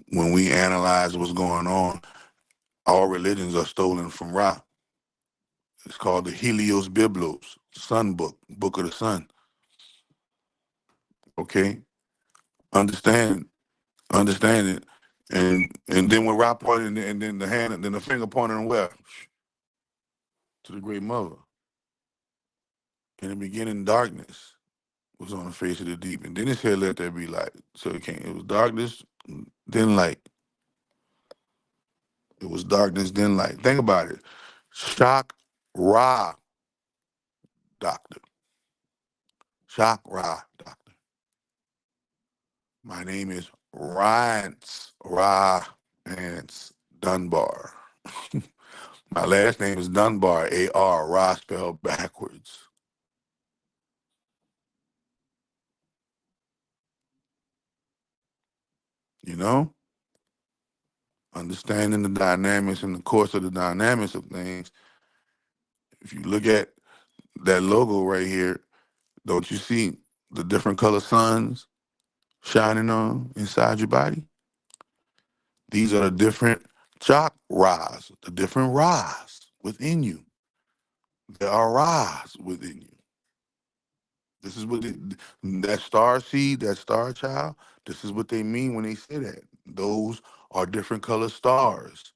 when we analyze what's going on, all religions are stolen from Ra. It's called the Helios Biblos, Sun Book, Book of the Sun. Okay, understand, understand it, and then when Ra pointed, and then the hand, and then the finger pointing where to the Great Mother. In the beginning, darkness was on the face of the deep, and then it said, "Let there be light." So it was darkness, then light. It was darkness, then light. Think about it. Shock Ra, doctor. Shock Ra, doctor. My name is Rance Ra Ance Dunbar. My last name is Dunbar, A-R, Ra spelled backwards. You know? Understanding the dynamics and the course of the dynamics of things. If you look at that logo right here, don't you see the different color suns shining on inside your body? These are the different chakras, the different Ras within you. There are Ras within you. This is what that star seed, that star child, this is what they mean when they say that. Those are different color stars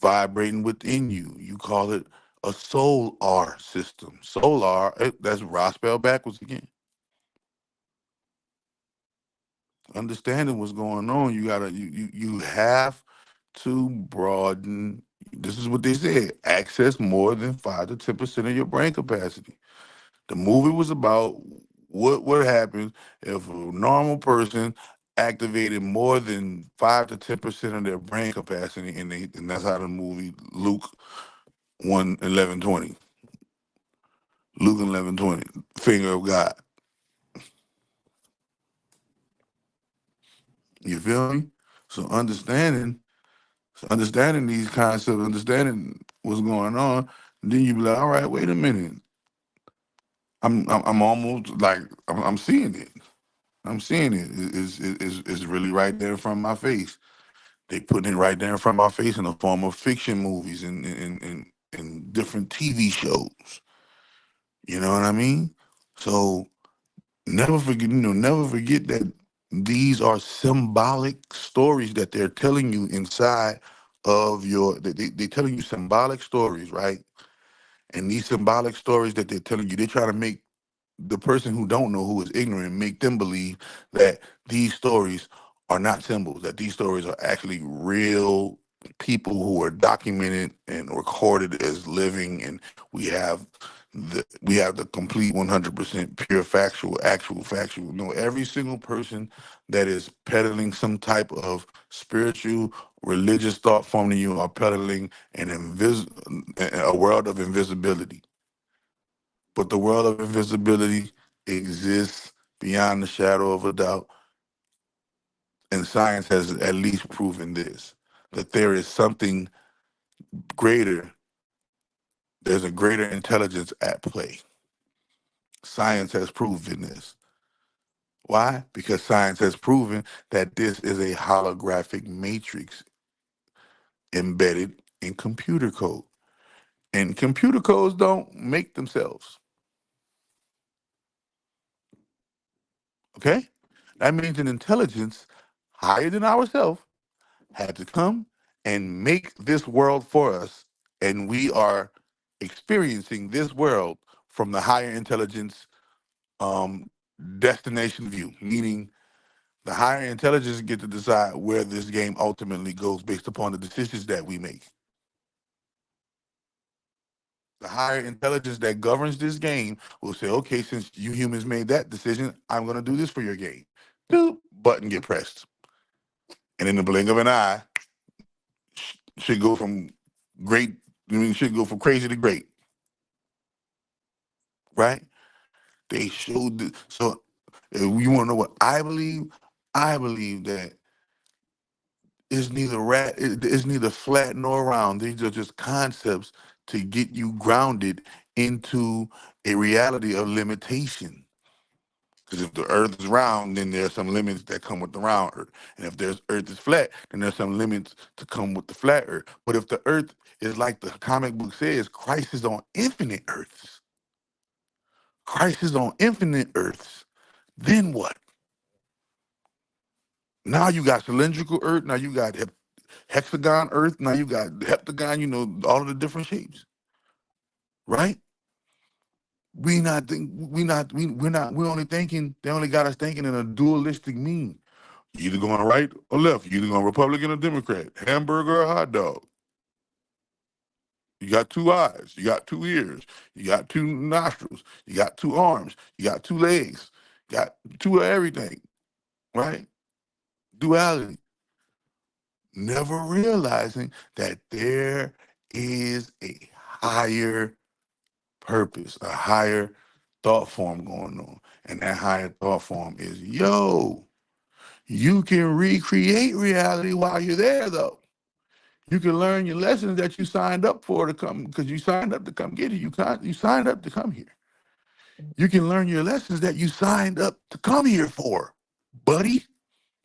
vibrating within you. You call it a solar system. Solar, that's Ra spelled backwards again. Understanding what's going on, you have to broaden. This is what they said: access more than 5 to 10% of your brain capacity. The movie was about what happens if a normal person activated more than 5 to 10% of their brain capacity, and that's how the movie Luke 1:11:20, Luke 11:20, finger of God. You feel me? So understanding these concepts, understanding what's going on, then you be like, all right, wait a minute. I'm almost like I'm seeing it. I'm seeing it. It's really right there in front of my face. They put it right there in front of my face in the form of fiction movies and different TV shows. You know what I mean? So never forget that these are symbolic stories that they're telling you inside of they're telling you symbolic stories, right? And these symbolic stories that they're telling you, they try to make the person who don't know, who is ignorant, make them believe that these stories are not symbols, that these stories are actually real people who are documented and recorded as living, and we have the complete 100% pure factual, actual factual. No, every single person that is peddling some type of spiritual, religious thought form to you are peddling a world of invisibility. But the world of invisibility exists beyond the shadow of a doubt. And science has at least proven this, that there is something greater, there's a greater intelligence at play. Science has proven this. Why? Because science has proven that this is a holographic matrix embedded in computer code. And computer codes don't make themselves. Okay? That means an intelligence higher than ourselves had to come and make this world for us. And we are experiencing this world from the higher intelligence um, destination view, meaning the higher intelligence get to decide where this game ultimately goes based upon the decisions that we make. The higher intelligence that governs this game will say, okay, since you humans made that decision, I'm going to do this for your game. Boop, button get pressed. And in the blink of an eye, should go from great, should go from crazy to great, right? They showed, so if you want to know what I believe that it's neither it's neither flat nor round. These are just concepts to get you grounded into a reality of limitation. Because if the earth is round, then there's some limits that come with the round earth. And if there's earth is flat, then there's some limits to come with the flat earth. But if the earth is like the comic book says, Christ is on infinite earths. Christ is on infinite earths. Then what? Now you got cylindrical earth. Now you got hexagon earth. Now you got heptagon, all of the different shapes. Right? We're only thinking, they only got us thinking in a dualistic mean. You either going right or left. You either going Republican or Democrat, hamburger or hot dog. You got two eyes. You got two ears. You got two nostrils. You got two arms. You got two legs. You got two of everything, right? Duality. Never realizing that there is a higher purpose, a higher thought form going on. And that higher thought form is, you can recreate reality while you're there, though. You can learn your lessons that you signed up for to come, because you signed up to come get it. You signed up to come here. You can learn your lessons that you signed up to come here for, buddy,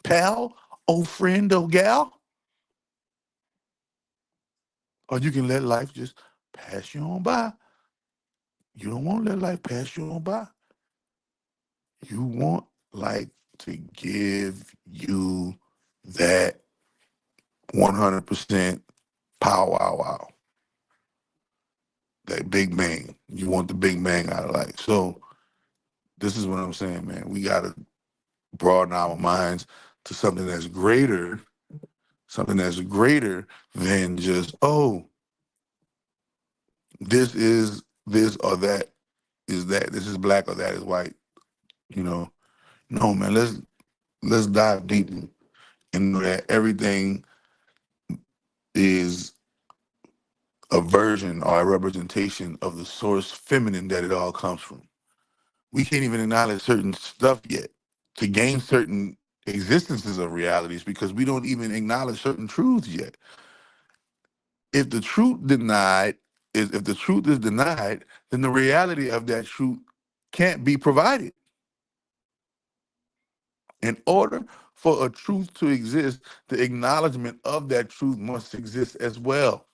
pal, old friend, old gal. Or you can let life just pass you on by. You don't want to let life pass you on by. You want life to give you that 100% pow wow wow. That big bang. You want the big bang out of life. So this is what I'm saying, man. We got to broaden our minds to something that's greater than just, this is this or that is that. This is black or that is white. You know, no, man. Let's dive deep and know that everything is a version or a representation of the source feminine that it all comes from. We can't even acknowledge certain stuff yet to gain certain existences of realities because we don't even acknowledge certain truths yet. If the if the truth is denied, then the reality of that truth can't be provided. In order for a truth to exist, the acknowledgement of that truth must exist as well.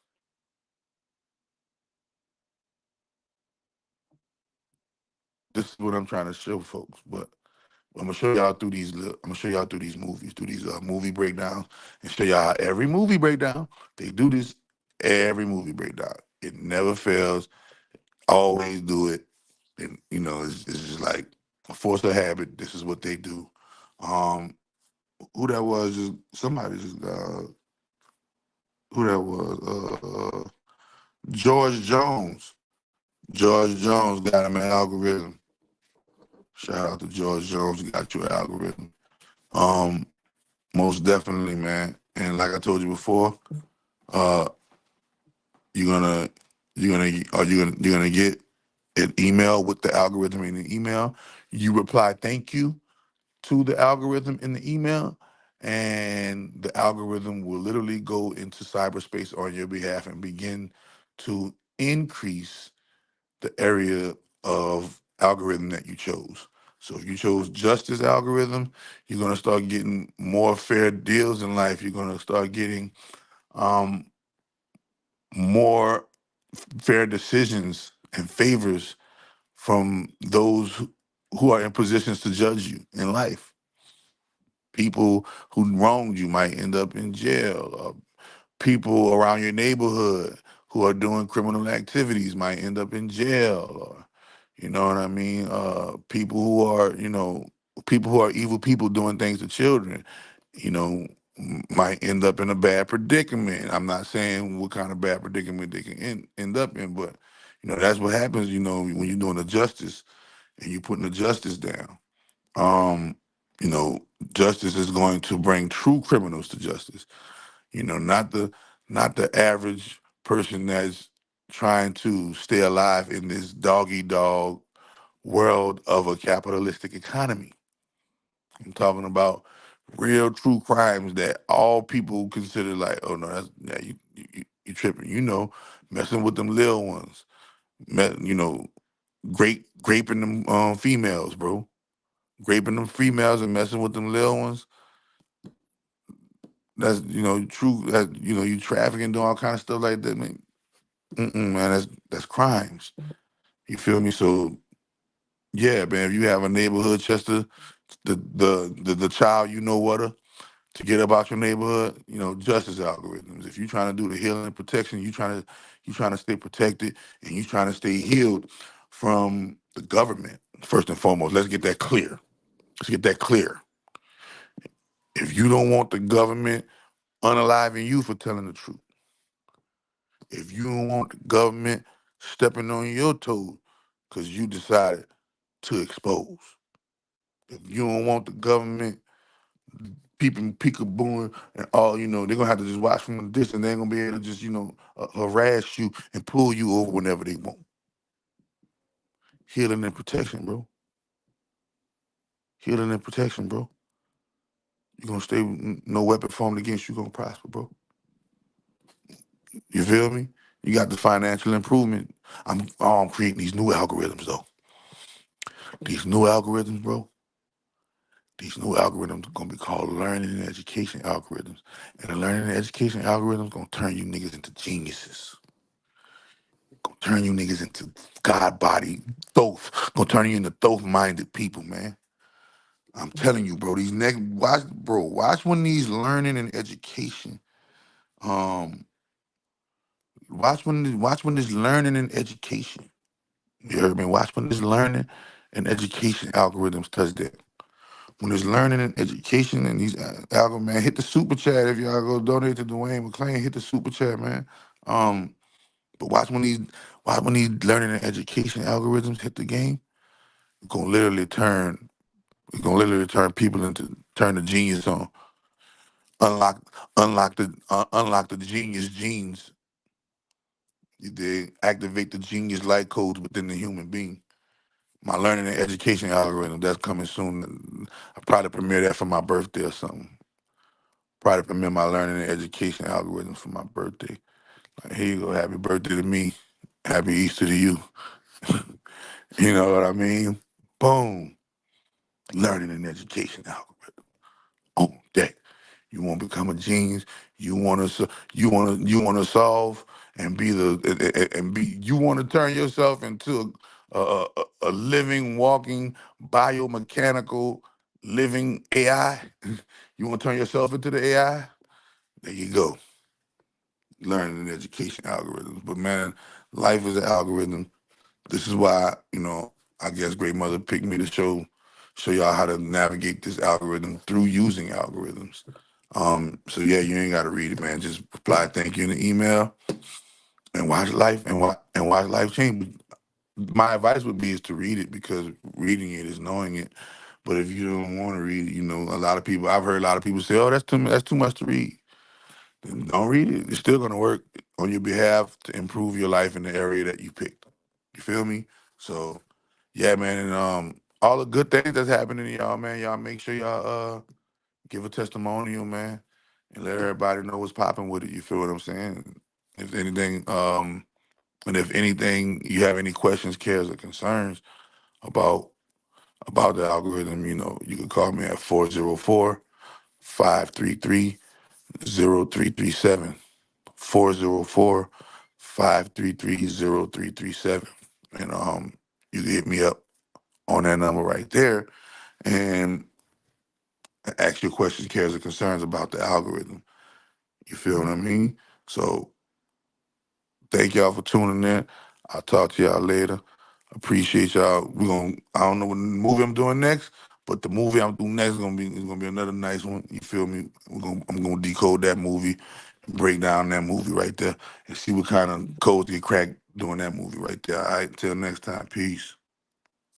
This is what I'm trying to show folks, but I'm gonna show y'all through these. I'm gonna show y'all through these movies, through these movie breakdowns, and show y'all how every movie breakdown they do this. Every movie breakdown, it never fails. Always do it, and it's just like a force of habit. This is what they do. Who that was? Just somebody. Just who that was? George Jones. George Jones got him an algorithm. Shout out to George Jones. Got you an algorithm. Um, Most definitely, man. And like I told you before, uh, you're gonna get an email with the algorithm in the email. You reply thank you to the algorithm in the email, and the algorithm will literally go into cyberspace on your behalf and begin to increase the area of algorithm that you chose. So if you chose justice algorithm, you're gonna start getting more fair deals in life. You're gonna start getting um, more fair decisions and favors from those who are in positions to judge you in life. People who wronged you might end up in jail. People around your neighborhood who are doing criminal activities might end up in jail. Or, you know what I mean? People who are, people who are evil people doing things to children, you know, might end up in a bad predicament. I'm not saying what kind of bad predicament they can end up in, but that's what happens. When you're doing the justice and you're putting the justice down. Um, you know, justice is going to bring true criminals to justice. Not the average person that's trying to stay alive in this doggy dog world of a capitalistic economy. I'm talking about real true crimes that all people consider like, oh no, that's yeah, you tripping. Messing with them little ones, graping them females, bro, graping them females and messing with them little ones. That's true. That you trafficking, doing all kind of stuff like that, man. Man, that's crimes. You feel me? So yeah, man. If you have a neighborhood, Chester, the child, what to get about your neighborhood, justice algorithms. If you're trying to do the healing and protection, you trying to stay protected and you trying to stay healed from the government. First and foremost, let's get that clear. Let's get that clear. If you don't want the government unaliving you for telling the truth, if you don't want the government stepping on your toes because you decided to expose, if you don't want the government peeping, peekabooing, and all, they're gonna have to just watch from a distance. They ain't gonna be able to just, harass you and pull you over whenever they want. Healing and protection, bro. Healing and protection, bro. You're gonna stay, no weapon formed against you gonna prosper, bro. You feel me? You got the financial improvement. I'm creating these new algorithms though. These new algorithms, bro. These new algorithms are gonna be called learning and education algorithms. And the learning and education algorithms gonna turn you niggas into geniuses. Gonna turn you niggas into God body thoth. Gonna turn you into thoth minded people, man. I'm telling you, bro. Watch when these learning and education, um, watch when this learning and education. You heard me? Watch when this learning and education algorithms touch that. When it's learning and education and these algorithms, man, hit the super chat if y'all go donate to Dwayne McClain. Hit the super chat, man. But watch when these learning and education algorithms hit the game. It's gonna literally turn people into turn the genius on. Unlock unlock the genius genes. They activate the genius light codes within the human being. My learning and education algorithm that's coming soon. I probably premiere that for my birthday or something. Probably premiere my learning and education algorithm for my birthday. Like, here you go, happy birthday to me, happy Easter to you. You know what I mean? Boom, learning and education algorithm on deck. You want to become a genius. You want to solve and be and be. You want to turn yourself into a living, walking, biomechanical, living AI. You want to turn yourself into the AI. There you go. Learning and education algorithms. But man, life is an algorithm. This is why I guess Great Mother picked me to show y'all how to navigate this algorithm through using algorithms. So yeah, you ain't got to read it, man. Just reply thank you in the email and watch life change. My advice would be is to read it because reading it is knowing it. But if you don't want to read it, a lot of people I've heard a lot of people say, "Oh, that's too much to read." Then don't read it. It's still gonna work on your behalf to improve your life in the area that you picked. You feel me? So yeah, man, and all the good things that's happening to y'all, man. Y'all make sure y'all give a testimonial, man, and let everybody know what's popping with it. You feel what I'm saying? If anything, and if anything, you have any questions, cares, or concerns about about the algorithm, you can call me at 404-533-0337. 404-533-0337. And you can hit me up on that number right there and ask your questions, cares, or concerns about the algorithm. You feel what I mean? So thank y'all for tuning in. I'll talk to y'all later. Appreciate y'all. I don't know what movie I'm doing next, but the movie I'm doing next is gonna be another nice one. You feel me? I'm gonna decode that movie, break down that movie right there, and see what kind of codes get cracked doing that movie right there. All right, until next time, peace.